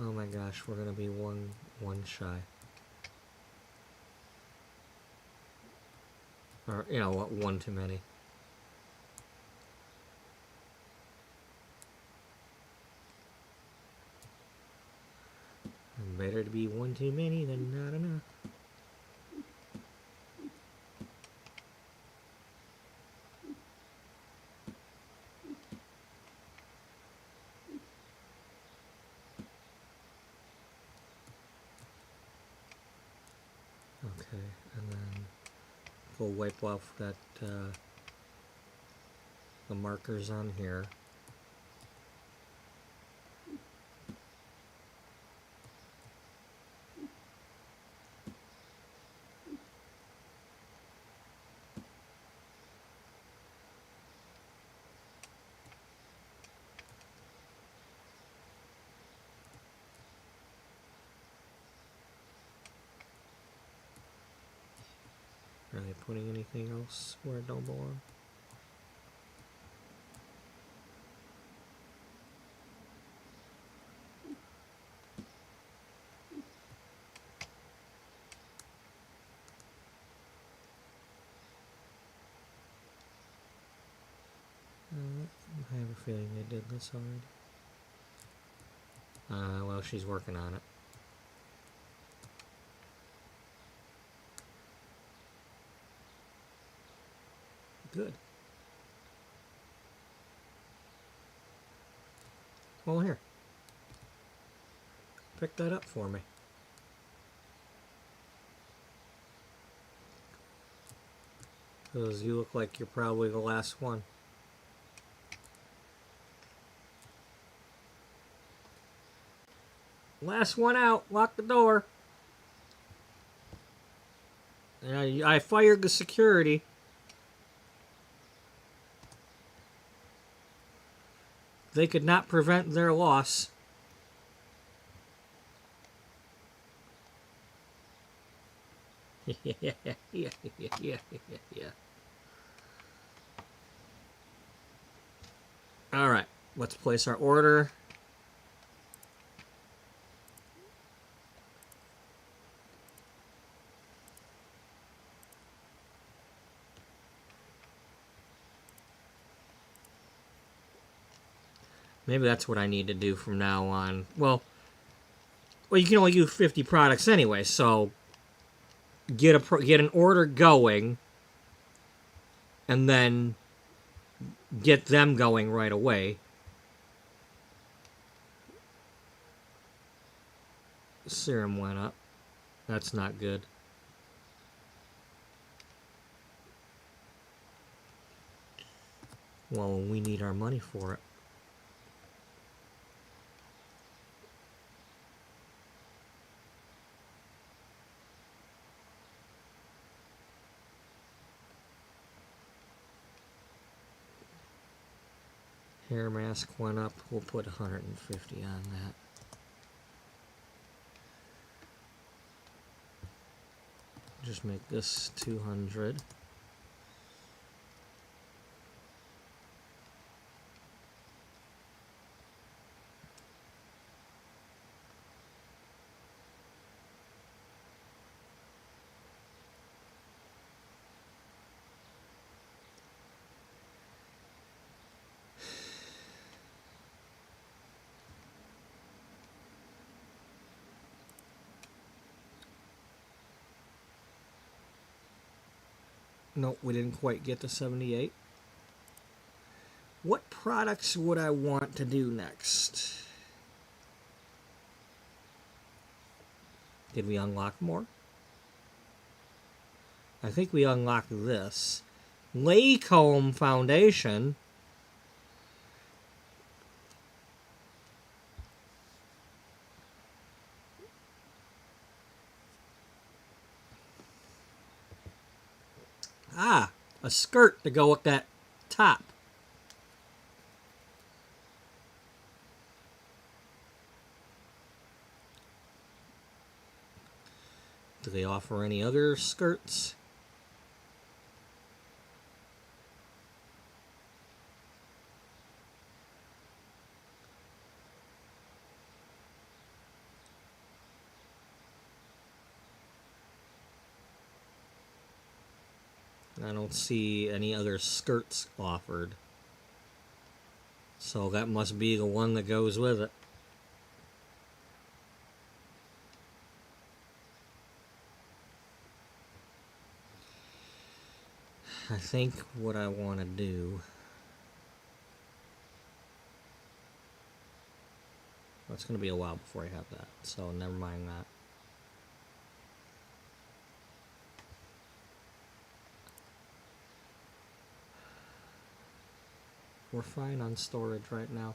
Oh my gosh, we're gonna be one shy. Or, you know what, one too many. Better to be one too many than not enough. Okay, and then go wipe off that the markers on here. Are they putting anything else where it don't belong? I have a feeling they did this already. Well, she's working on it. Good. Well, here. Pick that up for me. Because you look like you're probably the last one. Last one out. Lock the door. I fired the security. They could not prevent their loss. Yeah. All right, let's place our order. Maybe that's what I need to do from now on. Well, you can only use 50 products anyway, so get an order going, and then get them going right away. Serum went up. That's not good. Well, we need our money for it. Hair mask went up. We'll put 150 on that. Just make this 200. Nope, we didn't quite get to 78. What products would I want to do next? Did we unlock more? I think we unlocked this. Lancome Foundation. Ah, a skirt to go with that top. Do they offer any other skirts? I don't see any other skirts offered. So that must be the one that goes with it. I think what I want to do... Well, it's going to be a while before I have that, so never mind that. We're fine on storage right now.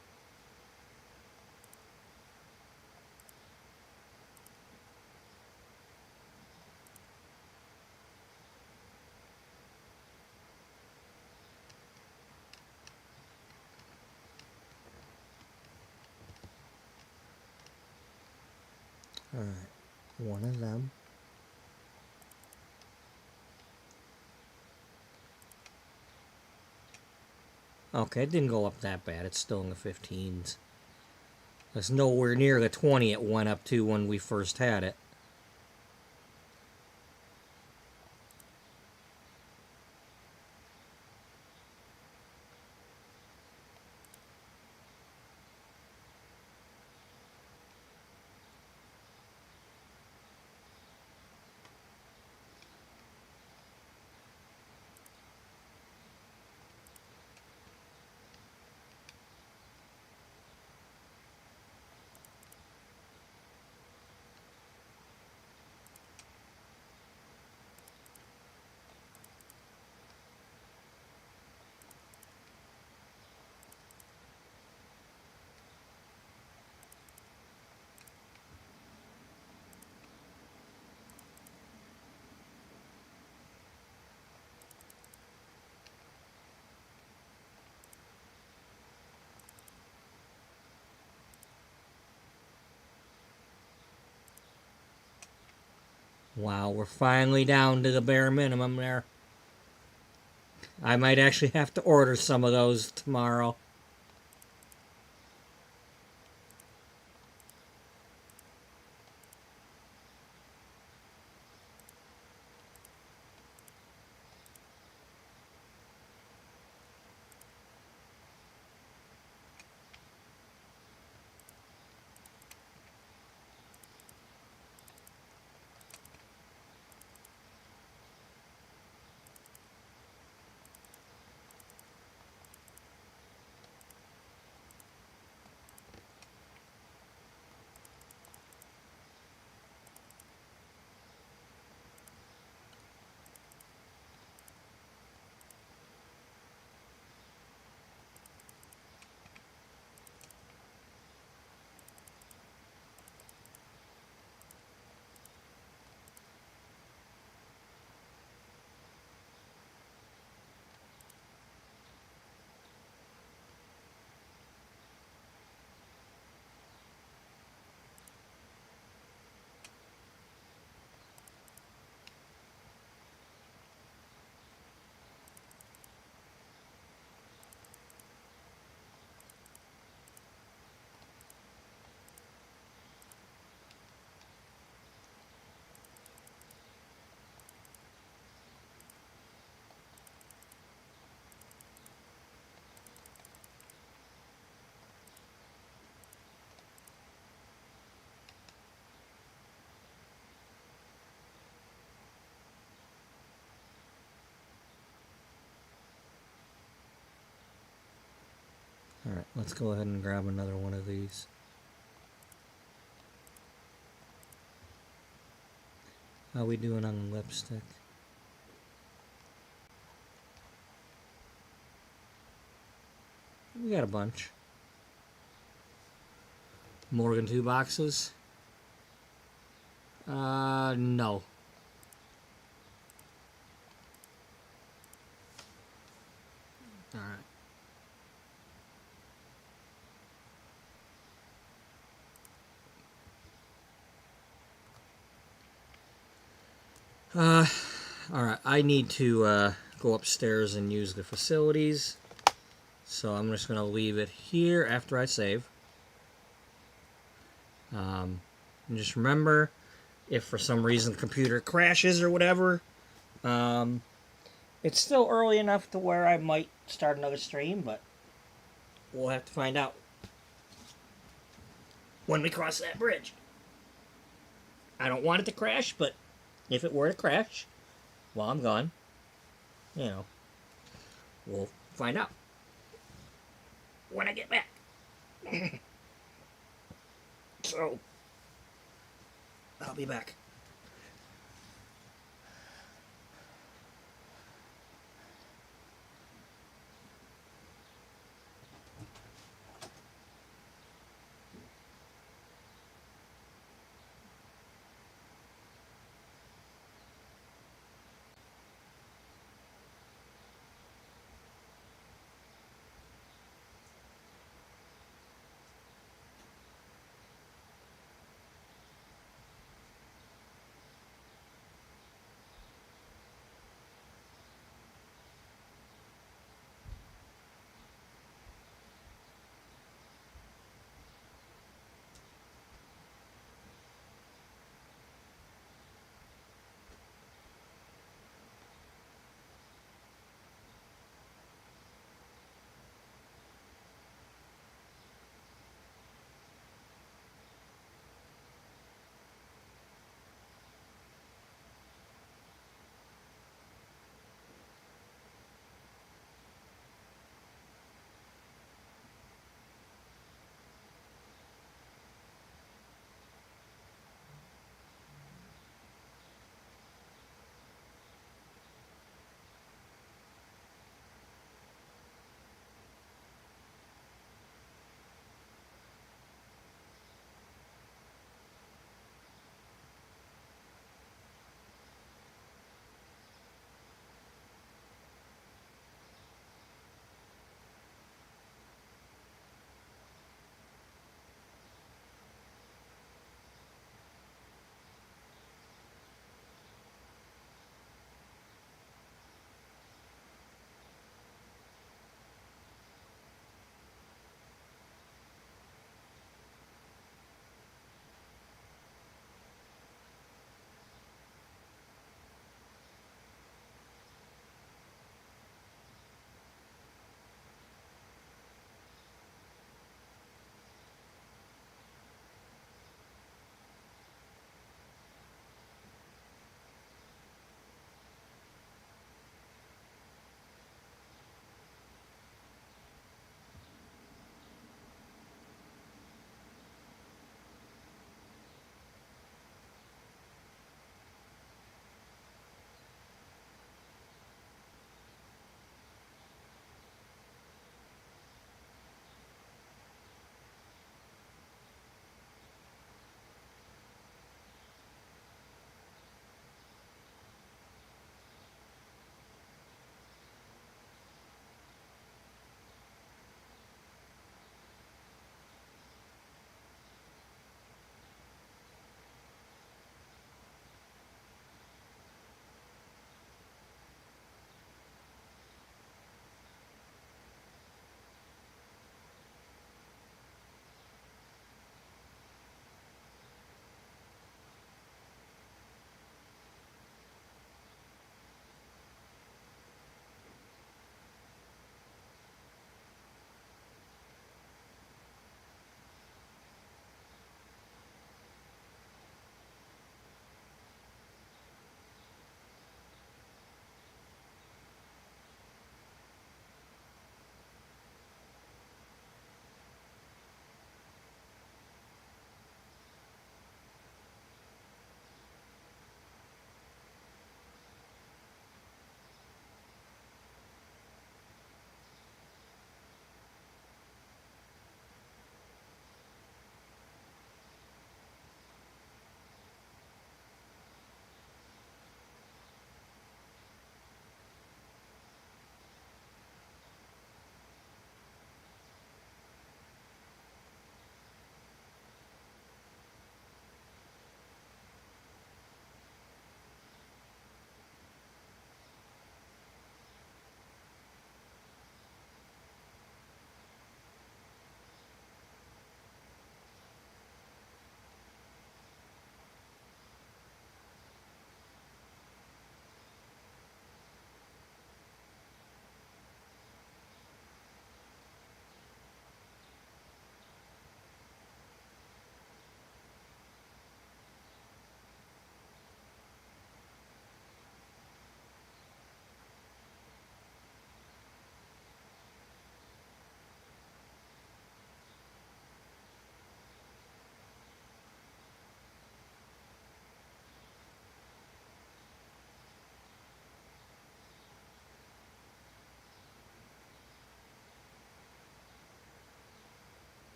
Alright, one of them. Okay, it didn't go up that bad. It's still in the 15s. It's nowhere near the 20 it went up to when we first had it. Wow, we're finally down to the bare minimum there. I might actually have to order some of those tomorrow. Alright, let's go ahead and grab another one of these. How we doing on the lipstick? We got a bunch. More than 2 boxes? No. Alright. Alright, I need to go upstairs and use the facilities. So I'm just going to leave it here after I save. And just remember, if for some reason the computer crashes or whatever, It's still early enough to where I might start another stream, but we'll have to find out when we cross that bridge. I don't want it to crash, but if it were to crash while I'm gone, you know, we'll find out when I get back. So, I'll be back.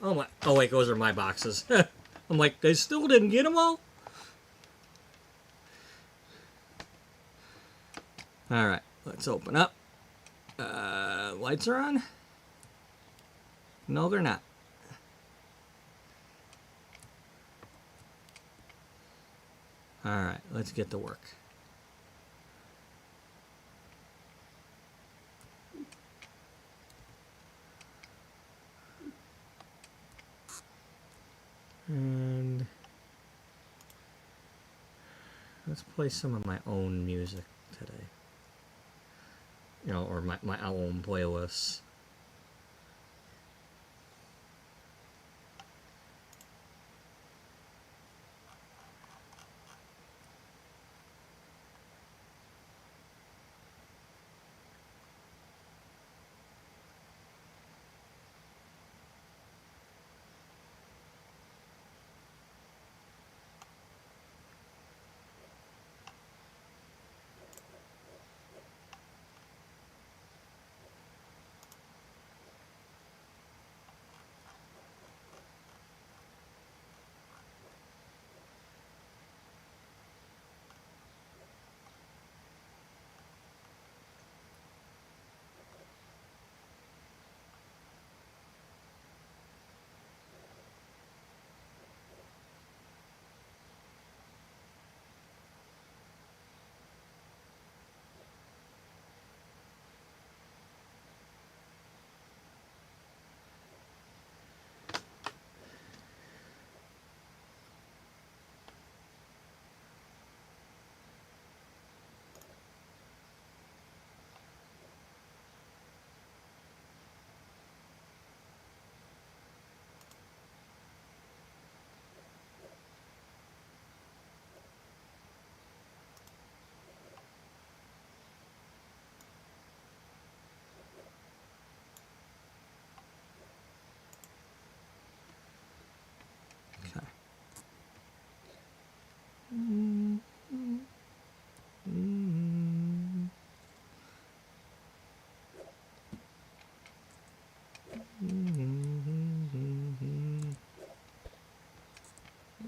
Oh my! Oh wait, those are my boxes. I'm like, they still didn't get them all. All right, let's open up. Lights are on. No, they're not. All right, let's get to work. And let's play some of my own music today. You know, or my own playlists. Okay.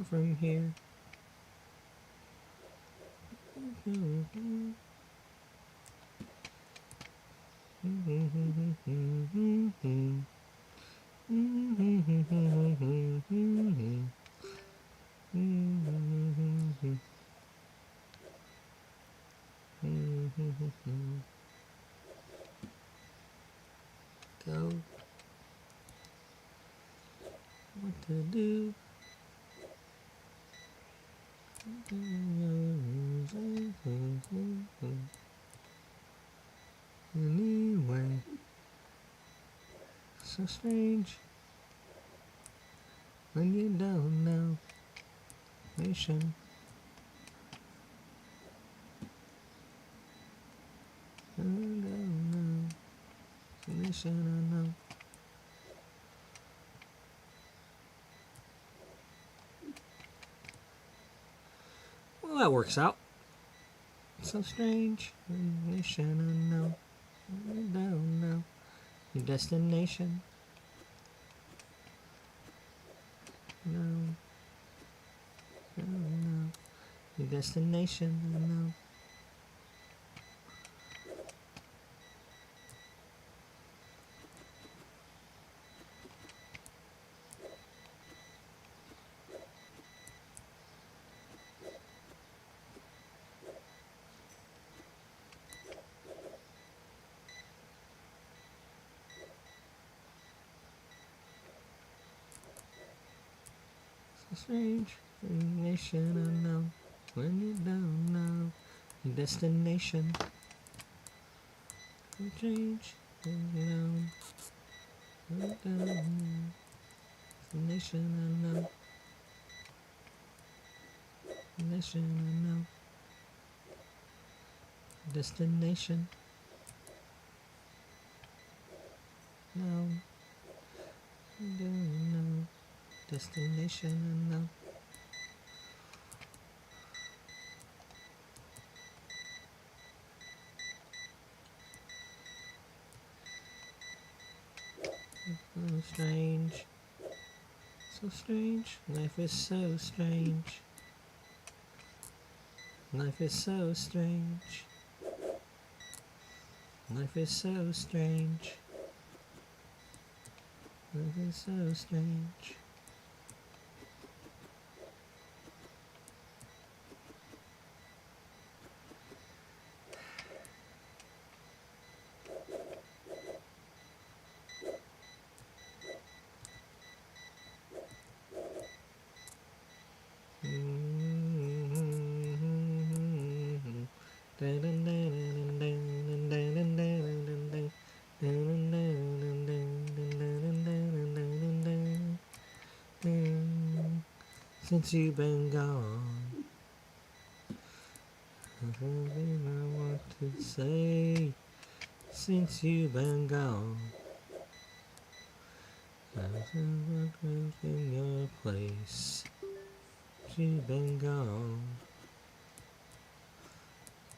From here. Go. What to do? Anyway, so strange when you don't know nation. I don't know nation. I know. Well, that works out. So strange nation. I know. I don't know your destination. No, I don't know your destination. I know. So strange nation. I know when you don't know your destination. You change when you know. I don't know destination. I know. Nation. I know. Destination. No. I don't know. Destination. I know. So strange So strange, life is so strange. Life is so strange. Life is so strange. Life is so strange. Since you've been gone, everything I want to say. Since you've been gone, I've been in your place. You've been gone.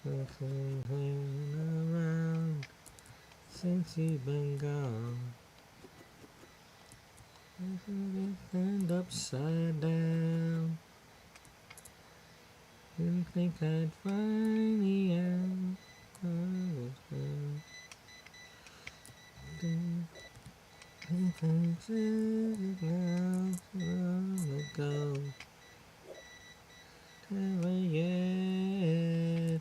Nothing hanging around. Since you've been gone, everything turned upside down. Didn't think I'd find the end. Go. Never yet.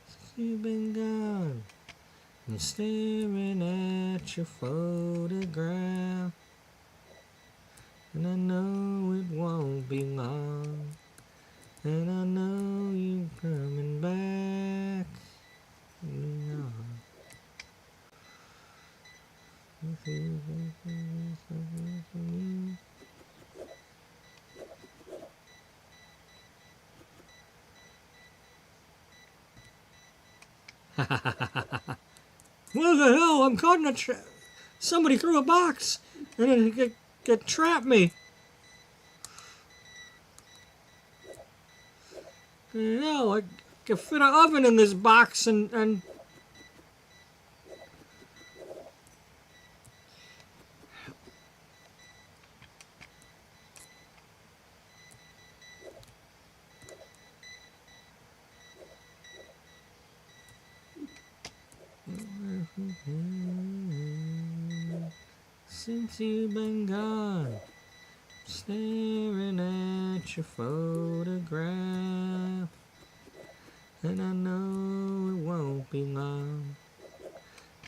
Since you've been gone, I'm staring at your photograph, and I know it won't be long, and I know you're coming back. What the hell? I'm caught in a trap. Somebody threw a box and it trapped me. No, I can fit an oven in this box and since you've been gone, staring at your photograph, and I know it won't be long,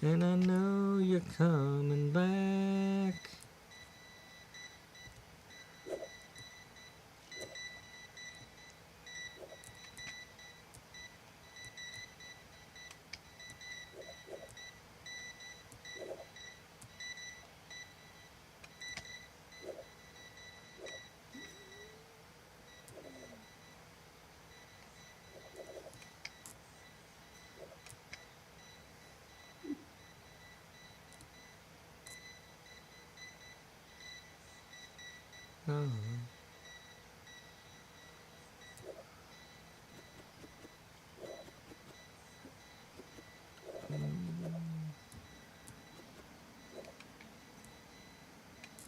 and I know you're coming back. Oh.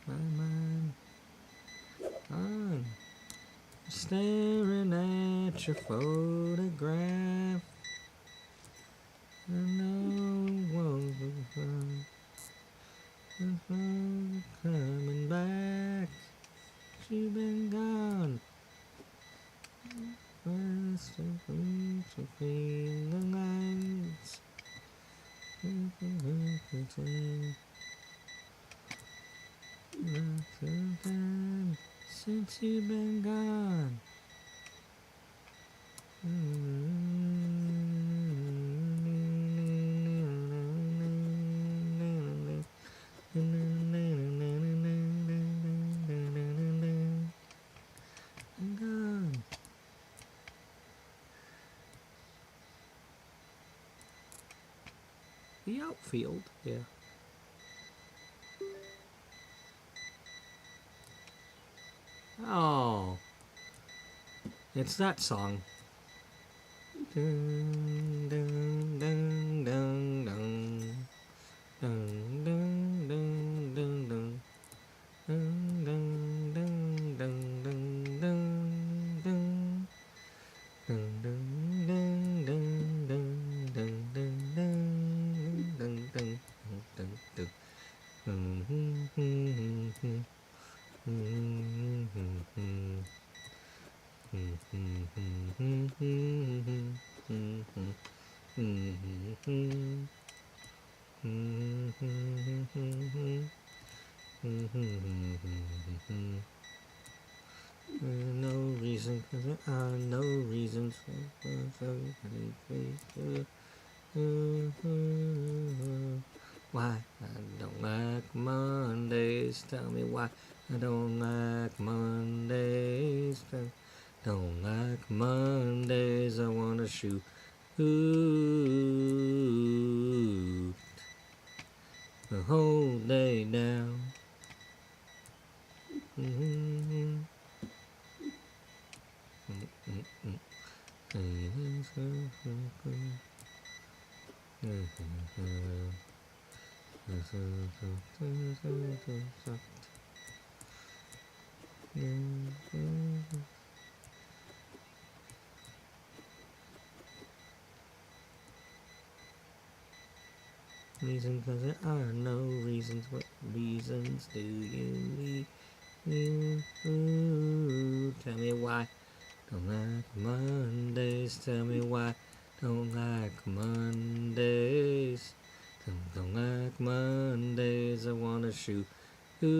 My mind on staring at your photograph. I know it won't be fun. I'm coming back. You've been gone. First of all, to feel the lights. Time since you've been gone. Gone. The outfield, yeah. Oh, it's that song. Dun, dun, dun, dun, dun. Dun, dun, dun, dun, dun. Dun, dun. Dun, dun, dun, dun, dun, dun, dun, dun, dun, dun, dun, dun. No reason, 'cause there are no reasons. Why I don't like Mondays? Tell me why I don't like Mondays. Don't like Mondays. I wanna shoot. Ooh, the whole day down. Reason, 'cause there are no reasons. What reasons do you need? Tell me why. Don't like Mondays. Tell me why. Don't like Mondays. Don't like Mondays. I wanna shoot. Ooh,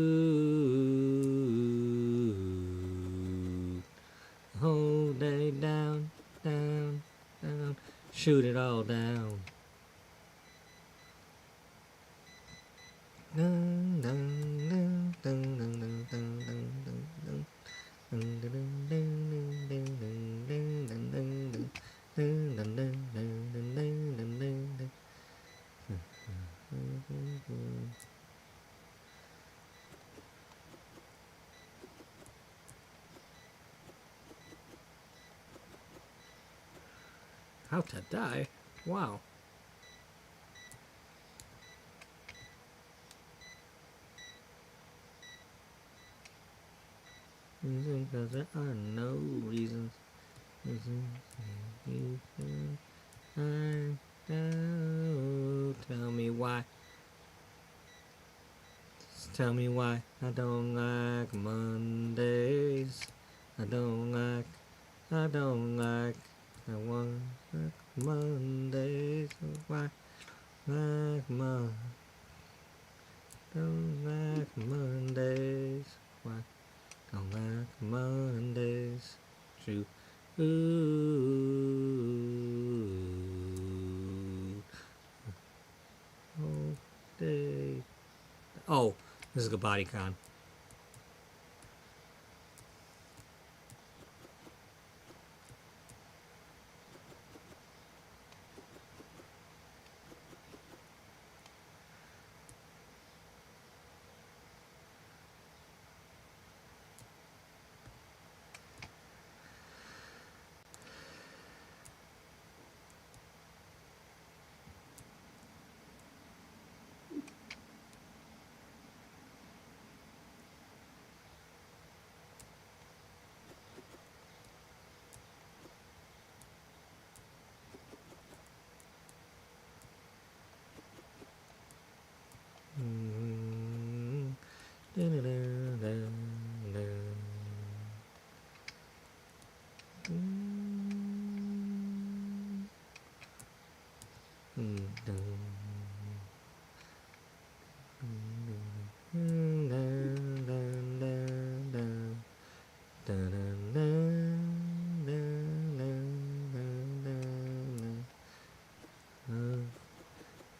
whole day down, down, down. Shoot it all down. Dun, dun, dun, dun, dun, dun, dun, dun, dun. How to die? Wow. Because there are no reasons. You can find out. Tell me why. Just tell me why I don't like Mondays. I don't like. I want like Mondays. Why like don't like Mondays. Why don't like Mondays? True. Ooh. Whole day. Oh, this is a body con.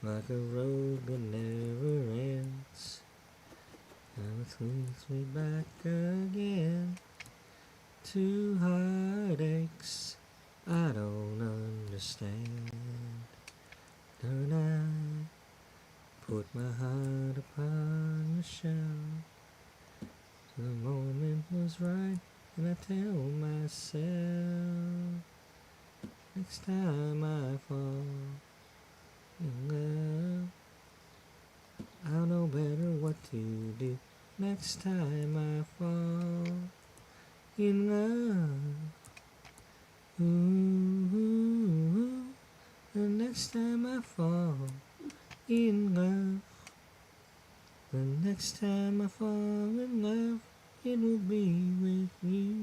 Like a road that never ends, now it leads me back again to heartaches I don't understand. Don't I put my heart upon the shelf? The moment was right, and I tell myself, next time I fall in love, I'll know better what to do. Next time I fall in love, Ooh, the next time I fall in love, the next time I fall in love, it will be with you.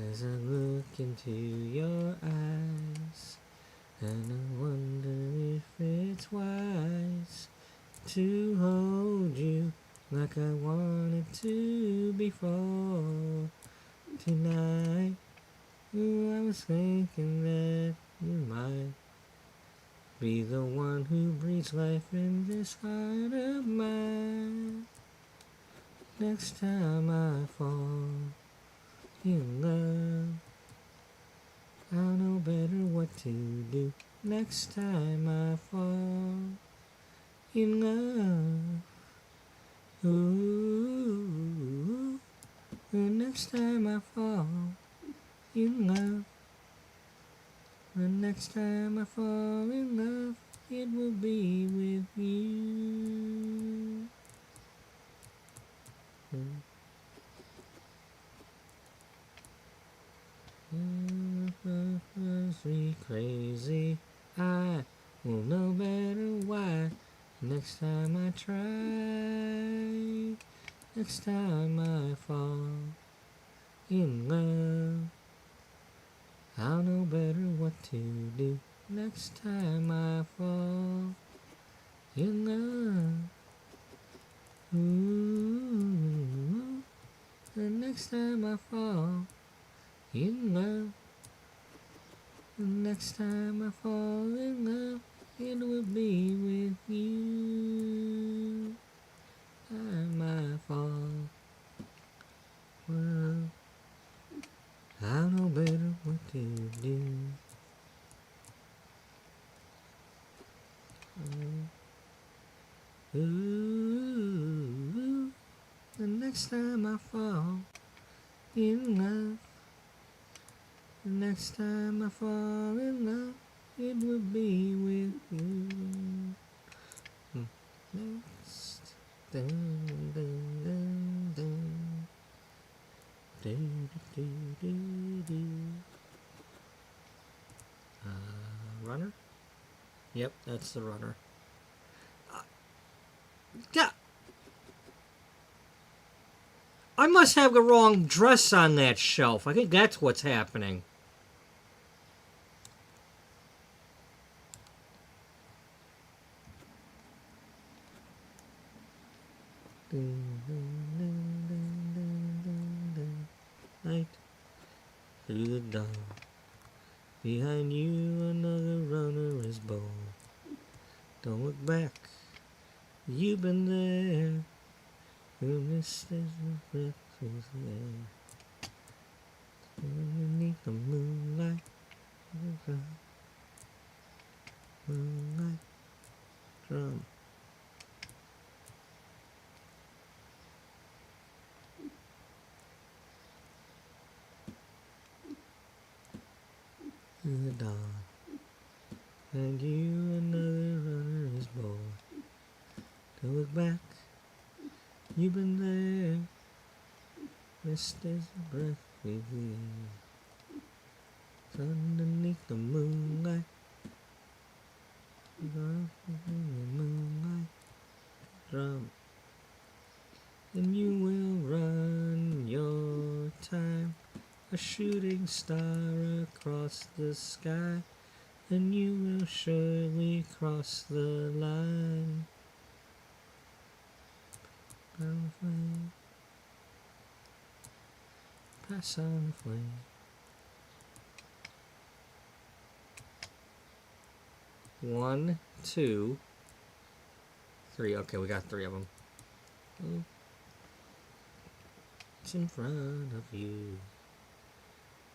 As I look into your eyes, and I wonder if it's wise to hold you like I wanted to before tonight. Ooh, I was thinking that you might be the one who breathes life in this heart of mine. Next time I fall in love, I'll know better what to do. Next time I fall in love, ooh, the next time I fall in love, the next time I fall in love, it will be with you. Me crazy, I will know better why. Next time I try, next time I fall in love, I'll know better what to do. Next time I fall in love, ooh, the next time I fall in love, the next time I fall in love, it will be with you. Time I fall, well, I'll know better what to do. Ooh, the next time I fall in love, the next time I fall in love, it will be with you. Next, dun, dun, dun, dun. Do, do, do, do. Runner? Yep, that's the runner. Yeah. I must have the wrong dress on that shelf. I think that's what's happening. Night through the dawn. Behind you another runner is born. Don't look back. You've been there. Your mist is a breath through the air. Underneath the moonlight, moonlight drum. In the dawn, and you another runner is born. Don't look back. You've been there. Mist is a breath with you. Underneath the moonlight, moonlight drum, and you will run your time, a shooting star across the sky, and you will surely cross the line. Flame, pass on the flame. One, two, three. Okay, we got three of them. Oh. It's in front of you.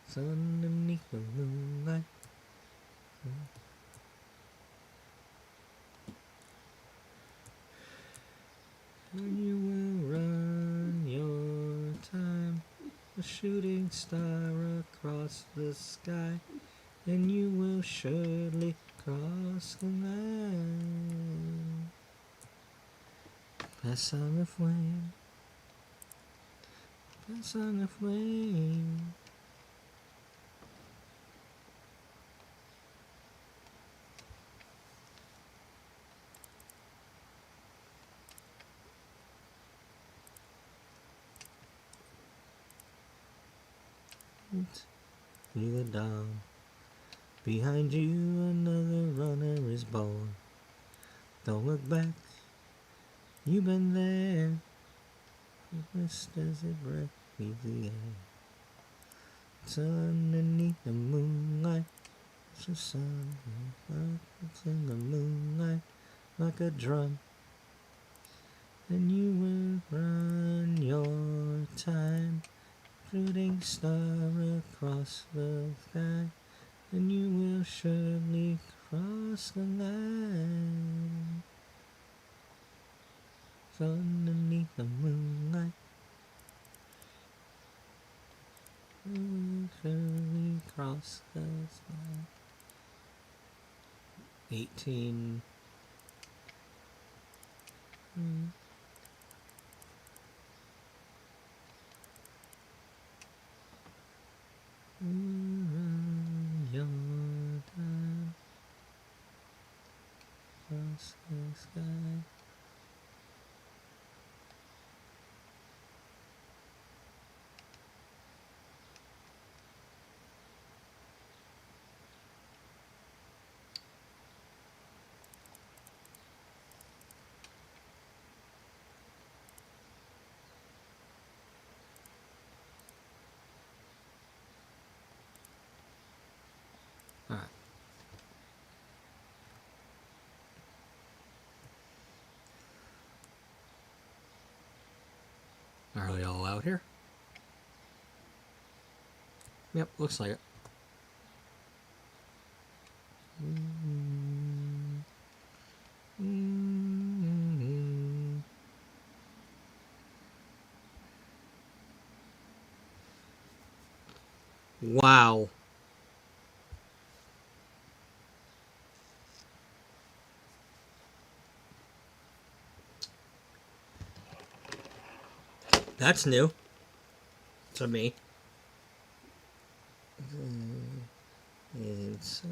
It's underneath the moonlight. And you will run your time, a shooting star across the sky, and you will surely cross the line. Pass on the flame. Pass on the flame. Through the dawn. Behind you another runner is born. Don't look back. You've been there. Just as it breathes the air. It's underneath the moonlight. It's the sun. It's in the moonlight like a drum. And you will run your time. Shooting star across the sky. And you will surely cross the line. It's underneath the moonlight. You will surely cross the sky. 18. Run your time across the sky. Alright. Are we all out here? Yep, looks like it. Wow. That's new to me. It's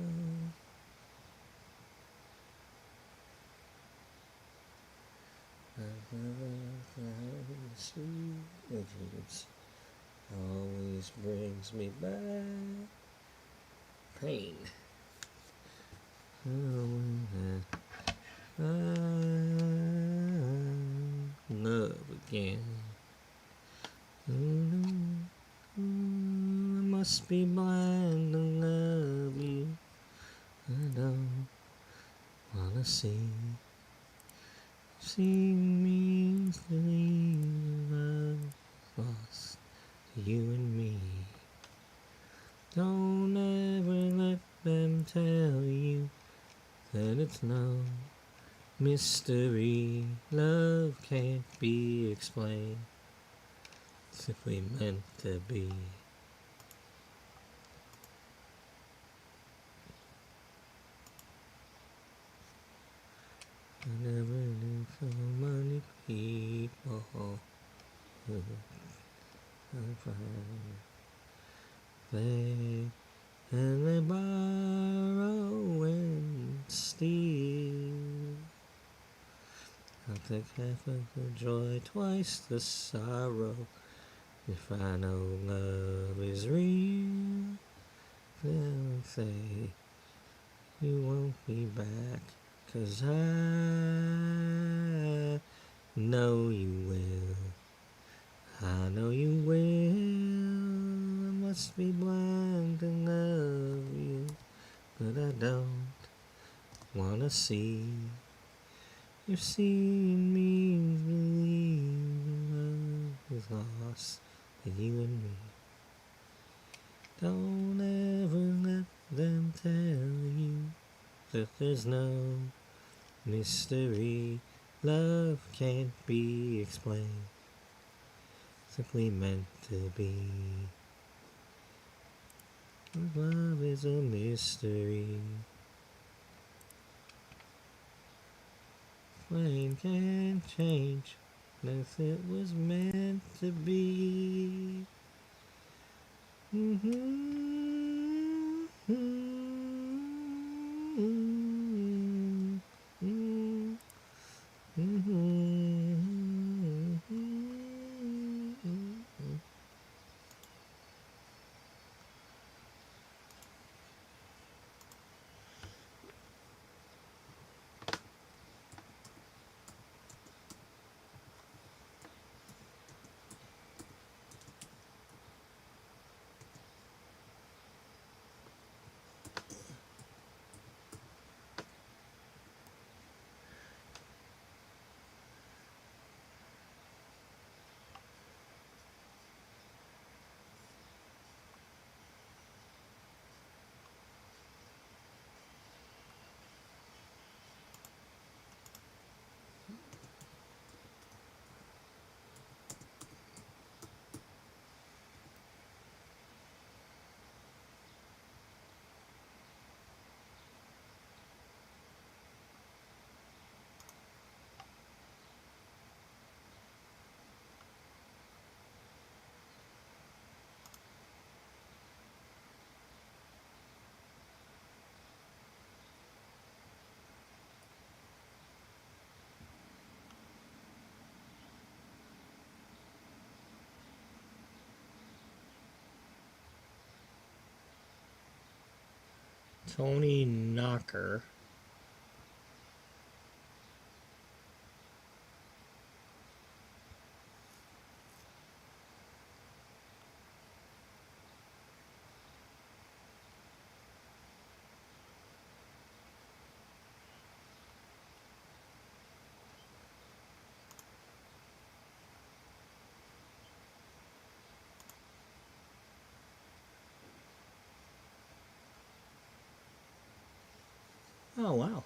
always brings me back pain. Love again. I must be blind to love you. I don't wanna see me to leave love lost to you and me. Don't ever let them tell you that it's no mystery. Love can't be explained. Simply meant to be. I never knew so many people who play and they borrow and steal. I'll take half of the joy, twice the sorrow. If I know love is real, they'll say you won't be back. 'Cause I know you will. I know you will. I must be blind to love you, but I don't wanna see. If seeing means believing love is lost to you and me. Don't ever let them tell you that there's no mystery. Love can't be explained. Simply meant to be. Love is a mystery. Flame can change if it was meant to be. Tony Knocker. Oh, wow.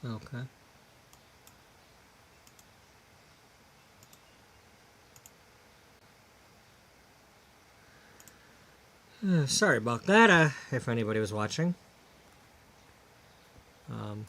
Okay. Sorry about that, if anybody was watching. Um,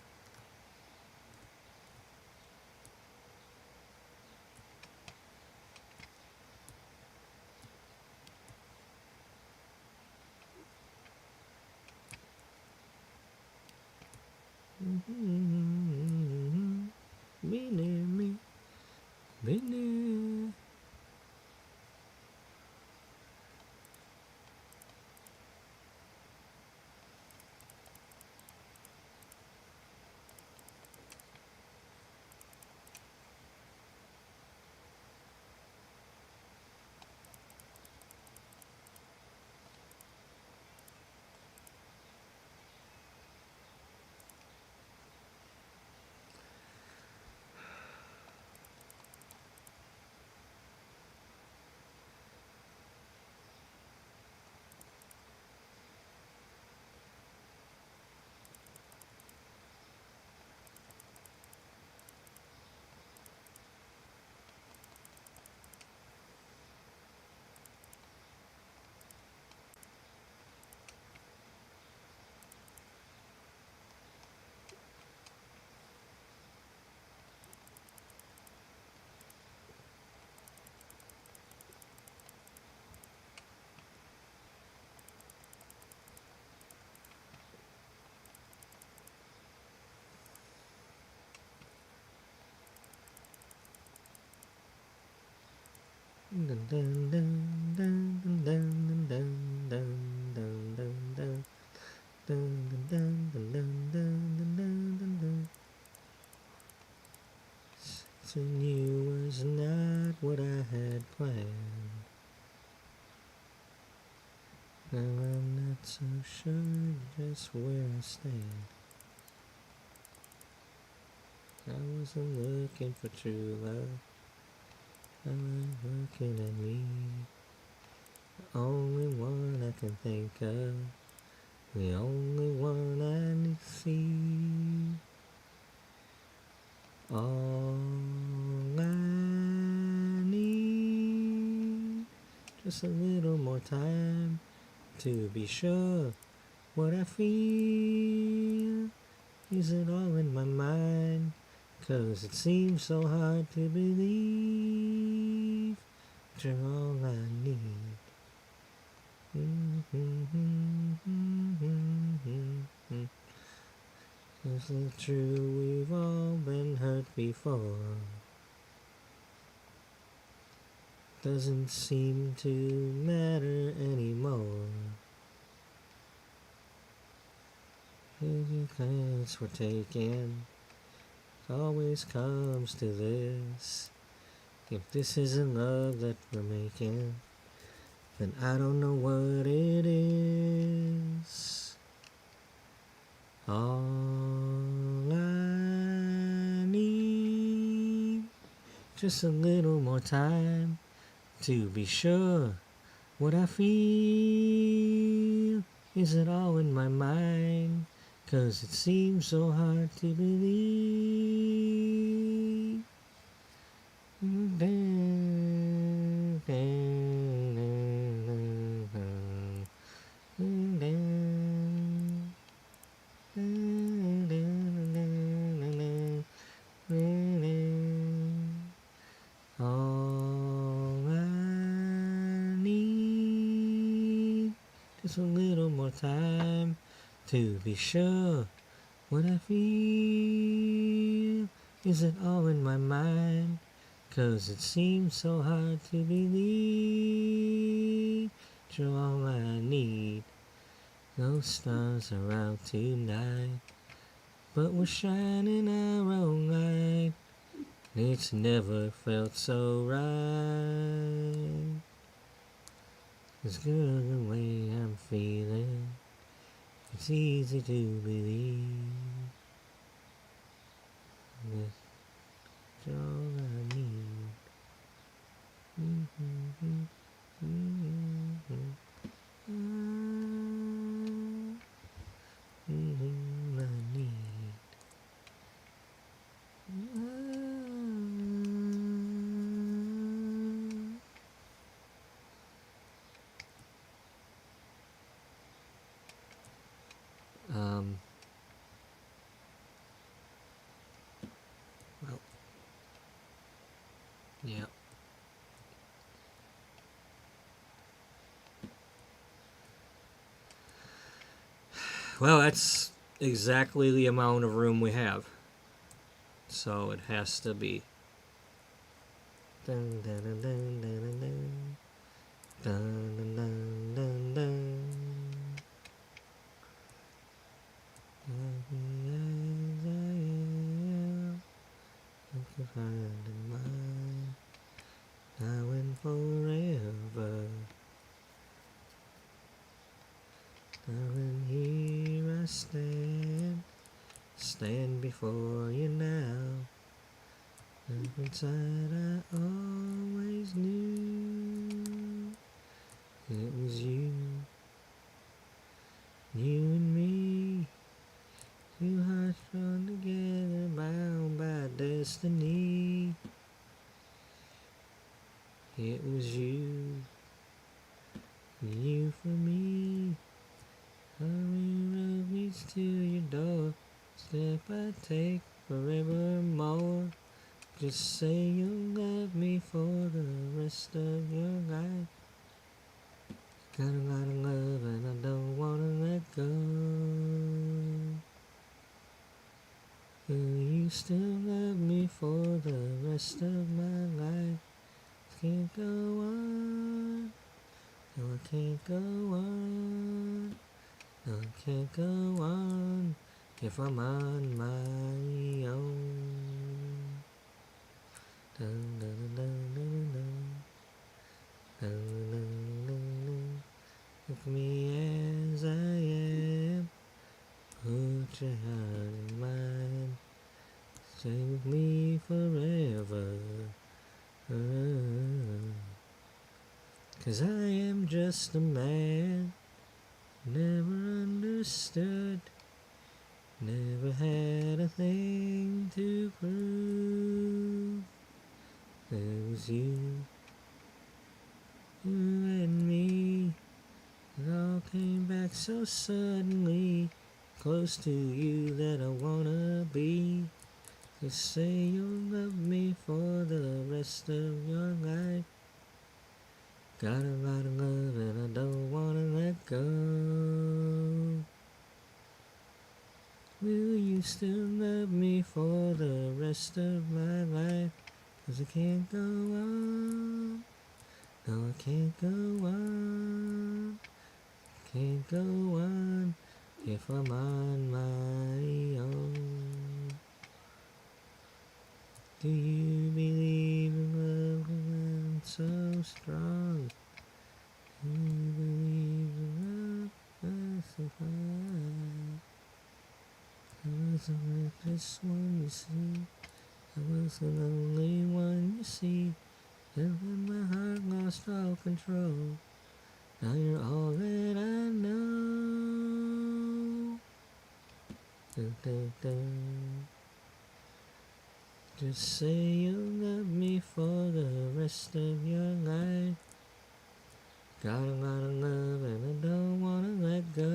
Be near me. Be near. Something new was not what I had planned. Now I'm not so sure just where I stand. I wasn't looking for true love. I was looking at me. The only one I can think of. The only one I need to see. All I need. Just a little more time to be sure what I feel. Is it all in my mind? 'Cause it seems so hard to believe. You're all I need. Is it true we've all been hurt before? Doesn't seem to matter anymore. Every glance we're taking always comes to this. If this isn't love that we're making, then I don't know what it is. All I need, just a little more time to be sure what I feel. Is it all in my mind? 'Cause it seems so hard to believe. All I need, just a little more time to be sure what I feel. Is it all in my mind? 'Cause it seems so hard to believe. You're all I need. No stars are out tonight, but we're shining our own light. It's never felt so right. It's good the way I'm feeling. It's easy to believe that you're all I need. I need. Well, yeah. Well, that's exactly the amount of room we have. So it has to be. Dun, dun, dun, dun, dun, dun, dun, dun, dun, dun, dun. Now and forever. Now and here I stand before you now. And inside I always knew it was you and me. Two hearts drawn together, bound by destiny. It was you for me. Hurry road leads to your door. Step I take forevermore. Just say you'll love me for the rest of your life. Got a lot of love and I don't wanna let go. Will you still love me for the rest of my life? Can't go on can't go on. No, I can't go on if I'm on my own. Dun, dun, dun, dun, dun, dun, dun, dun, dun. Look me as I am. Put your heart in mine. Stay with me forever. 'Cause I am just a man. Never understood. Never had a thing to prove. There was you and me. It all came back so suddenly. Close to you that I wanna be. You say you'll love me for the rest of your life. Got a lot of love and I don't wanna let go. Will you still love me for the rest of my life? 'Cause I can't go on. No, I can't go on. Can't go on if I'm on my own. Do you believe in love and so strong? Do you believe in love that's so fine? I wasn't like this one, you see. I was the lonely one, you see. And when my heart lost all control, now you're all that I know. Dun, dun, dun. Just say you'll love me for the rest of your life. Got a lot of love and I don't wanna let go.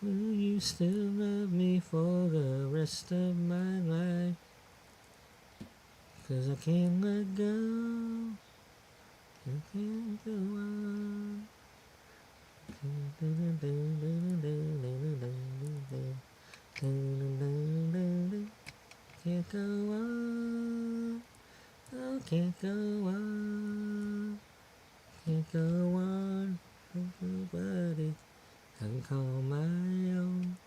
Will you still love me for the rest of my life? 'Cause I can't let go. I can't go on. Can't go on. Oh, can't go on. Can't go on. Nobody can call my own.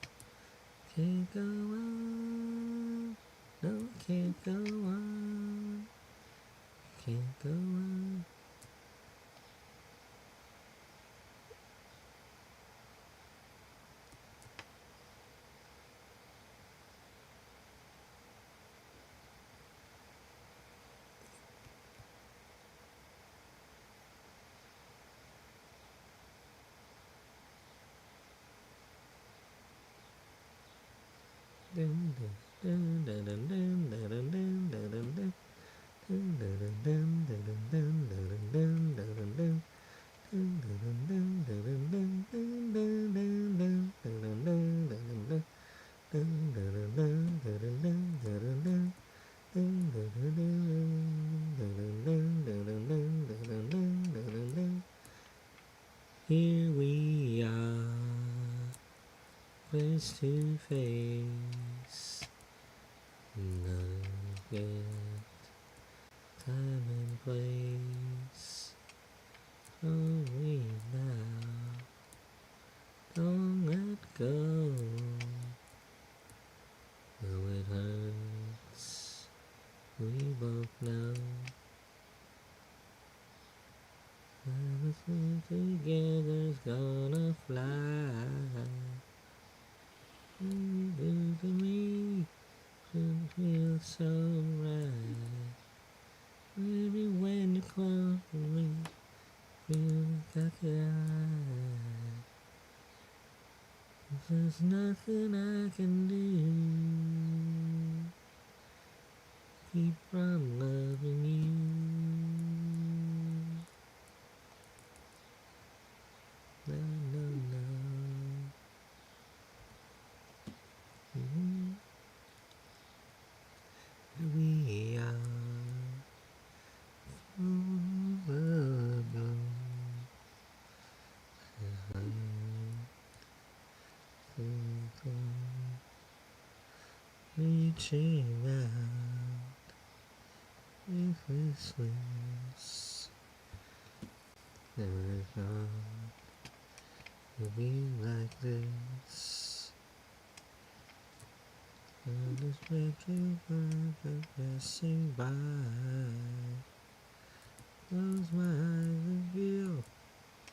Can't go on. No, can't go on. Can't go on. Dun, dun, dun, dun, dun, dun, dun, dun, dun, dun, dun. Here we are, face to face. None yet, time and place. Only now, don't let go. Though it hurts, we both know. Everything together's gonna fly. You do to me, it feels so right. Maybe when you're close to me, feel like I. There's nothing I can do. Keep from loving you. No, no, no. We are reaching out with this wish. Never thought it would be like this. I just met you passing by. Close my eyes and feel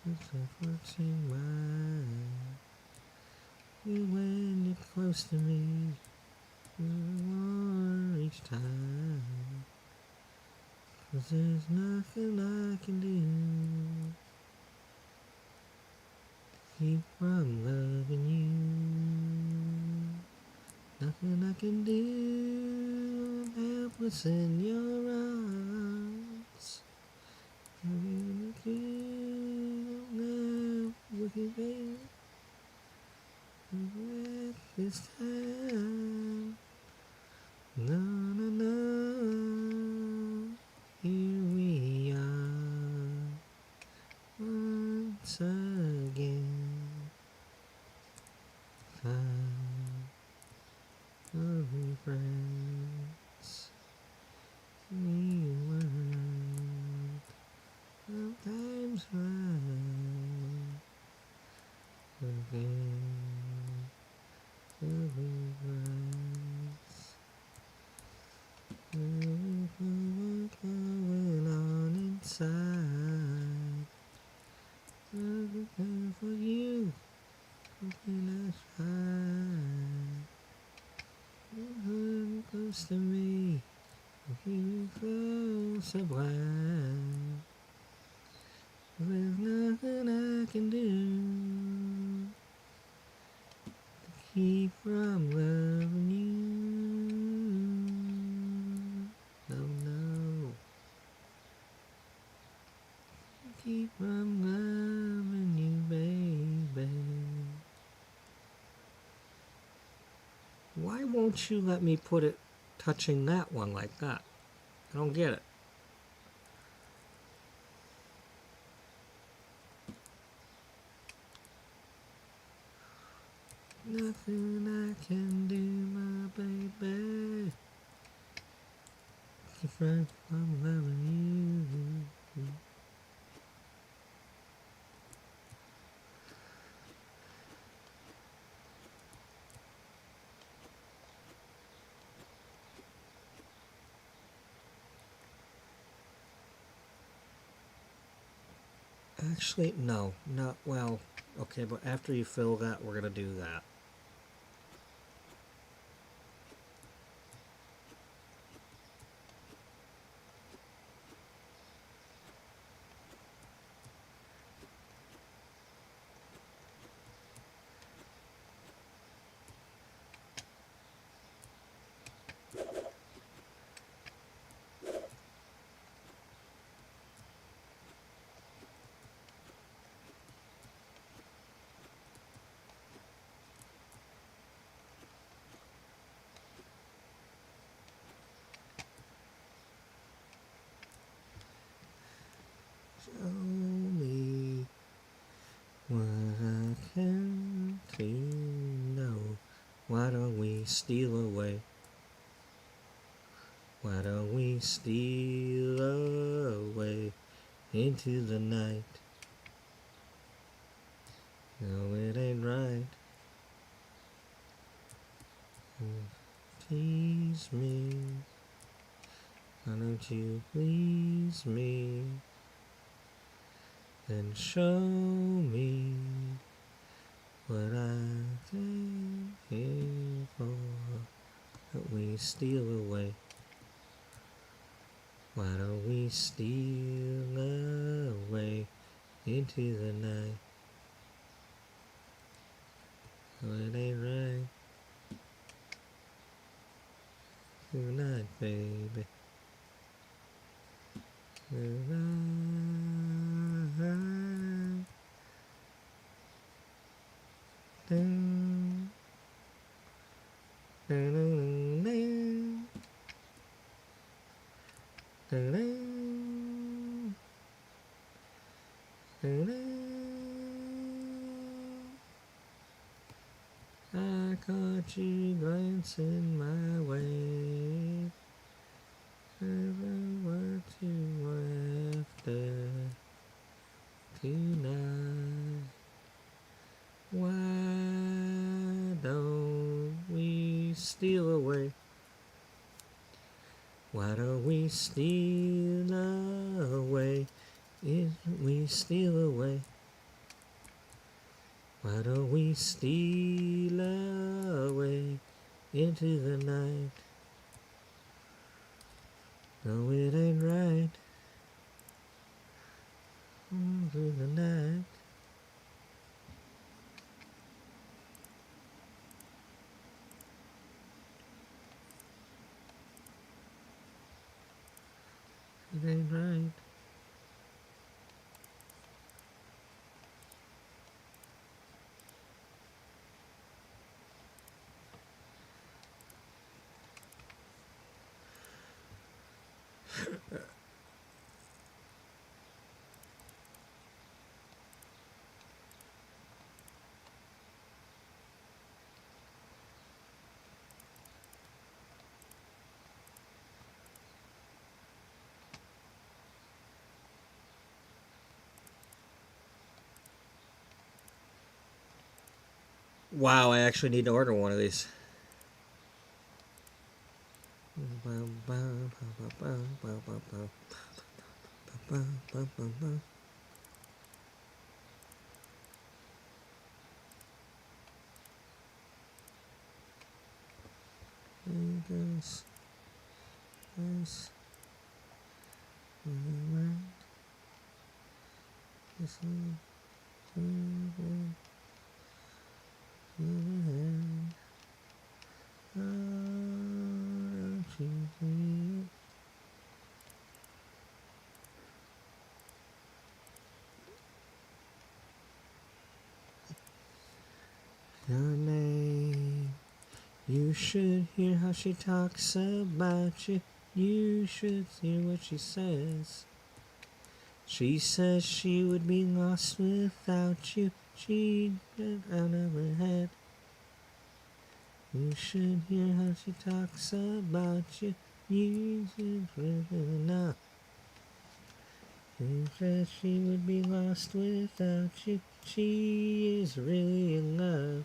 it's reflecting mine. You when you're close to me, you're more each time. 'Cause there's nothing I can do to keep from loving you. Nothing I can do, I'm helpless in your arms. Wicked baby, this time. No, no, no. Here we are once again. Found lovely friends. We weren't sometimes right. Again, lovely friends. Going on inside. Looking for you, hoping I find. You're close to me, you feel so blind. There's nothing I can do to keep from loving you. No, no. Keep from loving you, baby. Why won't you let me put it touching that one like that? I don't get it. Nothing I can do, my baby. Keep from loving you. Actually, no, not well. Okay, but after you fill that, we're gonna do that. Show me what I can do. No, why don't we steal away? Why don't we steal away into the night? No, it ain't right. Tease me. Why don't you please me? And show me what I came here for. That we steal away. Why don't we steal away into the night? Oh, it ain't right. Tonight, baby. Tonight. Dun, dun, dun, dun, dun, dun, dun. I caught you glancing my way. Never what you were after. tonight. Why don't we steal away? Why don't we steal away? If we steal away, why don't we steal away into the night? No, it ain't right. Into the night. It ain't right. Wow, I actually need to order one of these. Your name. You should hear how she talks about you. You should hear what she says. She says she would be lost without you. She'd get out of her head. You should hear how she talks about you. You should really know. She says she would be lost without you. She is really in love.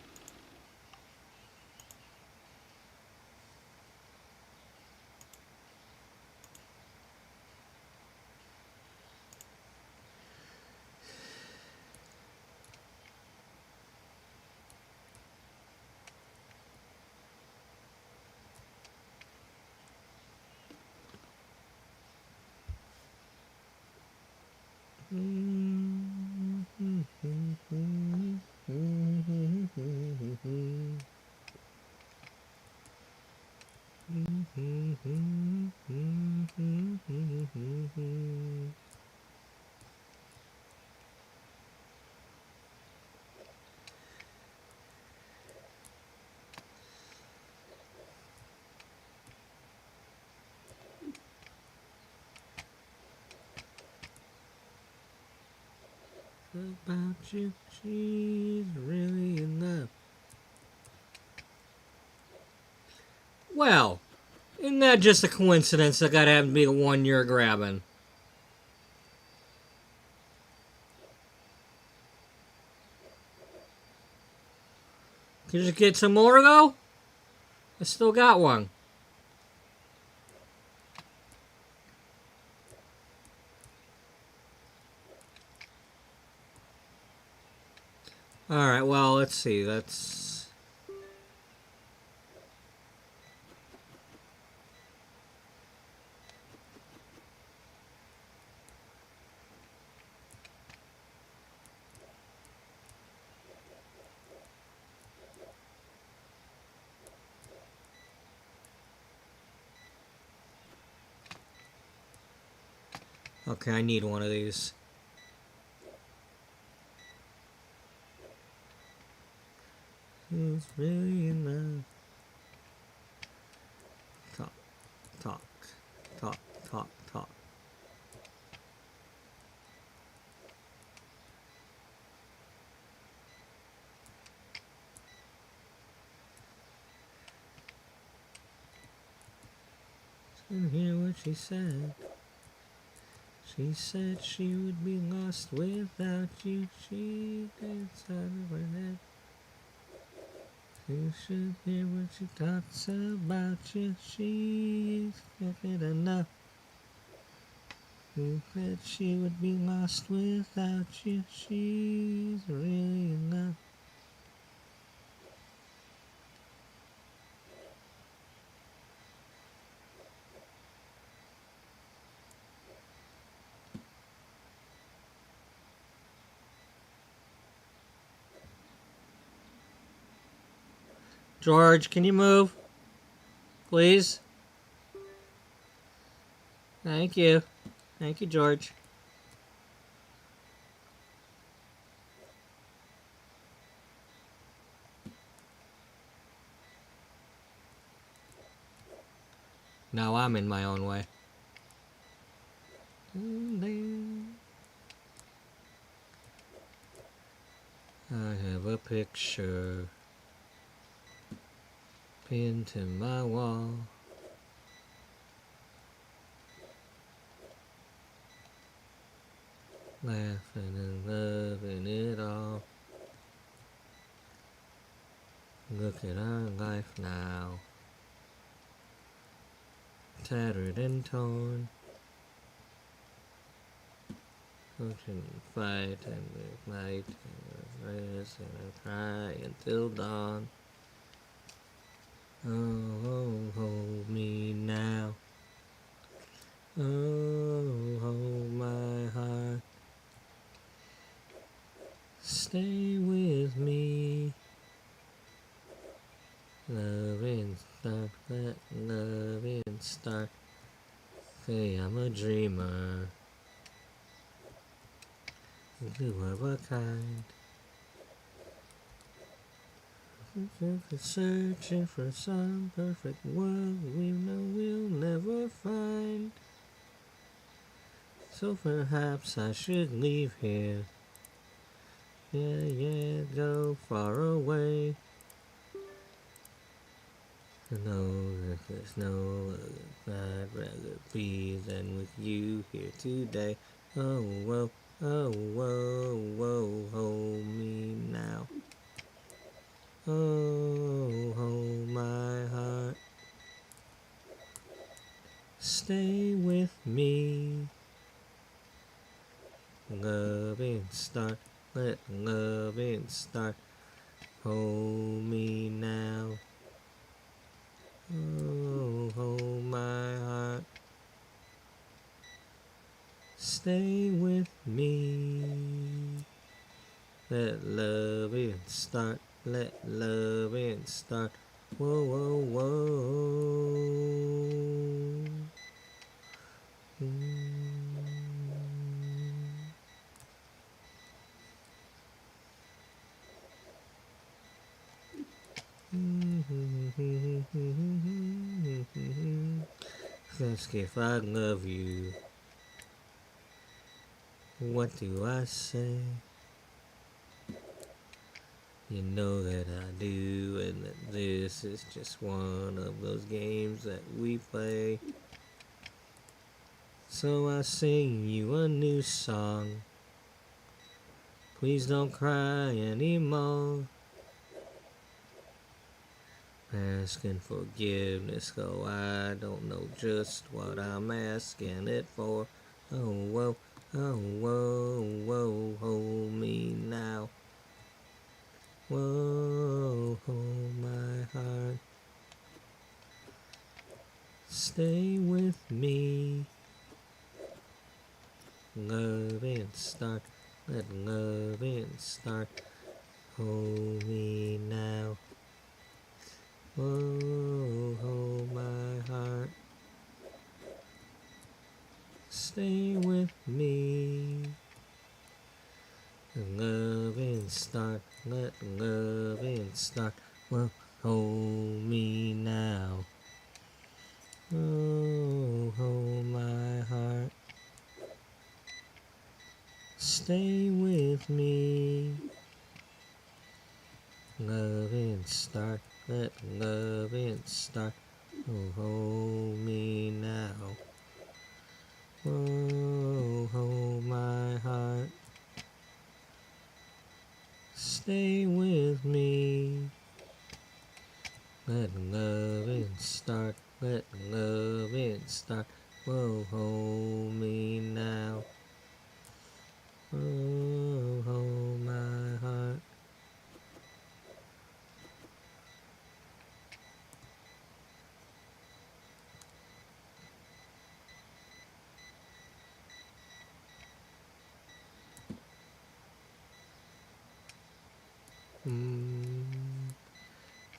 About you, she's really in love. Well, isn't that just a coincidence that gotta happen to be the one you're grabbing? Can you just get some more though? I still got one. Alright, well, let's see. That's... Okay, I need one of these. Who's really in love? Talk, talk, talk, talk, talk. Didn't hear what she said. She said she would be lost without you. She inside of her head. You should hear what she talks about you. She's good enough. Who said she would be lost without you? She's really enough. George, can you move? Please? Thank you. Thank you, George. Now I'm in my own way. I have a picture pinned to my wall. Laughing and loving it all. Look at our life now. Tattered and torn. Pushing and fight and we fight and we rest and we cry until dawn. Oh, hold me now. Oh, hold my heart. Stay with me. Loving start, let loving start. Say I'm a dreamer. You are a kind. Searching for some perfect world we know we'll never find. So perhaps I should leave here. Yeah, go far away. I know that there's no other I'd rather be than with you here today. Oh, whoa, hold me now. Oh, hold my heart. Stay with me. Loving start, let loving start. Hold me now. Oh, hold my heart. Stay with me. Let loving start, let loving start. Whoa, whoa, whoa. Ask if I love you. What do I say? You know that I do, and that this is just one of those games that we play. So I sing you a new song. Please don't cry anymore. Asking forgiveness, though I don't know just what I'm asking it for. Oh, whoa, hold me now. Whoa, hold my heart. Stay with me. Loving start, let loving start. Hold me now. Oh, hold my heart. Stay with me. Loving start, let loving start. Well, hold me now. Oh, hold my heart. Stay with me. Loving start, let loving start. Oh, hold me now. Oh, hold my heart. Stay with me. Let loving start. Let loving start. Whoa, hold me now. Oh, hold my heart.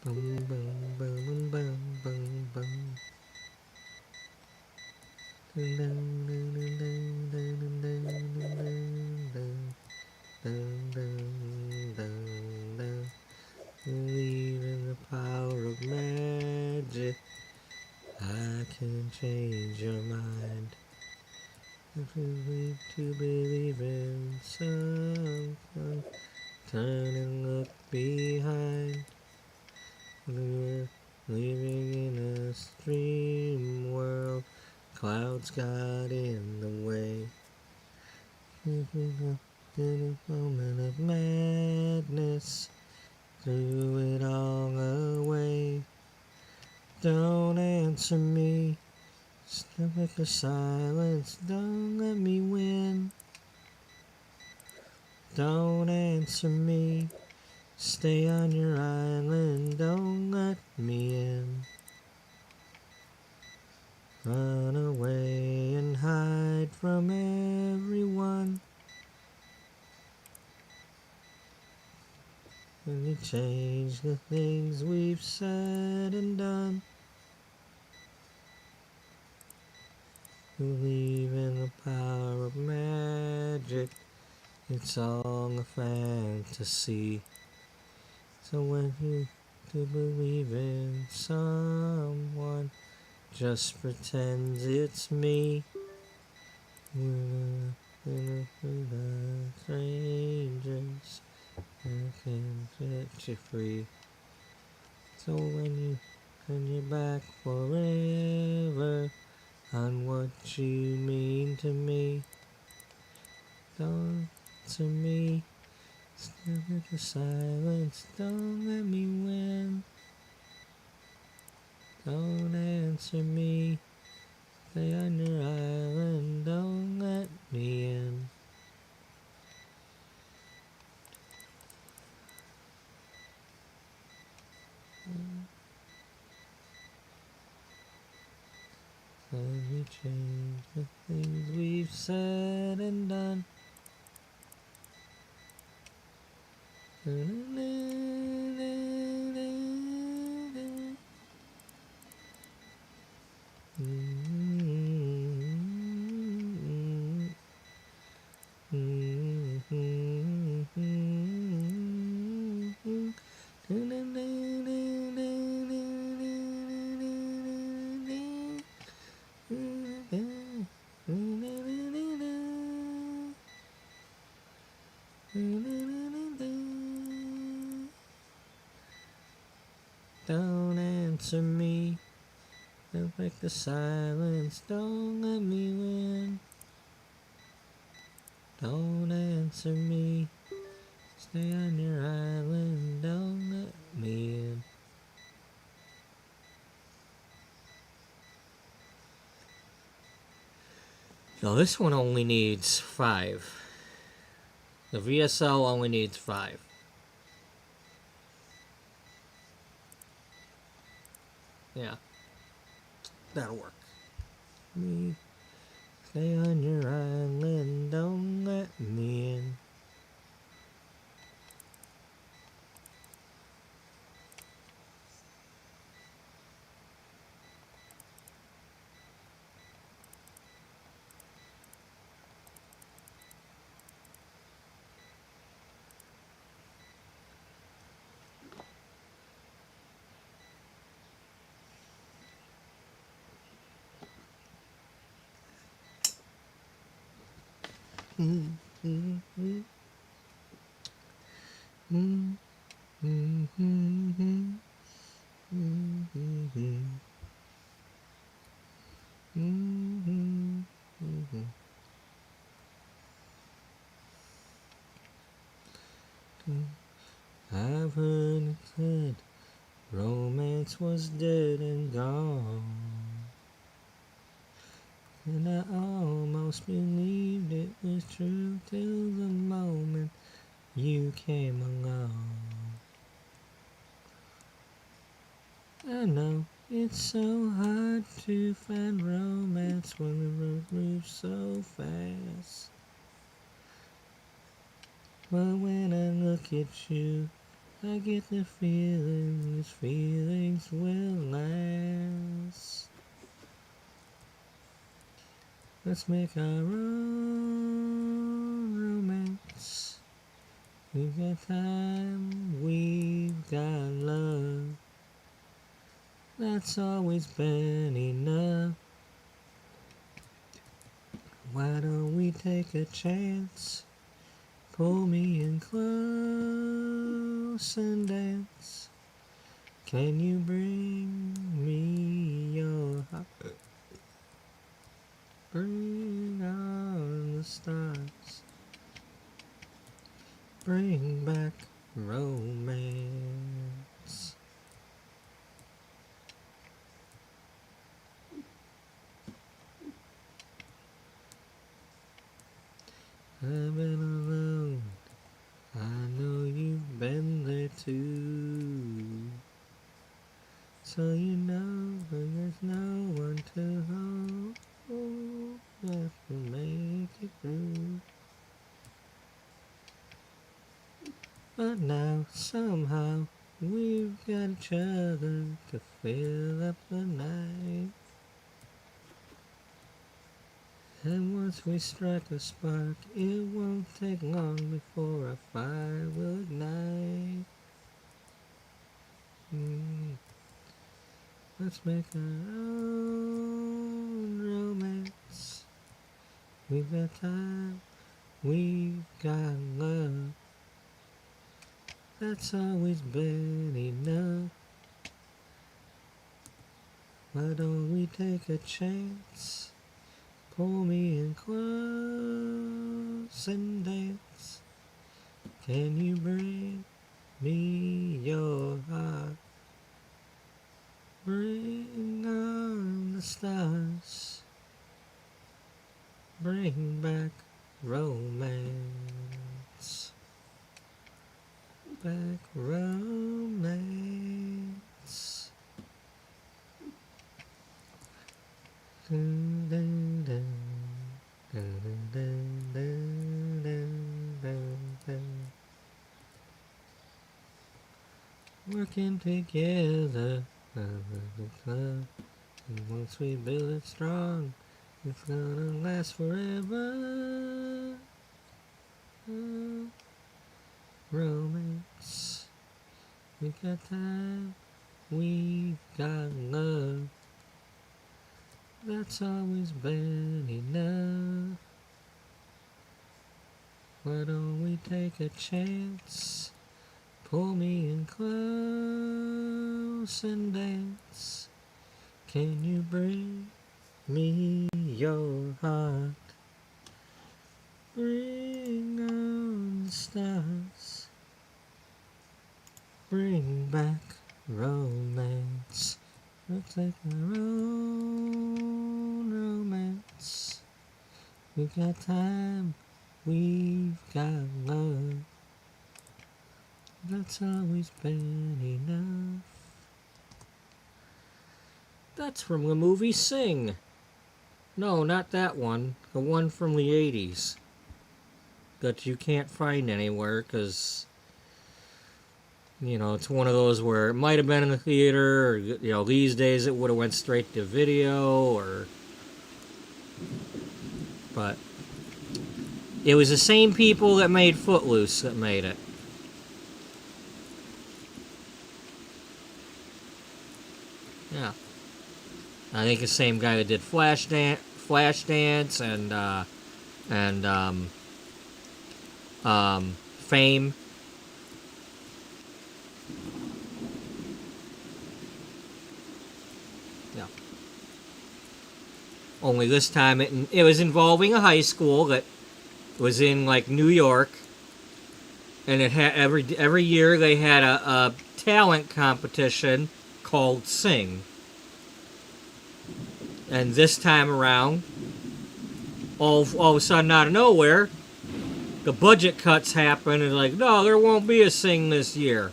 Bum, bum, bum, bum, bum, bum. Dun, dun, dun, dun, dun, dun, dun, dun, dun, dun, dun, dun. Believe in the power of magic. I can change your mind. If you need to believe in something, turn and look behind. We're living in a stream world. Clouds got in the way. In a moment of madness, threw it all away. Don't answer me. Step with the silence. Don't let me win. Don't answer me. Stay on your island. Don't let me in. Run away and hide from everyone. And you change the things we've said and done. Believe in the power of magic. It's all a fantasy. So when you do believe in someone, just pretend it's me. We're strangers. I can set you free. So when you turn your back forever on what you mean to me, don't to me. Step with the silence. Don't let me win. Don't answer me. Stay on your island. Don't let me in. Let me change the things we've said and done. Don't answer me. Don't break the silence. Don't let me win. Don't answer me. Stay on your island. Don't let me in. So this one only needs 5. The VSL only needs 5. Yeah, that'll work. Me, stay on your island, don't let me in. I've heard it said romance was dead and gone, and I almost believed it was true till the moment you came along. I know it's so hard to find romance when the road moves so fast, but when I look at you, I get the feeling these feelings will last. Let's make our own romance. We've got time, we've got love. That's always been enough. Why don't we take a chance? Pull me in close and dance. Can you bring me your heart? Bring on the stars. Bring back romance. I've been alone. I know you've been there too. So you know there's no one to hold that will make it through. But now somehow we've got each other to fill up the night. And once we strike a spark, it won't take long before a fire will ignite. Let's make our own romance. We've got time, we've got love. That's always been enough. Why don't we take a chance? Pull me in close and dance. Can you bring me your heart? Bring on the stars. Bring back romance. Back romance. Dun, dun, dun. Dun, dun, dun, dun, dun, dun. Working together, and once we build it strong, it's gonna last forever. Romance. We got time, we got love. That's always been enough. Why don't we take a chance? Pull me in close and dance. Can you bring me your heart? Bring on the stars. Bring back romance. Let's take our own romance. We've got time, we've got love. That's always been enough. That's from the movie Sing. No, not that one. The one from the 80s. That you can't find anywhere because, you know, it's one of those where it might have been in the theater, or, you know, these days it would have went straight to video, or... But it was the same people that made Footloose that made it. Yeah. I think the same guy that did Flashdance and Fame. Yeah. Only this time it was involving a high school that was in like New York, and it had every year they had a talent competition called Sing. And this time around, all of a sudden out of nowhere, the budget cuts happen and like, no, there won't be a Sing this year.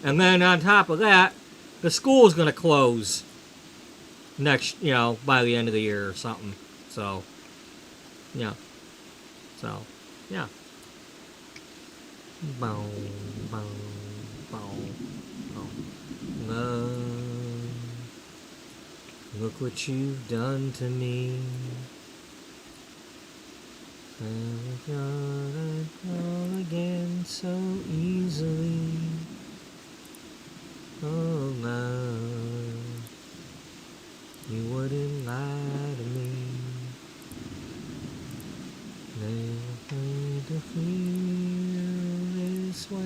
And then on top of that, the school's gonna close next, by the end of the year or something. So, yeah. So, yeah. Boom, boom, boom, boom. Look what you've done to me. Never thought I'd fall again so easily. Oh, love, you wouldn't lie to me. Never thought to feel this way.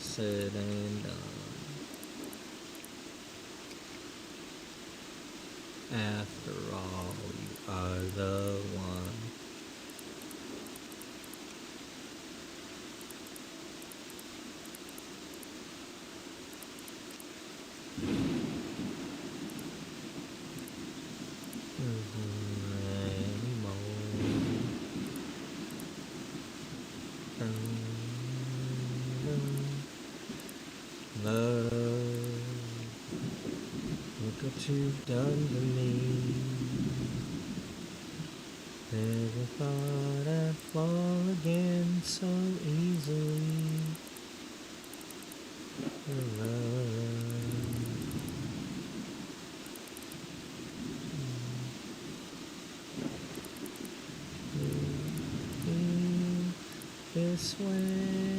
Said and done. After all, you are the one. Love, look what you've done to me. Never thought I'd fall again so easily. Love, this way.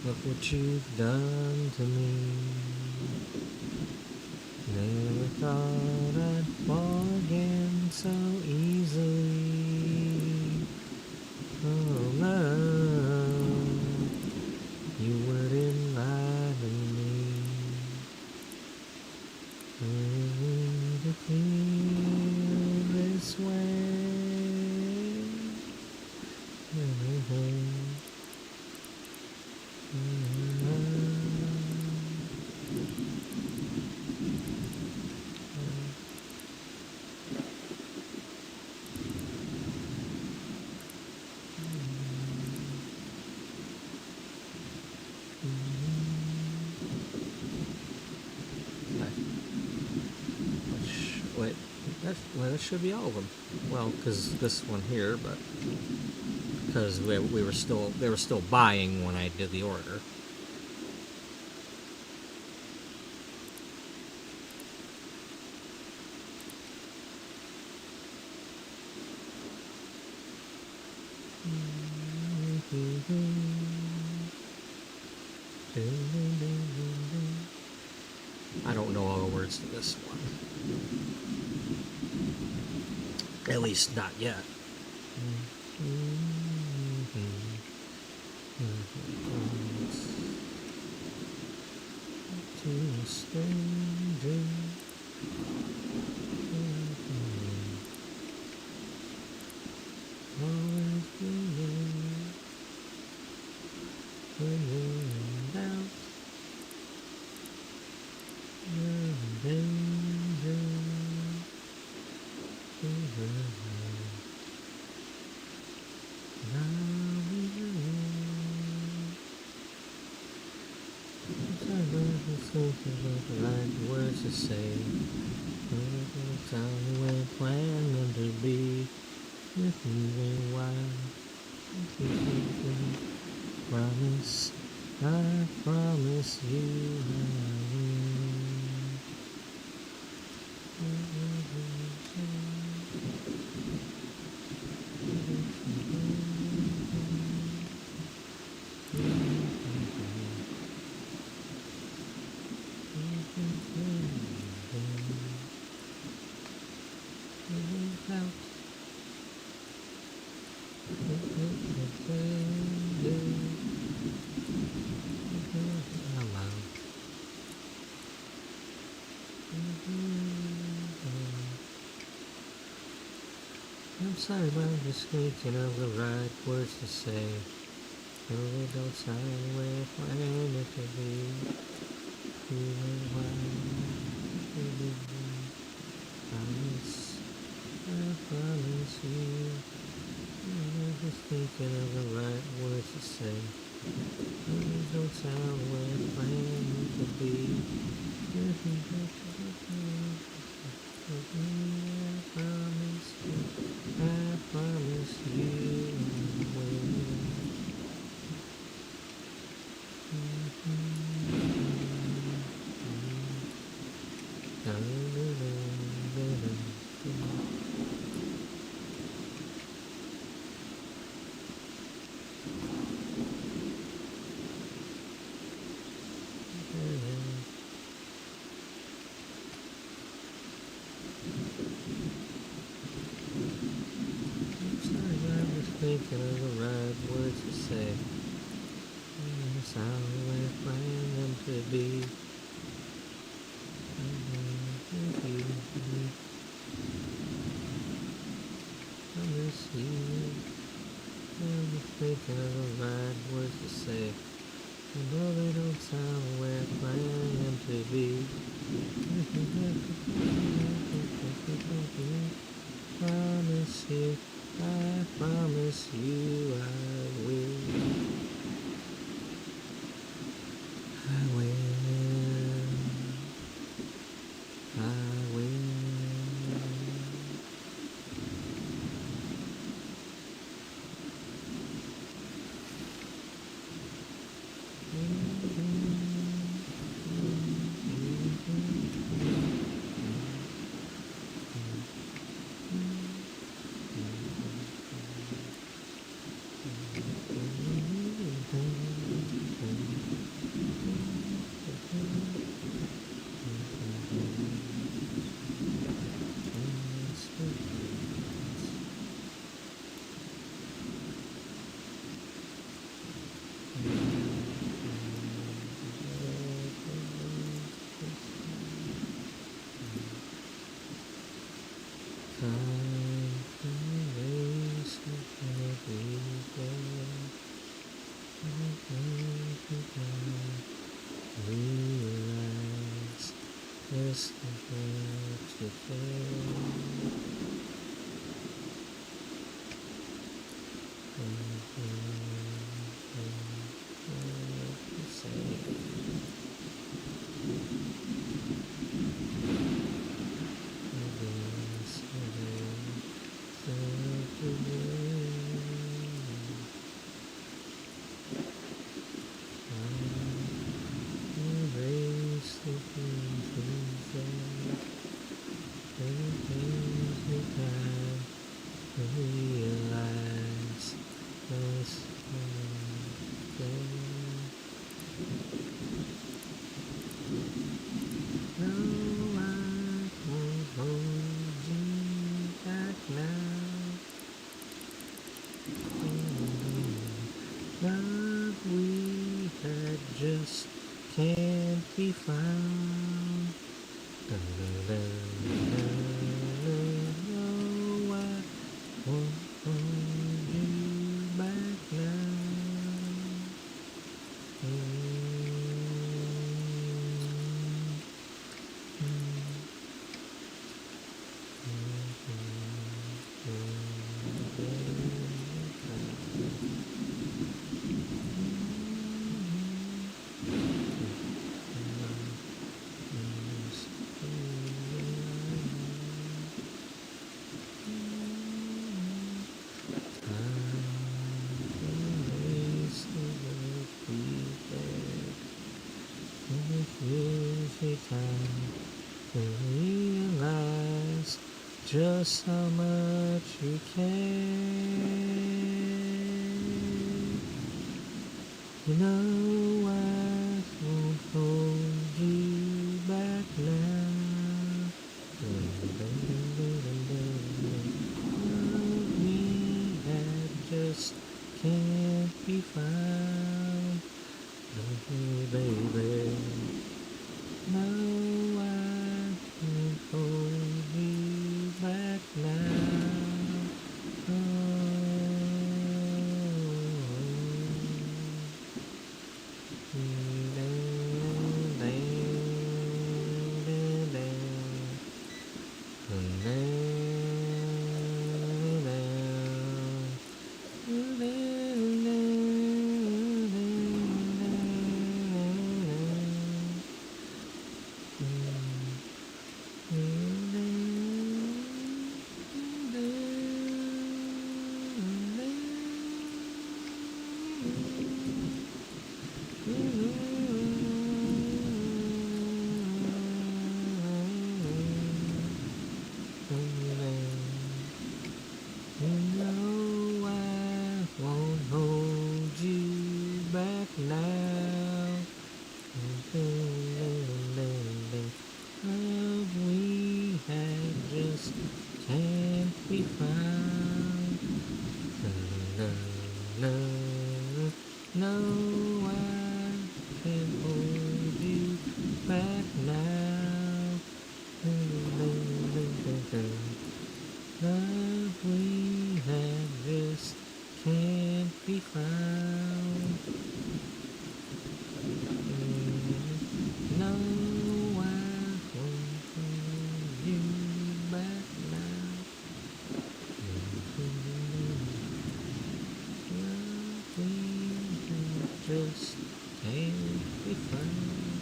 Look what you've done to me. Never thought I'd fall again so easily. Oh, love, you wouldn't lie to me. To feel this way. Well, that should be all of them. Well, because this one here, but because they were still buying when I did the order. I don't know all the words to this one. At least not yet. To a stranger. Always be there when you're in doubt. You're in danger. I'll be there. Sometimes it's thinking of the right words to say. It's how we plan them to be. With me a while. Promise, I promise you I will. I'm sorry about just thinking of the right words to say. No, they don't sound the way I planned it to be. Promise, I promise you. I'm just thinking of the right words to say. No, they don't sound the way I planned it to be. I promise you I will. Thinking of the right words to say. That's how I planned them to be. I miss you. I'm just thinking of the right words to say. Although they don't sound the way I planned them to be. Promise you, I promise you I will. I will. I will. Realize this is the Love we had just can't be found. No, I won't hold you back now. Time to realize just how much you care. You know I won't hold you back now. Love we had just can't be found. Baby. No, I won't hold you back now. Oh, You know I won't hold you back now. Love we had just can't be found. No, no, no, I can't hold you back now. Love we had just can't be found. No, I won't hold you back now. Love we had just can't be found.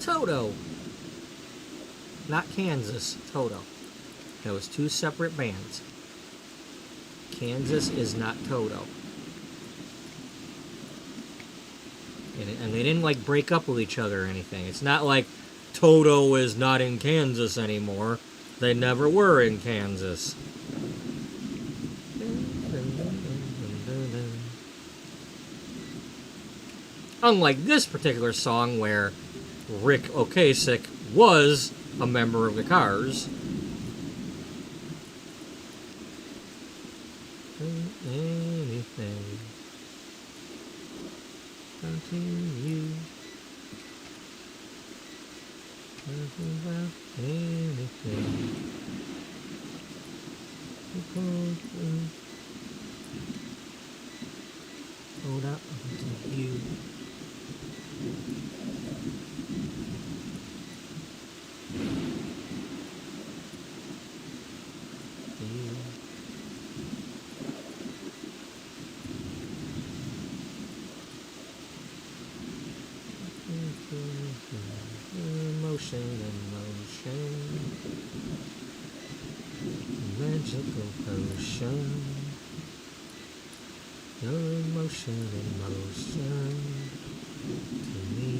Toto. Not Kansas, Toto. That was two separate bands. Kansas is not Toto. And they didn't like break up with each other or anything. It's not like Toto is not in Kansas anymore. They never were in Kansas. Unlike this particular song where Rick Ocasek was a member of the Cars. Anything until you about anything. Hold up until you. Emotion, magical potion. Your emotion to me.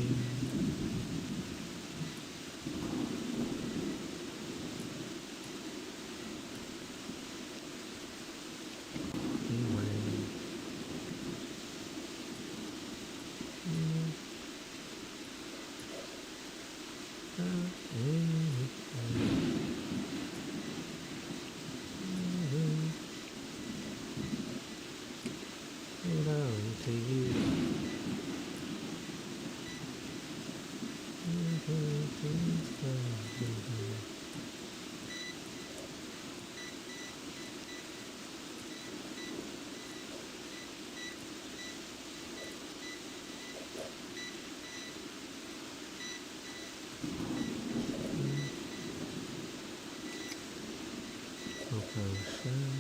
Ocean.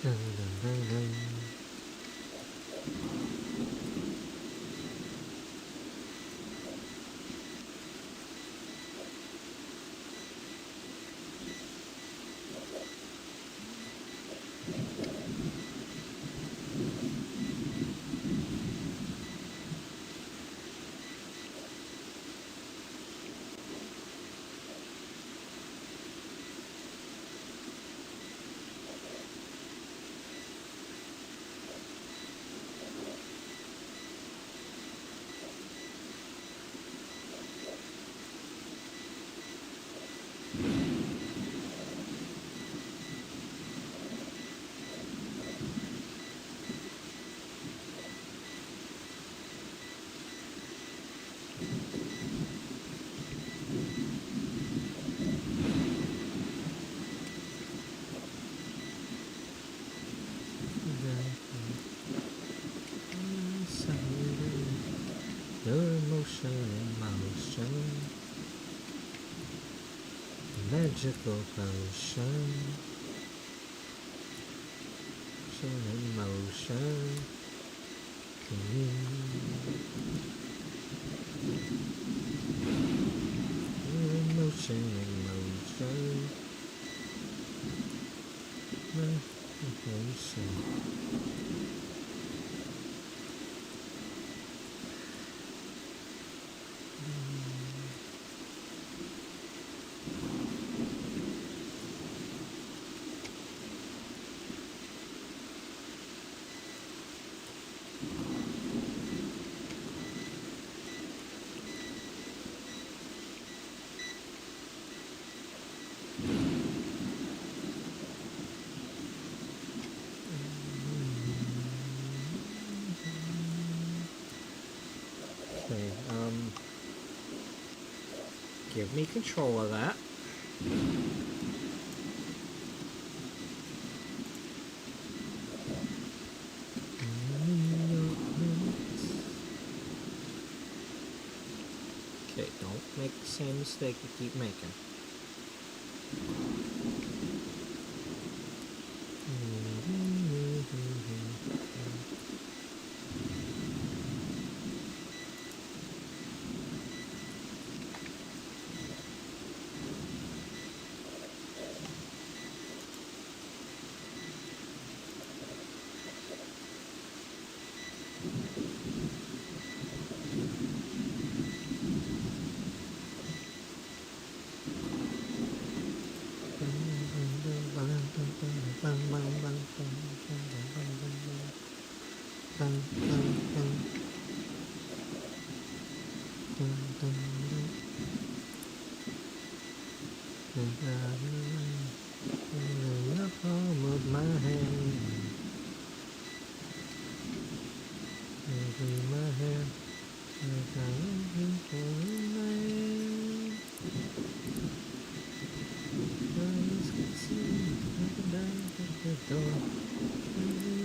Dun, dun, dun, dun. Your emotion in motion, magical potion, motion in motion. Your emotion in motion, motion. Okay, give me control of that. Okay, don't make the same mistake you keep making. In the palm of my hand, in my hand, like I'm looking for a man. Eyes can see, looking down at the door.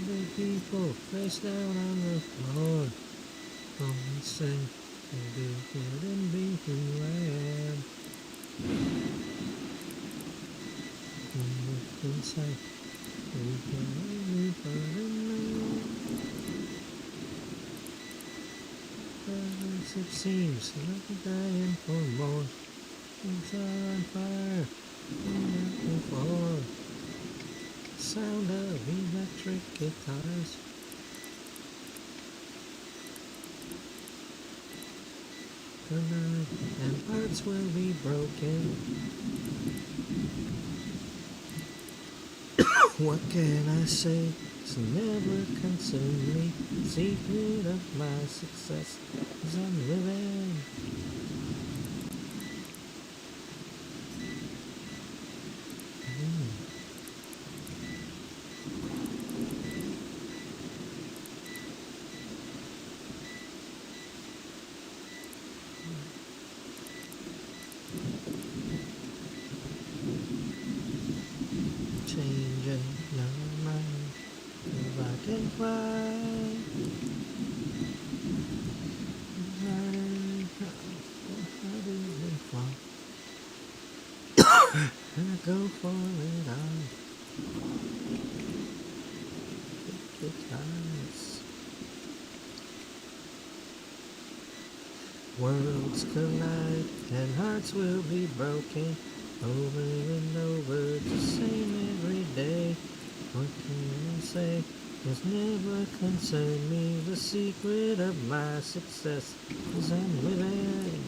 The people face down on the floor. Only say they couldn't be who I am. Look inside, we can only know. As it seems, like a dying for more. Things are on fire, and before. Sound of electric guitars. Tonight, and parts will be broken. What can I say? It's never concerned me. Secret of my success is I'm living. Changing my mind if I can fly. go for it all. Take your chance. Worlds collide and hearts will be broken over and over, the same every day. What can I say? Has never concerned me. The secret of my success is I'm living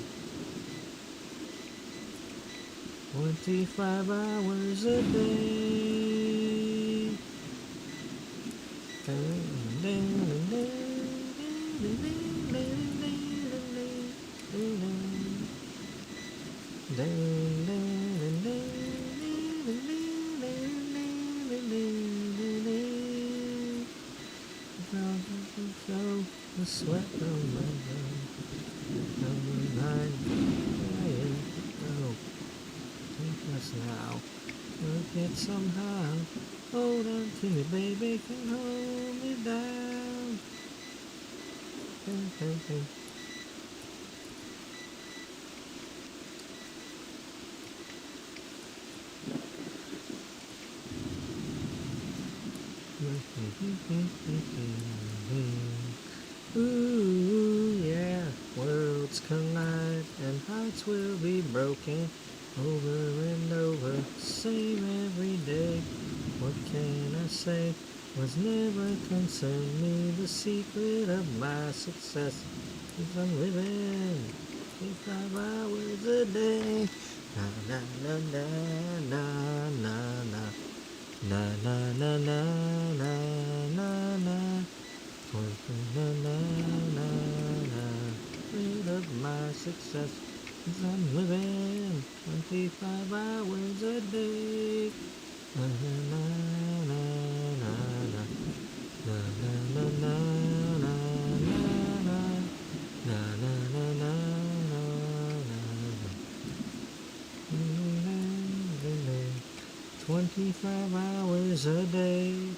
25 hours a day. The sweat on my brow, I'm crying. Oh, take us now. Work it somehow. Hold on to me, baby, can hold me down. Hey, hey, hey. Ooh, yeah, worlds collide and hearts will be broken over and over, same every day. What can I say? Was never concerned me. The secret of my success is I'm living 25 hours a day. Na na na na na na na. Na na na na na na na. Na na na na. Rid of my success is I'm living 25 hours a day. Na na na na na na. Na na na na na na. Na na na na na na. 25 hours a day.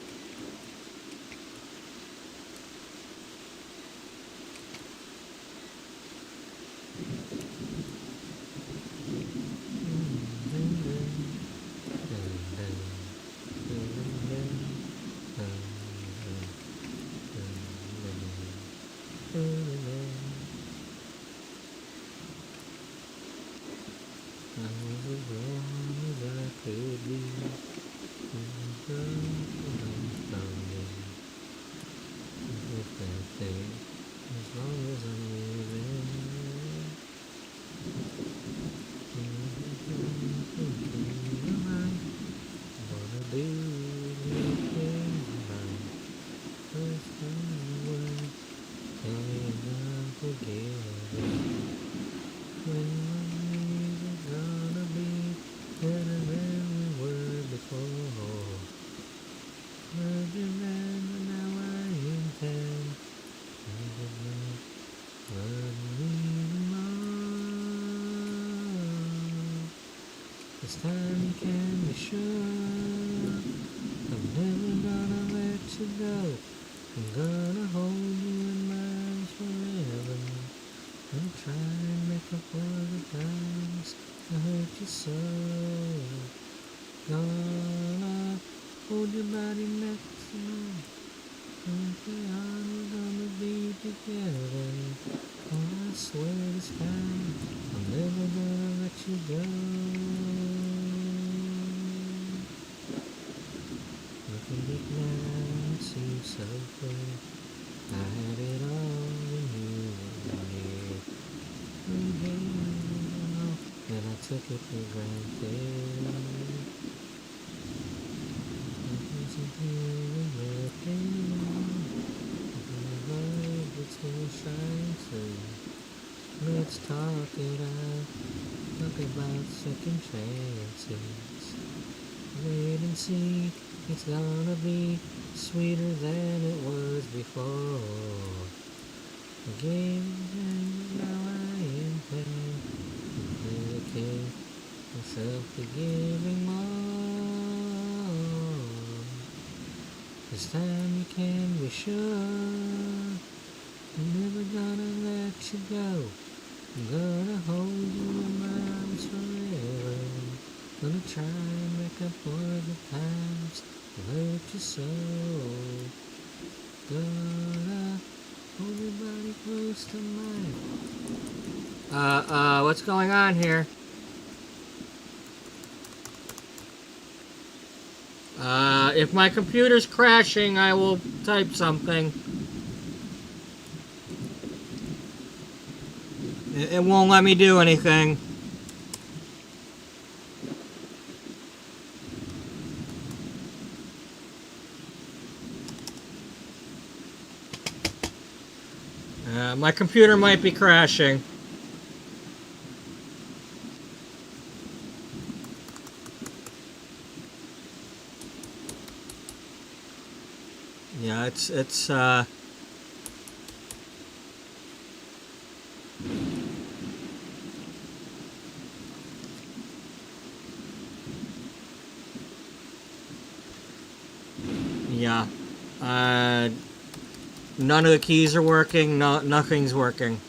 I was as wrong as I could be. As long as I'm living, wanna do anything right. First time and I'm forgiven. When my knees are gonna be better than we were before. Heard you then, but now I intend. This time you can be sure I'm never gonna let you go. I'm gonna hold you in my arms forever and try and make up for the times I hurt you so. Gonna hold your body next to mine. And we're gonna be together. Oh, I swear this time I'm never gonna let you go. Looking back now, it seems so clear. I had it all when you were here. We gave it all, and I took it for granted. There's something left in. It's gonna shine through. Let's talk it out. Talk about second chances. Wait and see. It's gonna be sweeter than it was before. I gave you, now I intend to dedicate myself to giving more. This time you can be sure I'm never gonna let you go. I'm gonna hold you in my arms forever Gonna try and make up for the times hurt you so. Gonna hold your body close to mine. What's going on here? If my computer's crashing, I will type something. It won't let me do anything. My computer might be crashing. Yeah, it's yeah. None of the keys are working. No, nothing's working.